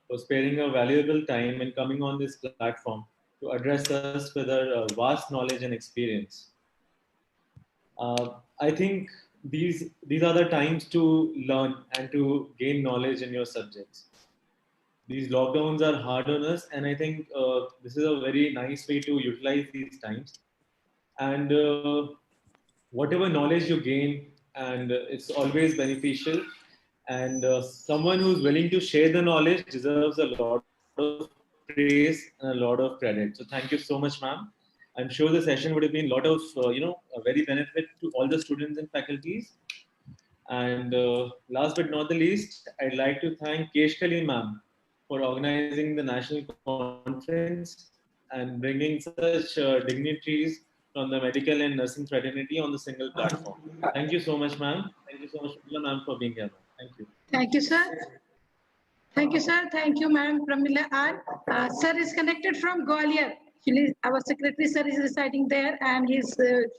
for sparing her valuable time and coming on this platform to address us with her vast knowledge and experience. I think these are the times to learn and to gain knowledge in your subjects. These lockdowns are hard on us, and I think this is a very nice way to utilize these times. And whatever knowledge you gain, and it's always beneficial, and someone who's willing to share the knowledge deserves a lot of praise and a lot of credit. So thank you so much, ma'am. I'm sure the session would have been a lot of a very benefit to all the students and faculties. And last but not the least, I'd like to thank Keshkali ma'am for organizing the national conference and bringing such dignitaries from the medical and nursing fraternity on the single platform. Thank you so much, ma'am. Thank you so much, ma'am, for being here. Thank you. Thank you, sir. Thank you, sir. Thank you, ma'am, Pramila. And sir is connected from Gwalior. Actually, our secretary, sir, is residing there and he's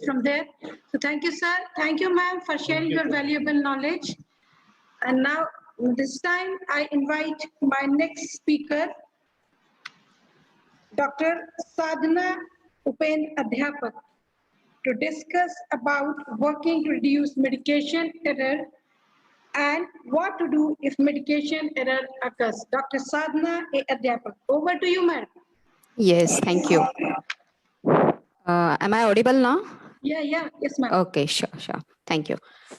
from there. So thank you, sir. Thank you, ma'am, for sharing your valuable knowledge. And now, this time, I invite my next speaker, Dr. Sadhana Upen Adhyapak, to discuss about working to reduce medication error and what to do if medication error occurs. Dr. Sadhana Adhyapak, over to you, madam. Yes, thank you. Am I audible now? Yeah, yes, ma'am. Okay, sure. Thank you.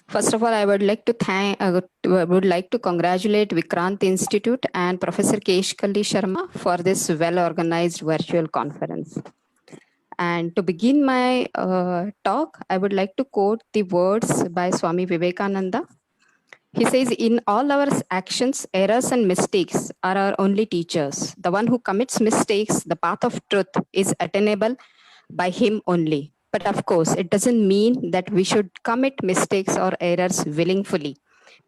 First of all, I would like to congratulate Vikrant Institute and Professor Keshkali Sharma for this well-organized virtual conference. And to begin my talk, I would like to quote the words by Swami Vivekananda. He says, in all our actions, errors and mistakes are our only teachers. The one who commits mistakes, the path of truth is attainable by him only. But of course, it doesn't mean that we should commit mistakes or errors willingly.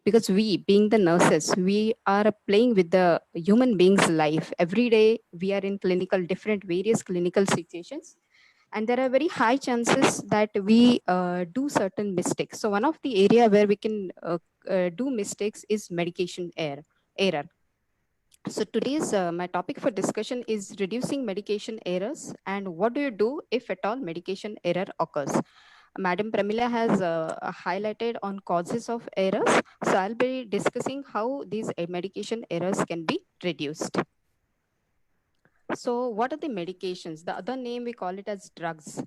Because we, being the nurses, we are playing with the human being's life. Every day, we are in various clinical situations. And there are very high chances that we do certain mistakes. So one of the area where we can do mistakes is medication error. So today's my topic for discussion is reducing medication errors and what do you do if at all medication error occurs. Madam Pramila has highlighted on causes of errors. So I'll be discussing how these medication errors can be reduced. So what are the medications? The other name we call it as drugs.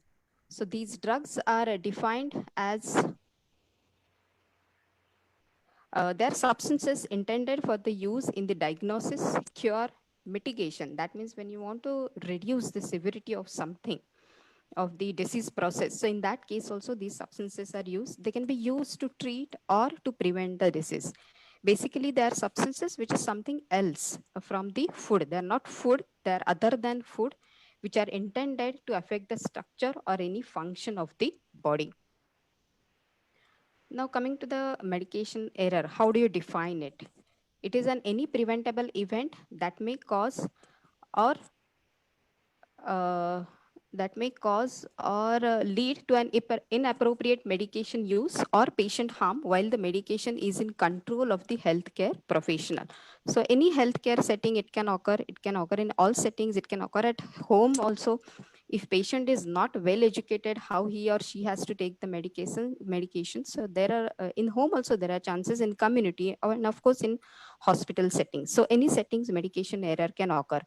So these drugs are defined as they're substances intended for the use in the diagnosis, cure, mitigation. That means when you want to reduce the severity of something, of the disease process. So in that case also these substances are used. They can be used to treat or to prevent the disease. Basically, they are substances which is something else from the food. They are not food, they are other than food, which are intended to affect the structure or any function of the body. Now coming to the medication error, how do you define it? It is any preventable event that may cause or lead to an inappropriate medication use or patient harm while the medication is in control of the healthcare professional. So any healthcare setting, it can occur in all settings, it can occur at home also. If patient is not well educated how he or she has to take the medication. So there are in home also there are chances, in community, and of course in hospital settings. So any settings medication error can occur.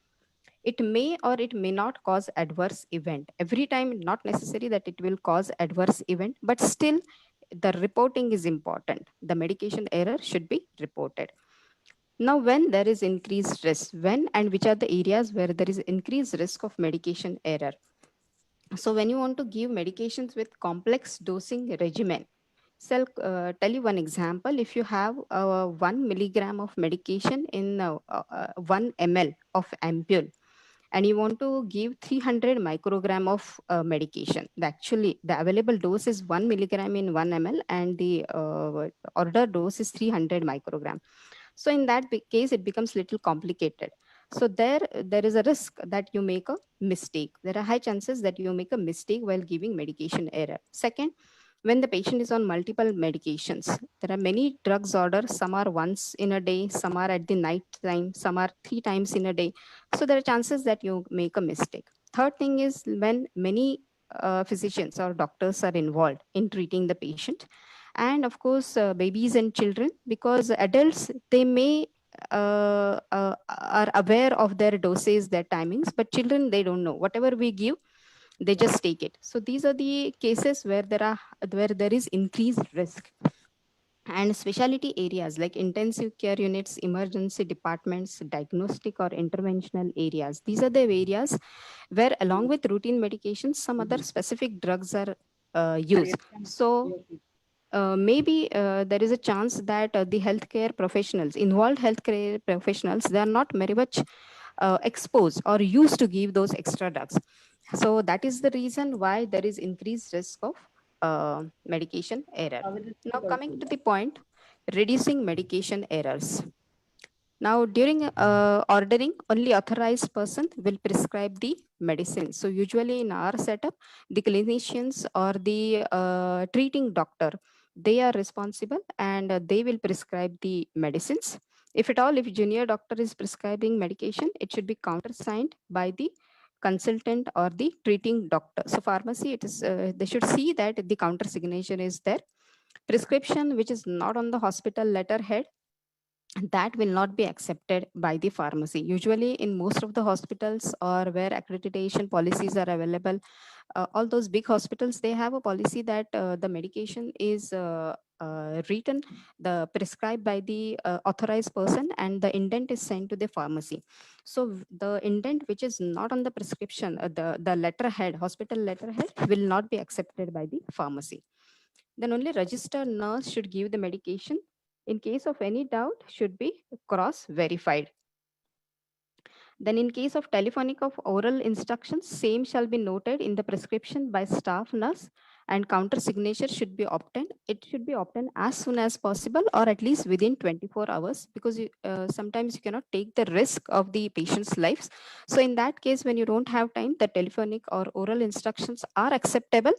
It may or it may not cause adverse event. Every time, not necessary that it will cause adverse event, but still the reporting is important. The medication error should be reported. Now, when there is increased risk, when and which are the areas where there is increased risk of medication error? So when you want to give medications with complex dosing regimen, so I'll tell you one example. If you have 1 milligram of medication in 1 ml of ampule, and you want to give 300 microgram of medication, the available dose is 1 milligram in 1 ml and the order dose is 300 microgram. So in that case, it becomes little complicated. So there is a risk that you make a mistake. There are high chances that you make a mistake while giving medication error. Second, when the patient is on multiple medications, there are many drugs ordered. Some are once in a day, some are at the night time, some are 3 times in a day. So there are chances that you make a mistake. Third thing is when many physicians or doctors are involved in treating the patient. And of course, babies and children, because adults, they may are aware of their doses, their timings, but children, they don't know. Whatever we give, they just take it. So these are the cases where there is increased risk. And specialty areas like intensive care units, emergency departments, diagnostic or interventional areas. These are the areas where along with routine medications, some other specific drugs are used. So maybe there is a chance that the healthcare professionals, involved healthcare professionals, they are not very much exposed or used to give those extra drugs. So that is the reason why there is increased risk of medication error. Now coming to the point, reducing medication errors. Now, during ordering, only authorized person will prescribe the medicine. So usually in our setup, the clinicians or the treating doctor, they are responsible and they will prescribe the medicines. If at all, if junior doctor is prescribing medication, it should be countersigned by the consultant or the treating doctor. So pharmacy, it is they should see that the counter signature is there. Prescription which is not on the hospital letterhead, that will not be accepted by the pharmacy. Usually in most of the hospitals or where accreditation policies are available, all those big hospitals, they have a policy that the medication is written, the prescribed by the authorized person, and the indent is sent to the pharmacy. So the indent which is not on the prescription, the letterhead, hospital letterhead, will not be accepted by the pharmacy. Then only registered nurse should give the medication. In case of any doubt, should be cross verified. Then in case of telephonic of oral instructions, same shall be noted in the prescription by staff nurse, and counter signature should be obtained. It should be obtained as soon as possible, or at least within 24 hours, because sometimes you cannot take the risk of the patient's lives. So in that case, when you don't have time, the telephonic or oral instructions are acceptable,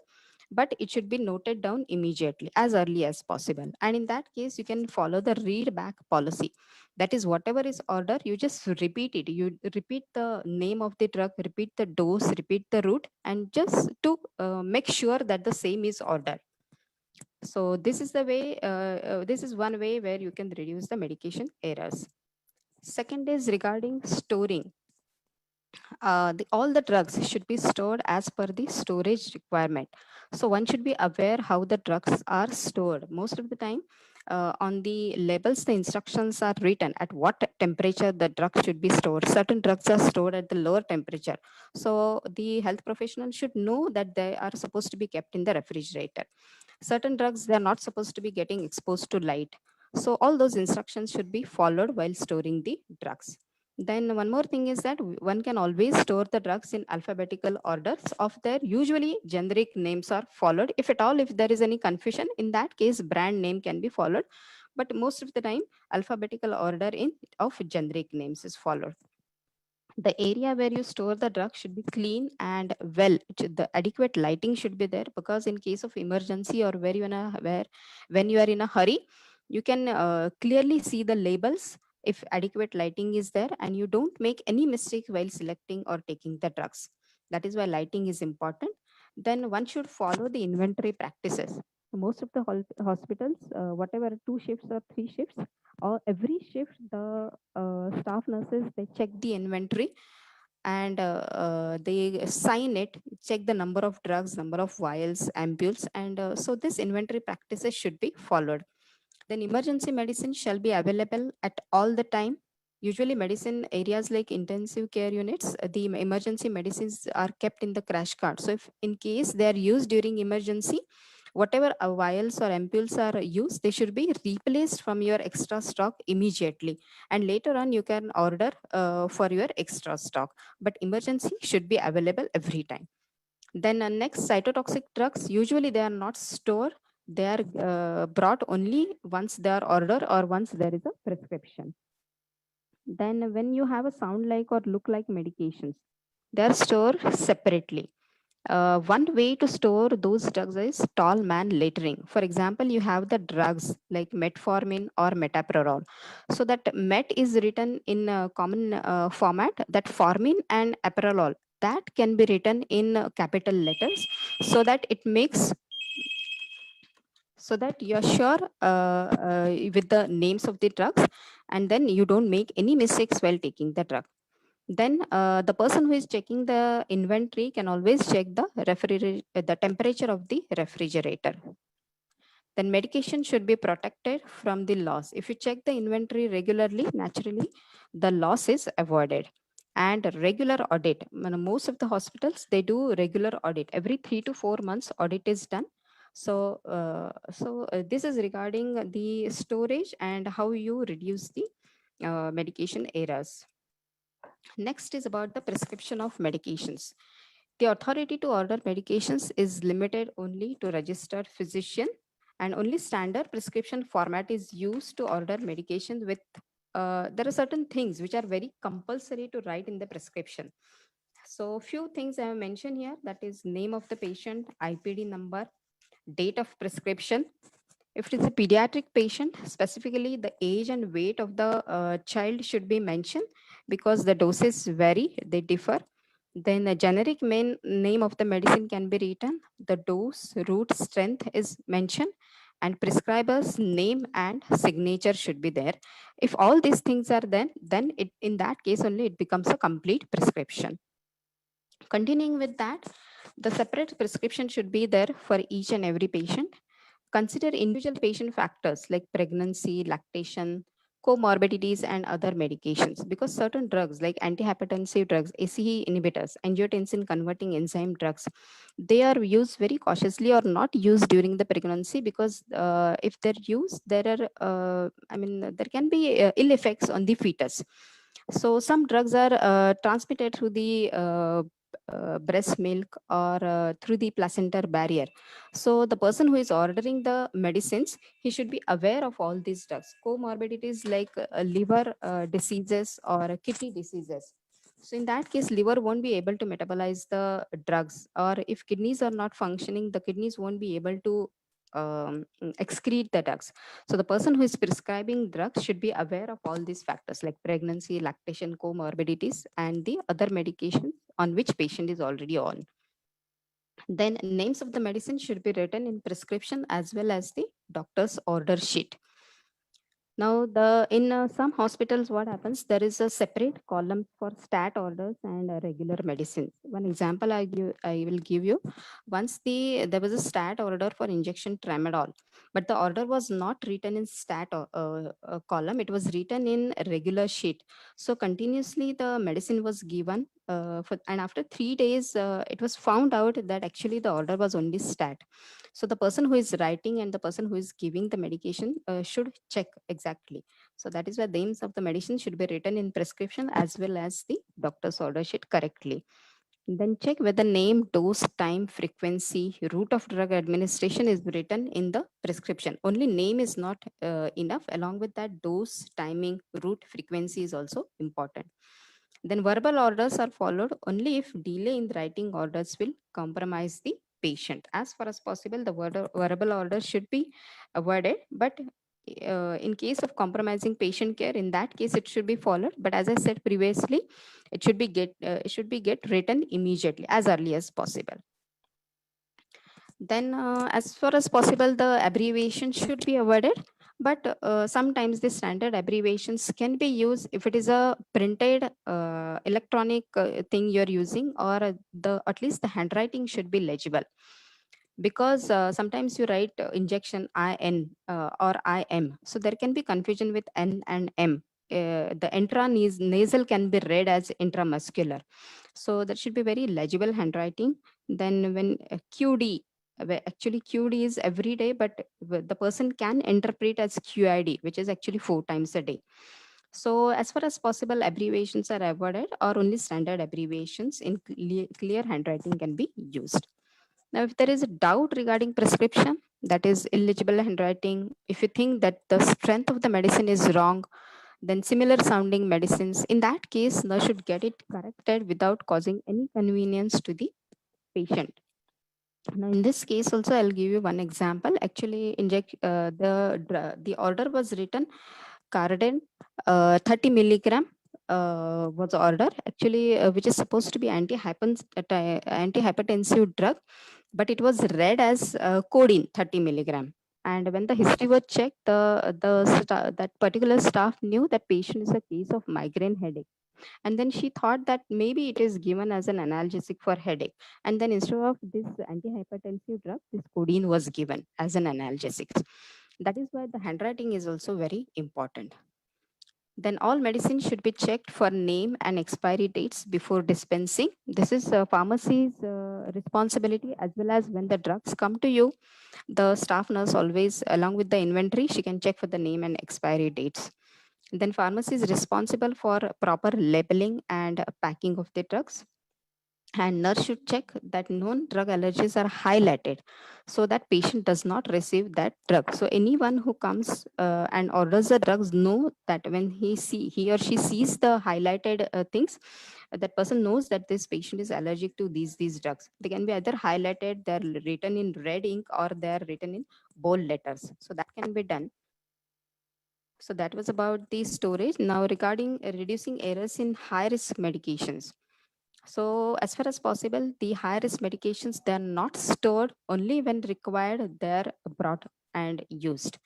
but it should be noted down immediately as early as possible. And in that case, you can follow the read back policy. That is, whatever is ordered, you just repeat it. You repeat the name of the drug, repeat the dose, repeat the route, and just to make sure that the same is ordered. So this is the way, this is one way where you can reduce the medication errors. Second is regarding storing. All the drugs should be stored as per the storage requirement. So one should be aware how the drugs are stored. Most of the time, on the labels, the instructions are written at what temperature the drug should be stored. Certain drugs are stored at the lower temperature. So the health professional should know that they are supposed to be kept in the refrigerator. Certain drugs, they are not supposed to be getting exposed to light. So all those instructions should be followed while storing the drugs. Then one more thing is that one can always store the drugs in alphabetical orders of their usually generic names are followed. If at all, if there is any confusion, in that case, brand name can be followed. But most of the time, alphabetical order of generic names is followed. The area where you store the drug should be clean and well. The adequate lighting should be there, because in case of emergency or when you are in a hurry, you can clearly see the labels if adequate lighting is there, and you don't make any mistake while selecting or taking the drugs. That is why lighting is important. Then one should follow the inventory practices. Most of the hospitals, whatever 2 shifts or 3 shifts, or every shift, the staff nurses, they check the inventory and they sign it, check the number of drugs, number of vials, ampules, and so this inventory practices should be followed. Then emergency medicine shall be available at all the time. Usually medicine areas like intensive care units, the emergency medicines are kept in the crash cart. So if in case they are used during emergency, whatever vials or ampules are used, they should be replaced from your extra stock immediately. And later on, you can order for your extra stock. But emergency should be available every time. Then next, cytotoxic drugs, usually they are not stored. They are brought only once they are ordered or once there is a prescription. Then when you have a sound like or look like medications, they are stored separately. One way to store those drugs is tall man lettering. For example, you have the drugs like metformin or metoprolol. So that met is written in a common format, that formin and aprolol, that can be written in capital letters, so that it makes, so that you're sure with the names of the drugs, and then you don't make any mistakes while taking the drug. Then the person who is checking the inventory can always check the temperature of the refrigerator. Then medication should be protected from the loss. If you check the inventory regularly, naturally, the loss is avoided. And regular audit. Most of the hospitals, they do regular audit. Every 3 to 4 months, audit is done. So, this is regarding the storage and how you reduce the medication errors. Next is about the prescription of medications. The authority to order medications is limited only to registered physician, and only standard prescription format is used to order medication with there are certain things which are very compulsory to write in the prescription. So few things I have mentioned here, that is name of the patient, IPD number, date of prescription. If it is a pediatric patient, specifically the age and weight of the child should be mentioned because the doses vary, they differ. Then the generic main name of the medicine can be written. The dose, route, strength is mentioned, and prescriber's name and signature should be there. If all these things are then it, in that case only it becomes a complete prescription. Continuing with that, the separate prescription should be there for each and every patient. Consider individual patient factors like pregnancy, lactation, comorbidities, and other medications, because certain drugs like antihypertensive drugs, ACE inhibitors, angiotensin converting enzyme drugs, they are used very cautiously or not used during the pregnancy, because if they're used, there are, there can be ill effects on the fetus. So some drugs are transmitted through the breast milk or through the placental barrier. So the person who is ordering the medicines, he should be aware of all these drugs. Comorbidities like liver diseases or kidney diseases. So in that case, liver won't be able to metabolize the drugs, or if kidneys are not functioning, the kidneys won't be able to excrete the drugs. So the person who is prescribing drugs should be aware of all these factors like pregnancy, lactation, comorbidities, and the other medications on which patient is already on. Then names of the medicine should be written in prescription as well as the doctor's order sheet. Now, in some hospitals, what happens? There is a separate column for stat orders and regular medicines. One example I will give you. Once there was a stat order for injection tramadol, but the order was not written in stat column. It was written in regular sheet. So continuously the medicine was given, and after 3 days, it was found out that actually the order was only stat. So the person who is writing and the person who is giving the medication should check exactly. So that is why the names of the medicine should be written in prescription as well as the doctor's order sheet correctly. Then check whether name, dose, time, frequency, route of drug administration is written in the prescription. Only name is not enough. Along with that, dose, timing, route, frequency is also important. Then verbal orders are followed only if delay in the writing orders will compromise the patient. As far as possible, the verbal order should be avoided, but in case of compromising patient care, in that case it should be followed. But as I said previously, it should be get written immediately, as early as possible. Then as far as possible, the abbreviation should be avoided, but sometimes the standard abbreviations can be used if it is a printed electronic thing you're using, or at least the handwriting should be legible. Because sometimes you write injection IN or IM, so there can be confusion with N and M. The nasal can be read as intramuscular, so that should be very legible handwriting. Then when QD, actually QD is every day, but the person can interpret as QID, which is actually 4 times a day. So as far as possible, abbreviations are avoided, or only standard abbreviations in clear handwriting can be used. Now, if there is a doubt regarding prescription, that is illegible handwriting, if you think that the strength of the medicine is wrong, then similar sounding medicines, in that case, nurse should get it corrected without causing any convenience to the patient. Now, in this case also, I'll give you one example. Actually, the order was written Cardan 30 milligram was order, actually, which is supposed to be antihypertensive drug, but it was read as codeine 30 milligram. And when the history was checked, that particular staff knew that patient is a case of migraine headache. And then she thought that maybe it is given as an analgesic for headache. And then instead of this antihypertensive drug, this codeine was given as an analgesic. That is why the handwriting is also very important. Then all medicines should be checked for name and expiry dates before dispensing. This is pharmacy's responsibility, as well as when the drugs come to you, the staff nurse always, along with the inventory, she can check for the name and expiry dates. Then pharmacy is responsible for proper labeling and packing of the drugs. And nurse should check that known drug allergies are highlighted so that patient does not receive that drug. So anyone who comes and orders the drugs know that when he or she sees the highlighted things, that person knows that this patient is allergic to these drugs. They can be either highlighted, they're written in red ink, or they're written in bold letters. So that can be done. So that was about the storage. Now regarding reducing errors in high risk medications. So as far as possible, the high risk medications, they're not stored. Only when required, they're brought and used.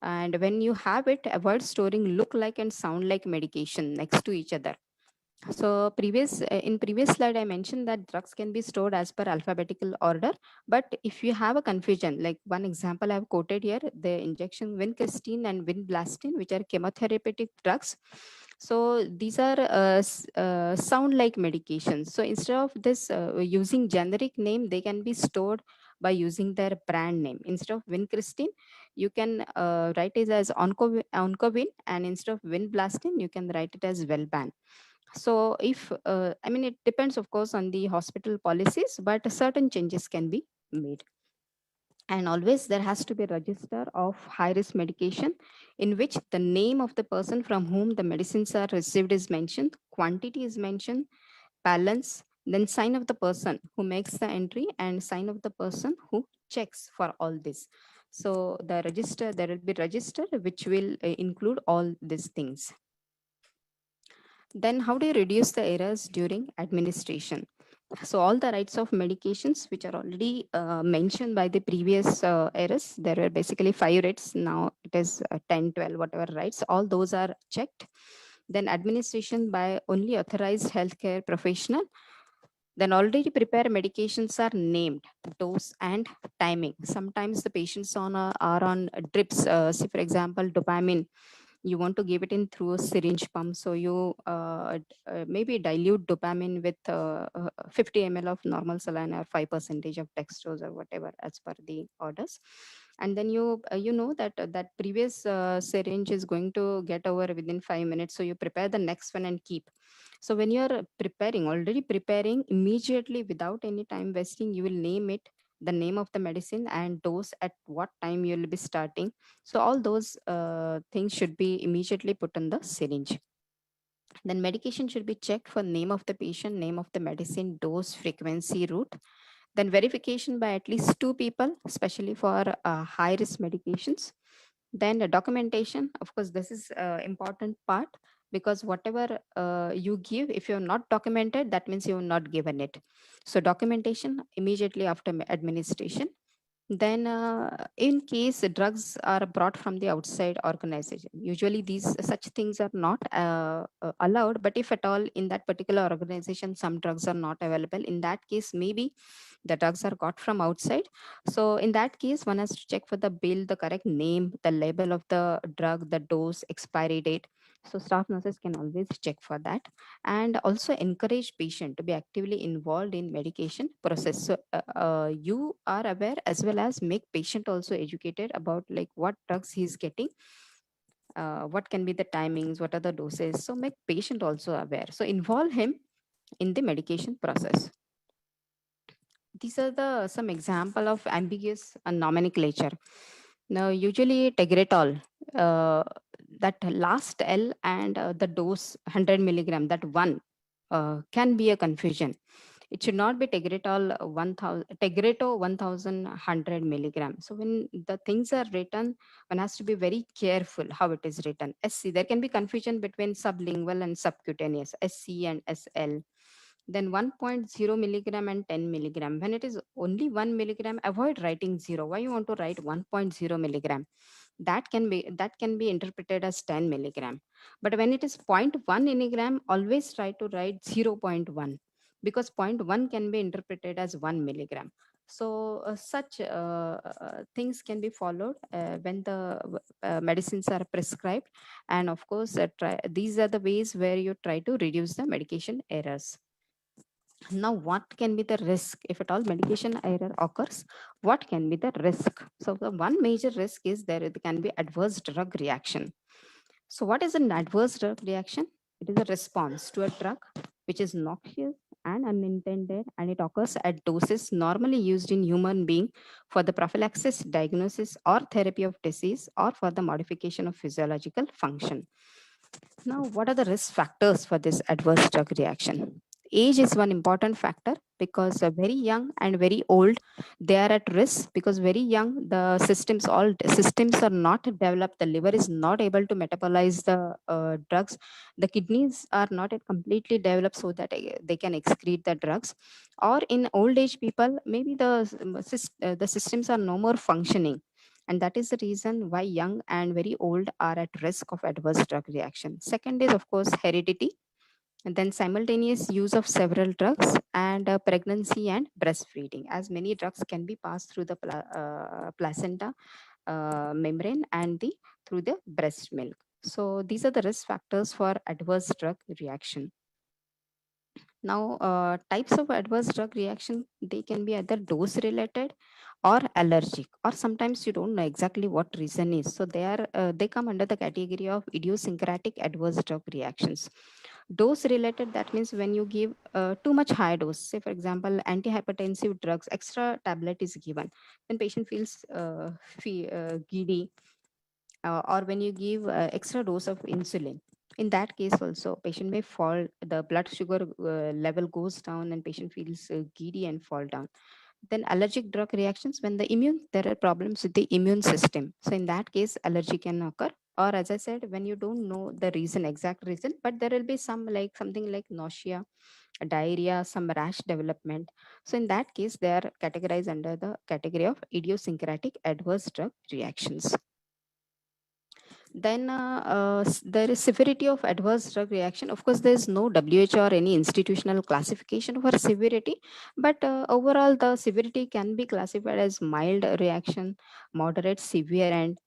And when you have it, avoid storing look like and sound like medication next to each other. So in previous slide, I mentioned that drugs can be stored as per alphabetical order. But if you have a confusion, like one example I've quoted here, the injection vincristine and vinblastine, which are chemotherapeutic drugs. So these are sound like medications. So instead of this using generic name, they can be stored by using their brand name. Instead of vincristine, you can write it as oncovin, and instead of vinblastine, you can write it as Velban. So if, I mean, it depends, of course, on the hospital policies, but certain changes can be made. And always there has to be a register of high risk medication in which the name of the person from whom the medicines are received is mentioned, quantity is mentioned, balance, then sign of the person who makes the entry and sign of the person who checks for all this. So the register, there will be register which will include all these things. Then how do you reduce the errors during administration? So all the rights of medications which are already mentioned by the previous errors, there were basically 5 rights. Now it is 10, 12, whatever rights, all those are checked. Then administration by only authorized healthcare professional. Then already prepared medications are named, dose and timing. Sometimes the patients are on drips. See, for example, dopamine, you want to give it in through a syringe pump. So you maybe dilute dopamine with 50 ml of normal saline or 5% of dextrose or whatever as per the orders. And then you know that that previous syringe is going to get over within 5 minutes. So you prepare the next one and keep. So when you're already preparing, immediately without any time wasting, you will name it, the name of the medicine and dose at what time you will be starting. So all those things should be immediately put on the syringe. Then medication should be checked for name of the patient, name of the medicine, dose, frequency, route. Then verification by at least 2 people, especially for high risk medications. Then the documentation, of course, this is important part, because whatever you give, if you're not documented, that means you're not given it. So documentation immediately after administration. Then in case the drugs are brought from the outside organization, usually these such things are not allowed, but if at all in that particular organization some drugs are not available, in that case maybe the drugs are got from outside. So in that case, one has to check for the bill, the correct name, the label of the drug, the dose, expiry date. So staff nurses can always check for that, and also encourage patient to be actively involved in medication process. So you are aware, as well as make patient also educated about like what drugs he's getting, what can be the timings, what are the doses. So make patient also aware. So involve him in the medication process. These are the some example of ambiguous nomenclature. Now, usually Tegretol, that last L and the dose 100 milligram, that one can be a confusion. It should not be Tegretol 1000, Tegreto 1100 milligram. So when the things are written, one has to be very careful how it is written. SC, there can be confusion between sublingual and subcutaneous, SC and SL. Then 1.0 milligram and 10 milligram. When it is only 1 milligram, avoid writing 0. Why you want to write 1.0 milligram? That can be interpreted as 10 milligram. But when it is 0.1 milligram, always try to write 0.1, because 0.1 can be interpreted as 1 milligram. So such things can be followed when the medicines are prescribed. And of course, these are the ways where you try to reduce the medication errors. Now, what can be the risk if at all medication error occurs? What can be the risk? So the one major risk is there can be adverse drug reaction. So what is an adverse drug reaction? It is a response to a drug which is noxious, and unintended, and it occurs at doses normally used in human being for the prophylaxis, diagnosis, or therapy of disease, or for the modification of physiological function. Now, what are the risk factors for this adverse drug reaction? Age is one important factor because very young and very old, they are at risk because very young, the all systems are not developed. The liver is not able to metabolize the drugs. The kidneys are not yet completely developed so that they can excrete the drugs. Or in old age people, maybe the systems are no more functioning, and that is the reason why young and very old are at risk of adverse drug reaction. Second is, of course, heredity, and then simultaneous use of several drugs, and pregnancy and breastfeeding, as many drugs can be passed through the placenta membrane and through the breast milk. So these are the risk factors for adverse drug reaction. Now, types of adverse drug reaction, they can be either dose related or allergic, or sometimes you don't know exactly what reason is. So they come under the category of idiosyncratic adverse drug reactions. Dose related, that means when you give too much high dose, say for example, antihypertensive drugs, extra tablet is given, then patient feels giddy, or when you give extra dose of insulin, in that case also patient may fall, the blood sugar level goes down and patient feels giddy and fall down. Then allergic drug reactions, when there are problems with the immune system, so in that case allergy can occur. Or as I said, when you don't know the exact reason, but there will be something like nausea, diarrhea, some rash development, so in that case they are categorized under the category of idiosyncratic adverse drug reactions. Then there is severity of adverse drug reaction. Of course, there is no WHO or any institutional classification for severity, but overall the severity can be classified as mild reaction, moderate, severe, and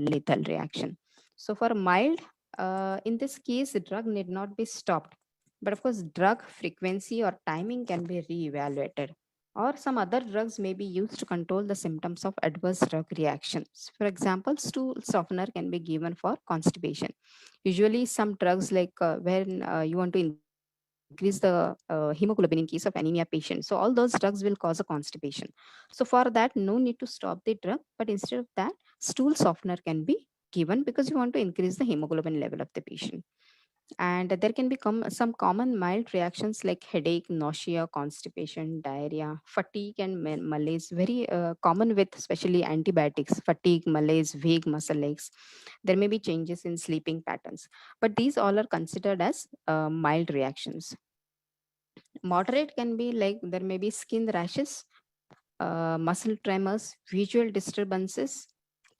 lethal reaction. So for mild, in this case, the drug need not be stopped. But of course, drug frequency or timing can be re-evaluated, or some other drugs may be used to control the symptoms of adverse drug reactions. For example, stool softener can be given for constipation. Usually some drugs like when you want to increase the hemoglobin in case of anemia patient. So all those drugs will cause a constipation. So for that, no need to stop the drug, but instead of that, stool softener can be given because you want to increase the hemoglobin level of the patient. And there can be some common mild reactions like headache, nausea, constipation, diarrhea, fatigue, and malaise. Very common with especially antibiotics, fatigue, malaise, vague muscle aches. There may be changes in sleeping patterns, but these all are considered as mild reactions. Moderate can be like there may be skin rashes, muscle tremors, visual disturbances,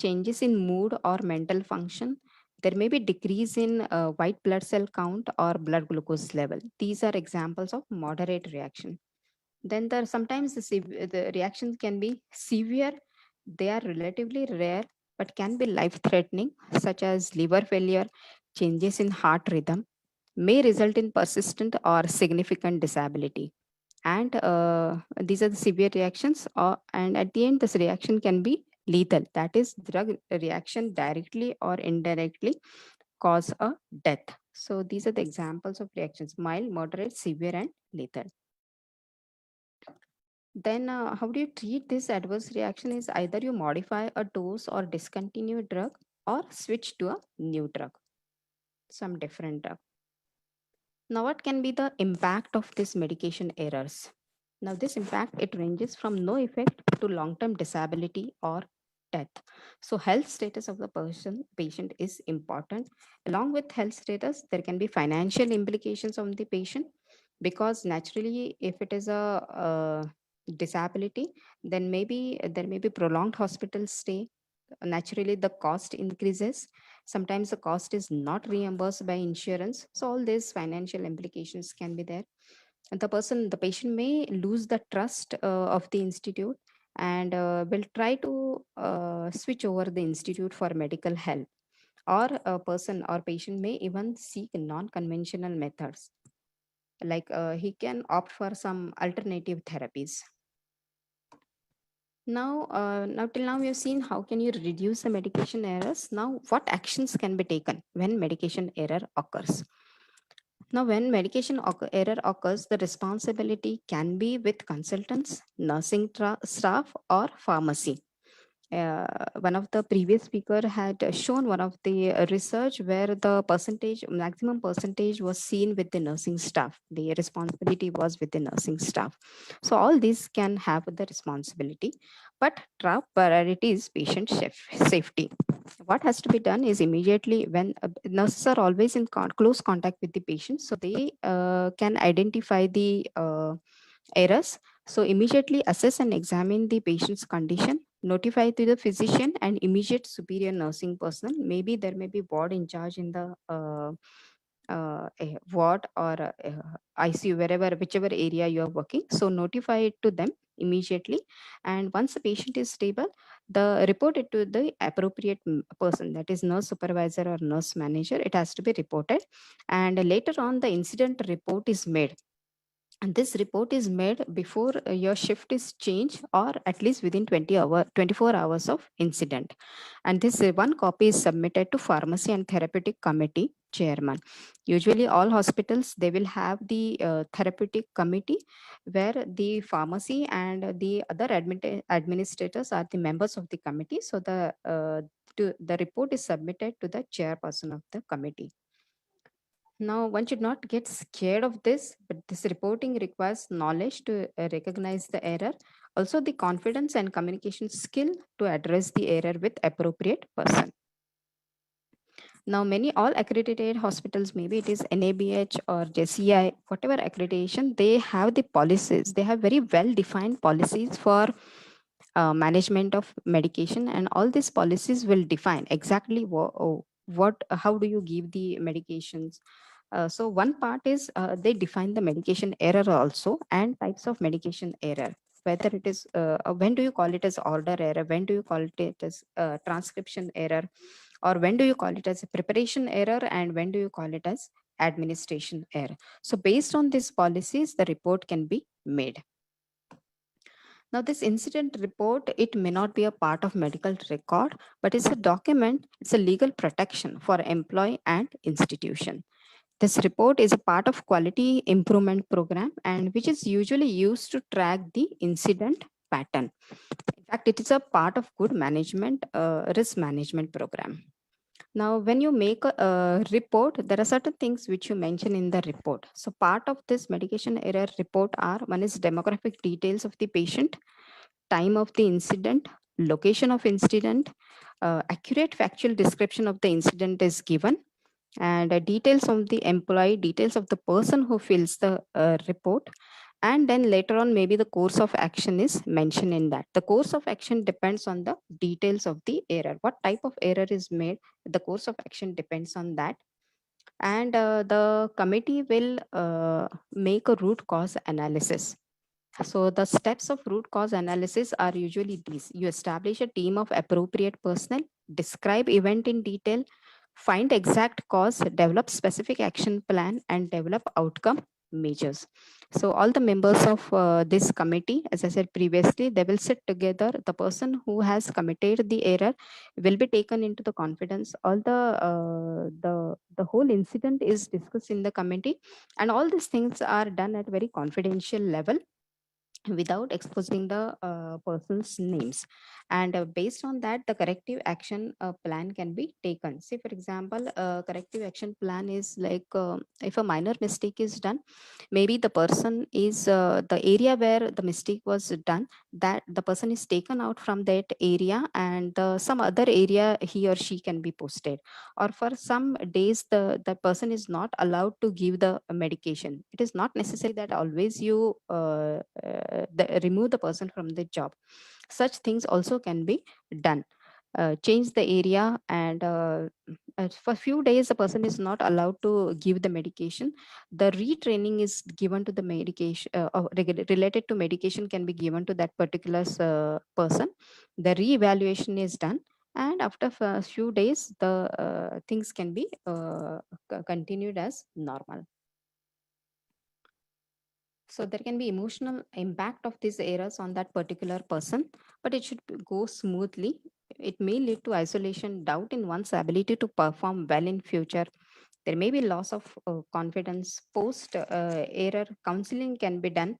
changes in mood or mental function. There may be decrease in white blood cell count or blood glucose level. These are examples of moderate reaction. Then there sometimes the reactions can be severe. They are relatively rare, but can be life-threatening, such as liver failure, changes in heart rhythm, may result in persistent or significant disability. And these are the severe reactions, and at the end this reaction can be lethal, that is drug reaction directly or indirectly cause a death. So these are the examples of reactions: mild, moderate, severe, and lethal. Then how do you treat this adverse reaction is either you modify a dose or discontinue drug, or switch to a new drug, some different drug. Now, what can be the impact of this medication errors? Now, this impact, it ranges from no effect to long-term disability or death. So health status of the patient is important. Along with health status, there can be financial implications on the patient, because naturally, if it is a disability, then maybe there may be prolonged hospital stay. Naturally, the cost increases. Sometimes the cost is not reimbursed by insurance. So all these financial implications can be there. And the patient may lose the trust of the institute, and will try to switch over the institute for medical help. Or a person or patient may even seek non-conventional methods, like he can opt for some alternative therapies. Now till now we have seen how can you reduce the medication errors. Now, what actions can be taken when medication error occurs? Now, when medication error occurs, the responsibility can be with consultants, nursing staff, or pharmacy. One of the previous speaker had shown one of the research where the maximum percentage was seen with the nursing staff. The responsibility was with the nursing staff. So all these can have the responsibility, but top priority is patient safety. What has to be done is immediately when nurses are always in close contact with the patient, so they can identify the errors. So immediately assess and examine the patient's condition, notify to the physician and immediate superior nursing personnel. Maybe there may be ward in charge in the ward or ICU, whichever area you are working. So notify it to them immediately. And once the patient is stable, report it to the appropriate person, that is nurse supervisor or nurse manager. It has to be reported. And later on, the incident report is made. And this report is made before your shift is changed, or at least within 24 hours of incident. And this one copy is submitted to pharmacy and therapeutic committee chairman. Usually all hospitals, they will have the therapeutic committee where the pharmacy and the other administrators are the members of the committee. So the report is submitted to the chairperson of the committee. Now, one should not get scared of this, but this reporting requires knowledge to recognize the error, also the confidence and communication skill to address the error with appropriate person. Now, all accredited hospitals, maybe it is NABH or JCI, whatever accreditation, they have the policies. They have very well-defined policies for management of medication, and all these policies will define exactly how do you give the medications. So one part is they define the medication error also, and types of medication error, whether it is when do you call it as order error, when do you call it as transcription error, or when do you call it as a preparation error, and when do you call it as administration error. So based on these policies, the report can be made. Now, this incident report, it may not be a part of medical record, but it's a document, it's a legal protection for employee and institution. This report is a part of quality improvement program, and which is usually used to track the incident pattern. In fact, it is a part of good management, risk management program. Now, when you make a report, there are certain things which you mention in the report. So part of this medication error report are, one is demographic details of the patient, time of the incident, location of incident, accurate factual description of the incident is given, and details of the employee, details of the person who fills the report. And then later on, maybe the course of action is mentioned in that. The course of action depends on the details of the error. What type of error is made, the course of action depends on that. And the committee will make a root cause analysis. So the steps of root cause analysis are usually these. You establish a team of appropriate personnel, describe event in detail, find exact cause, develop specific action plan, and develop outcome measures. So all the members of this committee, as I said previously, they will sit together. The person who has committed the error will be taken into the confidence. All the whole incident is discussed in the committee, and all these things are done at very confidential level, without exposing the person's names. And based on that, the corrective action plan can be taken. Say, for example, a corrective action plan is like, if a minor mistake is done, maybe the person is the area where the mistake was done, that the person is taken out from that area, and some other area he or she can be posted. Or for some days, the person is not allowed to give the medication. It is not necessary that always you remove the person from the job. Such things also can be done. Change the area, and for a few days the person is not allowed to give the medication. The retraining is given to the medication related to medication can be given to that particular person. The re-evaluation is done, and after a few days the things can be continued as normal. So there can be emotional impact of these errors on that particular person, but it should go smoothly. It may lead to isolation, doubt in one's ability to perform well in future. There may be loss of confidence. Post error counseling can be done.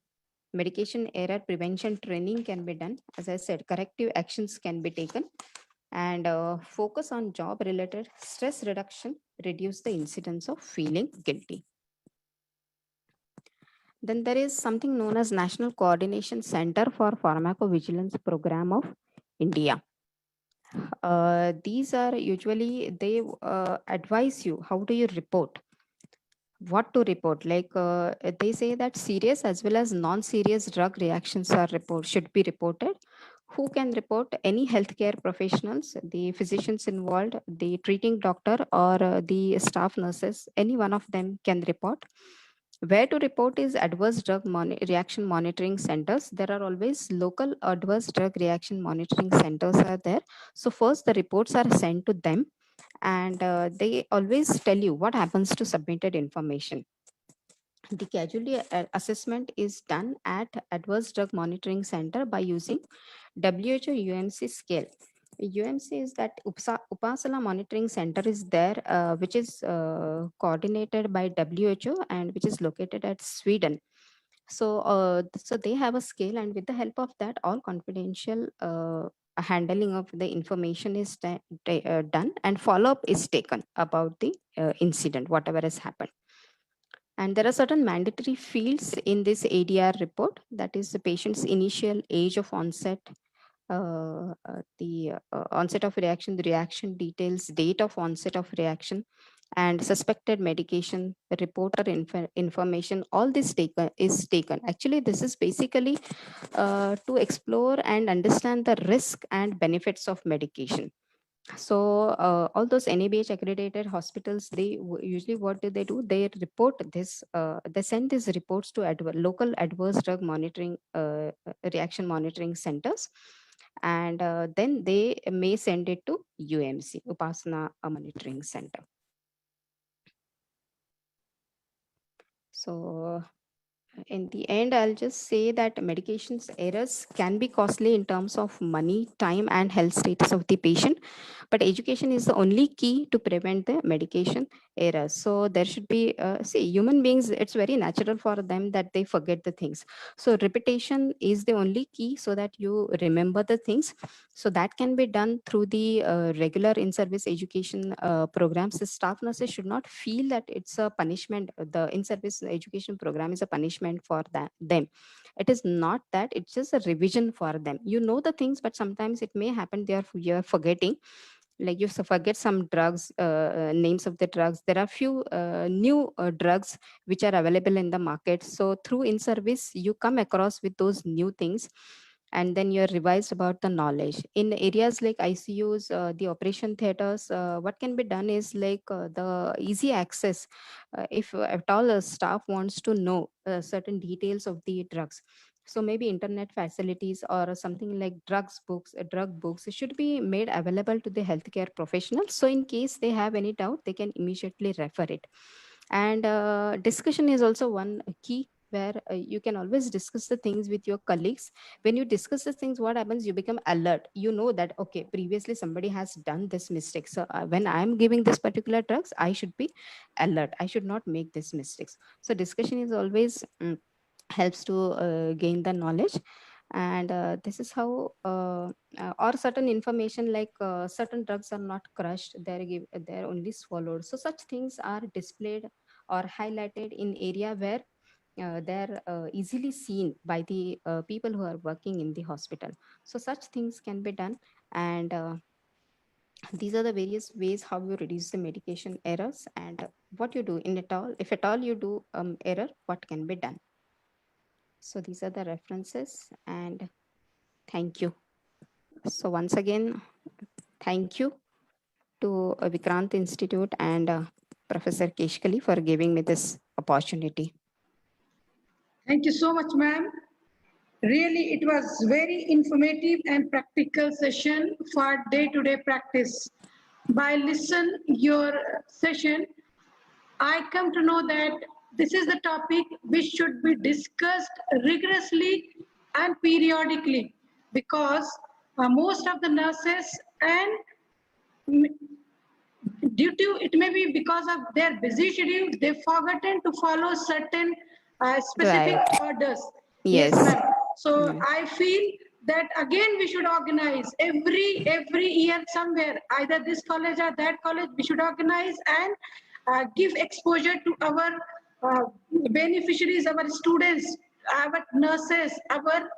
Medication error prevention training can be done. As I said, corrective actions can be taken, and focus on job related stress reduction, reduce the incidence of feeling guilty. Then there is something known as National Coordination Center for Pharmacovigilance Program of India. These are usually, they advise you how do you report, what to report. Like they say that serious as well as non-serious drug reactions are should be reported. Who can report? Any healthcare professionals, the physicians involved, the treating doctor, or the staff nurses. Any one of them can report. Where to report is adverse drug reaction monitoring centers. There are always local adverse drug reaction monitoring centers are there. So first the reports are sent to them, and they always tell you what happens to submitted information. The casualty assessment is done at adverse drug monitoring center by using WHO UMC scale. UMC is that Upasala monitoring center is there, which is coordinated by WHO and which is located at Sweden. So, so they have a scale, and with the help of that, all confidential handling of the information is done, and follow-up is taken about the incident, whatever has happened. And there are certain mandatory fields in this ADR report, that is the patient's initial age of onset, the onset of reaction, the reaction details, date of onset of reaction, and suspected medication, reporter information. All this is taken. Actually, this is basically to explore and understand the risk and benefits of medication. So all those NABH accredited hospitals, they usually, what do? They report this, they send these reports to local adverse drug monitoring reaction monitoring centers, and then they may send it to UMC, Upasana Monitoring Center. So in the end, I'll just say that medications errors can be costly in terms of money, time, and health status of the patient. But education is the only key to prevent the medication errors. So there should be, see, human beings, it's very natural for them that they forget the things. So repetition is the only key so that you remember the things. So that can be done through the regular in-service education programs. The staff nurses should not feel that it's a punishment. The in-service education program is a punishment for them. It is not that, it's just a revision for them. You know the things, but sometimes it may happen you're forgetting. Like you forget some drugs, names of the drugs. There are few new drugs which are available in the market. So through in-service, you come across with those new things, and then you're revised about the knowledge. In areas like ICUs, the operation theaters, what can be done is like the easy access. If at all a staff wants to know certain details of the drugs, so maybe internet facilities or something like drug books should be made available to the healthcare professionals. So in case they have any doubt, they can immediately refer it. And discussion is also one key, where you can always discuss the things with your colleagues. When you discuss the things, what happens, you become alert. You know that, okay, previously somebody has done this mistake. So when I'm giving this particular drugs, I should be alert. I should not make these mistakes. So discussion is always helps to gain the knowledge. And this is how or certain information like certain drugs are not crushed, they're only swallowed. So such things are displayed or highlighted in area where they're easily seen by the people who are working in the hospital. So such things can be done. And these are the various ways how you reduce the medication errors, and what you do in it all. If at all you do error, what can be done. So these are the references, and thank you. So once again, thank you to Vikrant Institute and Professor Keshkali for giving me this opportunity. Thank you so much, ma'am. Really, it was very informative and practical session for day-to-day practice. By listen your session, I come to know that this is the topic which should be discussed rigorously and periodically, because most of the nurses and due to, it may be because of their busy schedule, they've forgotten to follow certain specific orders. Yes. Ma'am. So I feel that again we should organize every year somewhere, either this college or that college, we should organize and give exposure to our beneficiaries, our students, our nurses, our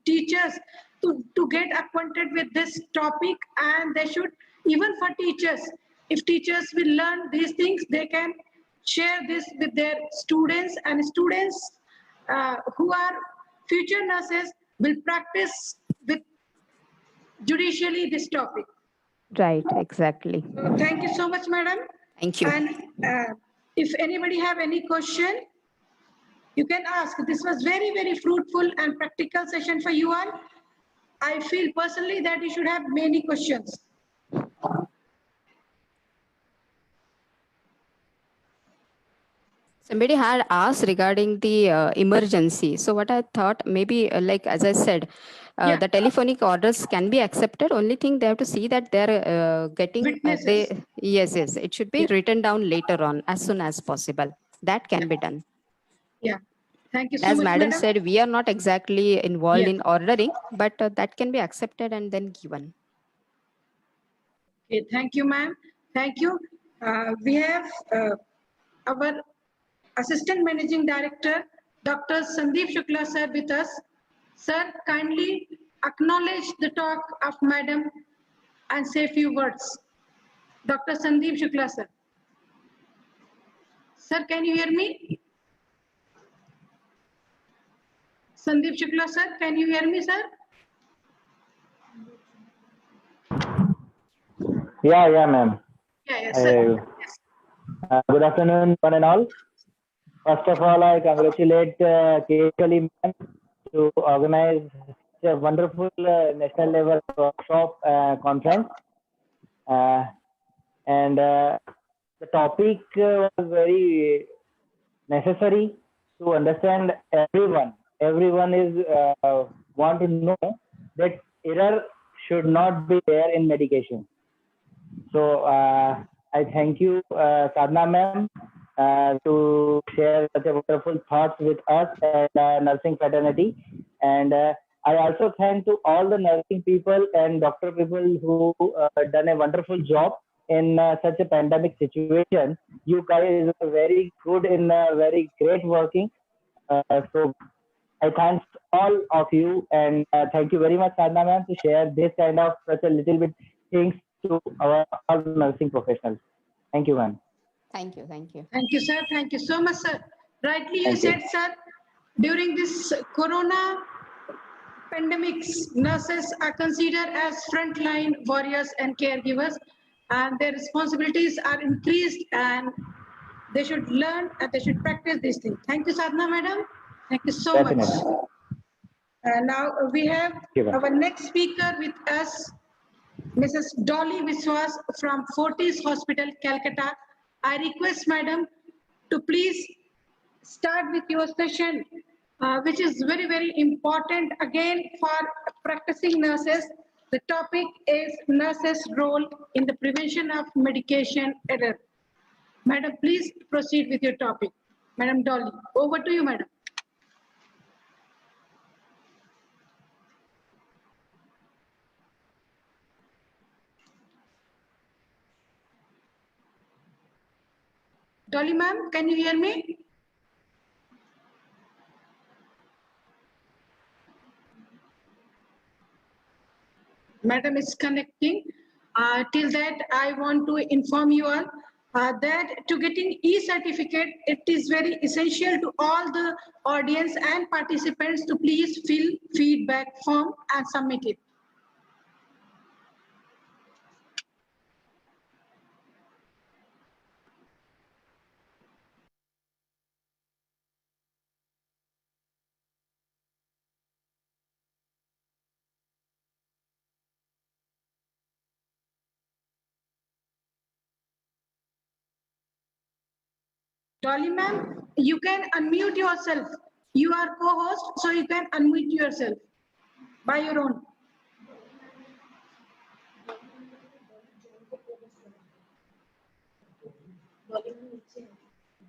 teachers to get acquainted with this topic. And they should, even for teachers, if teachers will learn these things, they can share this with their students, and students who are future nurses will practice with judicially this topic. Right, exactly. So thank you so much, madam. Thank you. And if anybody have any question, you can ask. This was very fruitful and practical session for you all. I feel personally that you should have many questions. Somebody had asked regarding the emergency. So what I thought, maybe like as I said, the telephonic orders can be accepted. Only thing they have to see that they're getting, yes, it should be written down later on as soon as possible. That can be done. Yeah, thank you so as much, madam madam. said, we are not exactly involved in ordering, but that can be accepted and then given. Okay, thank you, ma'am. Thank you. We have our Assistant Managing Director, Dr. Sandeep Shukla sir with us. Sir, kindly acknowledge the talk of madam and say a few words. Dr. Sandeep Shukla sir. Sir, can you hear me? Sandeep Shukla sir, can you hear me, sir? Yeah, ma'am. Yes, sir. Good afternoon, one and all. First of all, I congratulate Keshali ma'am to organize a wonderful national level workshop conference. And the topic was very necessary to understand everyone. Everyone is want to know that error should not be there in medication. So I thank you, Sadhna ma'am, to share such a wonderful thoughts with us and nursing fraternity. And I also thank to all the nursing people and doctor people who done a wonderful job in such a pandemic situation. You guys are very good in very great working. So I thank all of you, and thank you very much, Sadhna ma'am, to share this kind of such a little bit things to our all nursing professionals. Thank you, ma'am. Thank you, thank you. Thank you, sir. Thank you so much, sir. Rightly you Thank you. said, sir, during this corona pandemics, nurses are considered as frontline warriors and caregivers, and their responsibilities are increased, and they should learn and they should practice these things. Thank you, Sadhna madam. Thank you so much. Now we have our next speaker with us, Mrs. Dolly Viswas from Fortis Hospital, Calcutta. I request madam to please start with your session, which is very important again for practicing nurses. The topic is nurses' role in the prevention of medication error. Madam, please proceed with your topic. Madam Dolly, over to you, madam. Dolly ma'am, can you hear me? Madam is connecting. Till that, I want to inform you all that to getting e-certificate, it is very essential to all the audience and participants to please fill feedback form and submit it. Dolly ma'am, you can unmute yourself. You are co-host, so you can unmute yourself by your own.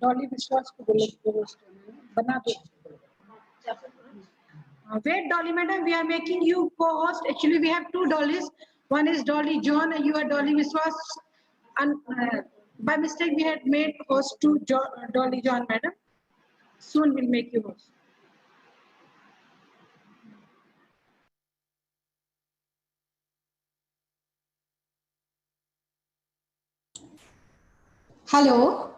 Dolly विश्वास को बोले बना दो. Wait, Dolly madam, we are making you co-host. Actually, we have two Dollys. One is Dolly John and you are Dolly Viswas. And by mistake, we had made host to Dolly John madam. Soon we'll make you host. Hello.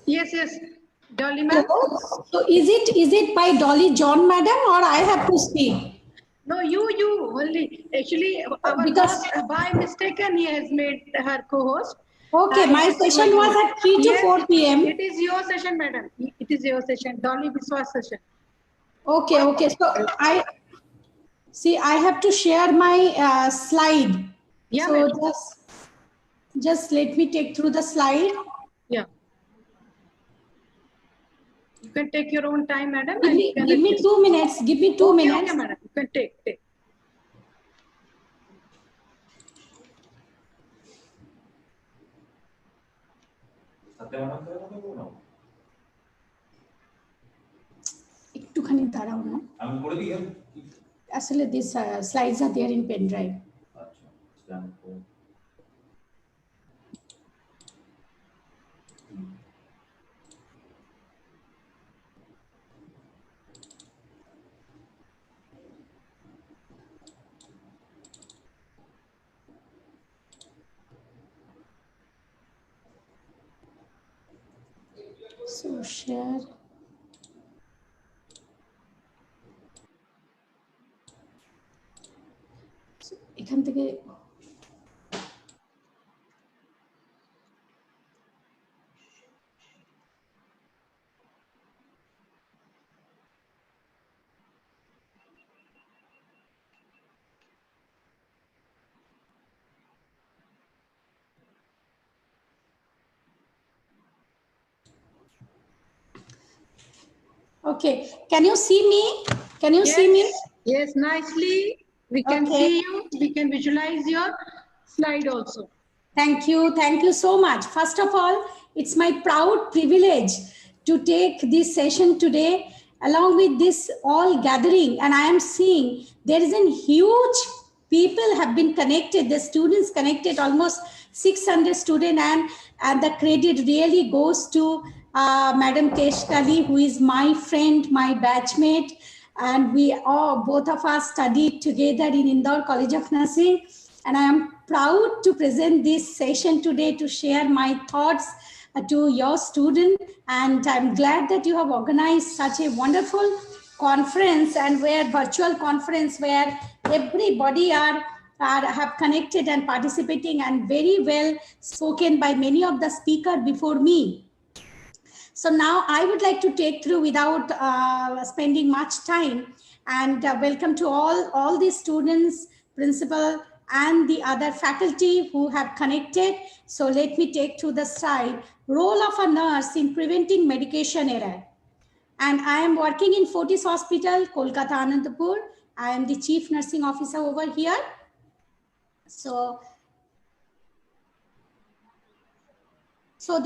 Yes, yes. Dolly ma'am. So is it by Dolly John madam or I have to speak? No, you only. Actually, our Because host, by mistaken, he has made her co-host. Okay, my session was at 3 to 4 p.m. It is your session, madam. It is your session. Dolly Viswas session. Okay, okay. So I have to share my slide. Yeah, so just let me take through the slide. Yeah. You can take your own time, madam. Give me 2 minutes. Give me 2 minutes. Okay, madam. You can take. একটুখানি দাঁড়াও না আসলে these slides are there in pen drive. So share. এখান থেকে Okay, can you see me? Can you see me? Yes, nicely. We can see you. We can visualize your slide also. Thank you so much. First of all, it's my proud privilege to take this session today along with this all gathering, and I am seeing there is a huge people have been connected, the students connected, almost 600 students, and the credit really goes to Madam Keshkali, who is my friend, my batchmate, and we all, both of us studied together in Indore College of Nursing, and I am proud to present this session today to share my thoughts to your student, and I'm glad that you have organized such a wonderful conference and virtual conference where everybody have connected and participating and very well spoken by many of the speakers before me. So now I would like to take through without spending much time, and welcome to all the students, principal, and the other faculty who have connected. So let me take to the slide, role of a nurse in preventing medication error. And I am working in Fortis Hospital, Kolkata, Anandapur. I am the Chief Nursing Officer over here. So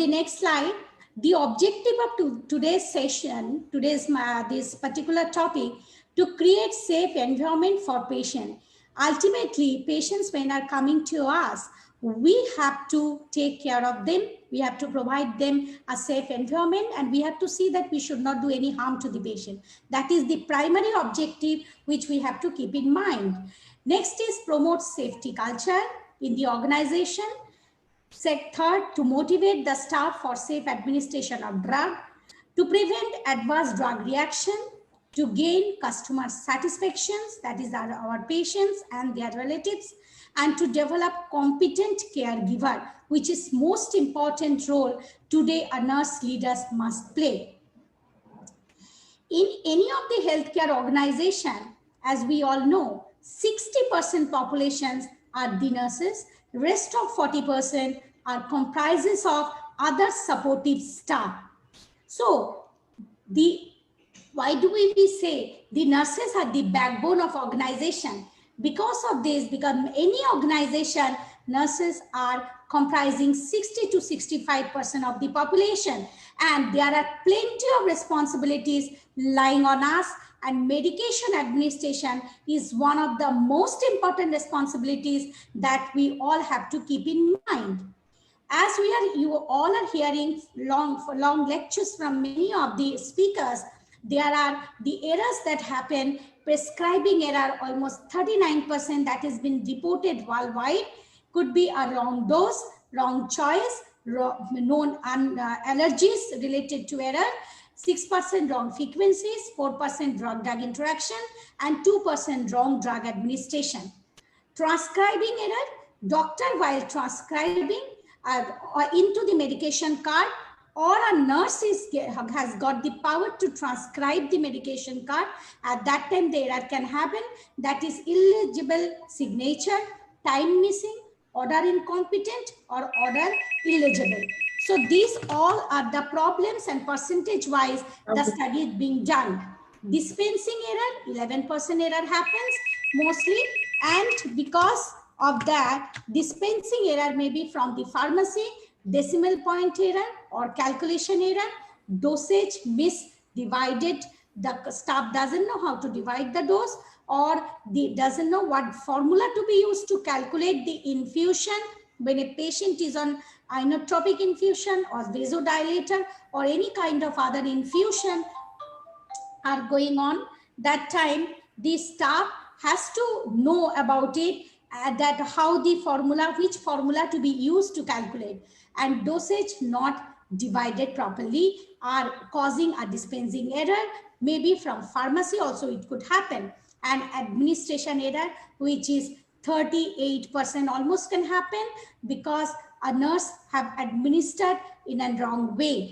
the next slide. The objective of today's session, this particular topic, to create safe environment for patient. Ultimately, patients when are coming to us, we have to take care of them. We have to provide them a safe environment, and we have to see that we should not do any harm to the patient. That is the primary objective which we have to keep in mind. Next is promote safety culture in the organization. Third, to motivate the staff for safe administration of drug, to prevent adverse drug reaction, to gain customer satisfactions, that is our patients and their relatives, and to develop competent caregiver, which is most important role today a nurse leaders must play. In any of the healthcare organization, as we all know, 60% populations are the nurses, rest of 40% are comprises of other supportive staff. So why do we say the nurses are the backbone of organization? Because of this, because any organization nurses are comprising 60 to 65% of the population, and there are plenty of responsibilities lying on us, and medication administration is one of the most important responsibilities that we all have to keep in mind. As you all are hearing long lectures from many of the speakers, there are the errors that happen. Prescribing error, almost 39% that has been reported worldwide, could be a wrong dose, wrong choice, known allergies related to error, 6% wrong frequencies, 4% drug-drug interaction, and 2% wrong drug administration. Transcribing error, doctor while transcribing into the medication card, or a nurse has got the power to transcribe the medication card. At that time, the error can happen. That is illegible signature, time missing, order incompetent, or order illegible. So these all are the problems, and percentage-wise, the study is being done. Dispensing error, 11% error happens mostly, and because of that, dispensing error may be from the pharmacy, decimal point error or calculation error, dosage misdivided, the staff doesn't know how to divide the dose, or doesn't know what formula to be used to calculate the infusion when a patient is on inotropic infusion or vasodilator or any kind of other infusion are going on. That time the staff has to know about it, that how the formula, which formula to be used to calculate, and dosage not divided properly are causing a dispensing error. Maybe from pharmacy also it could happen, and administration error, which is 38% almost, can happen because a nurse have administered in a wrong way.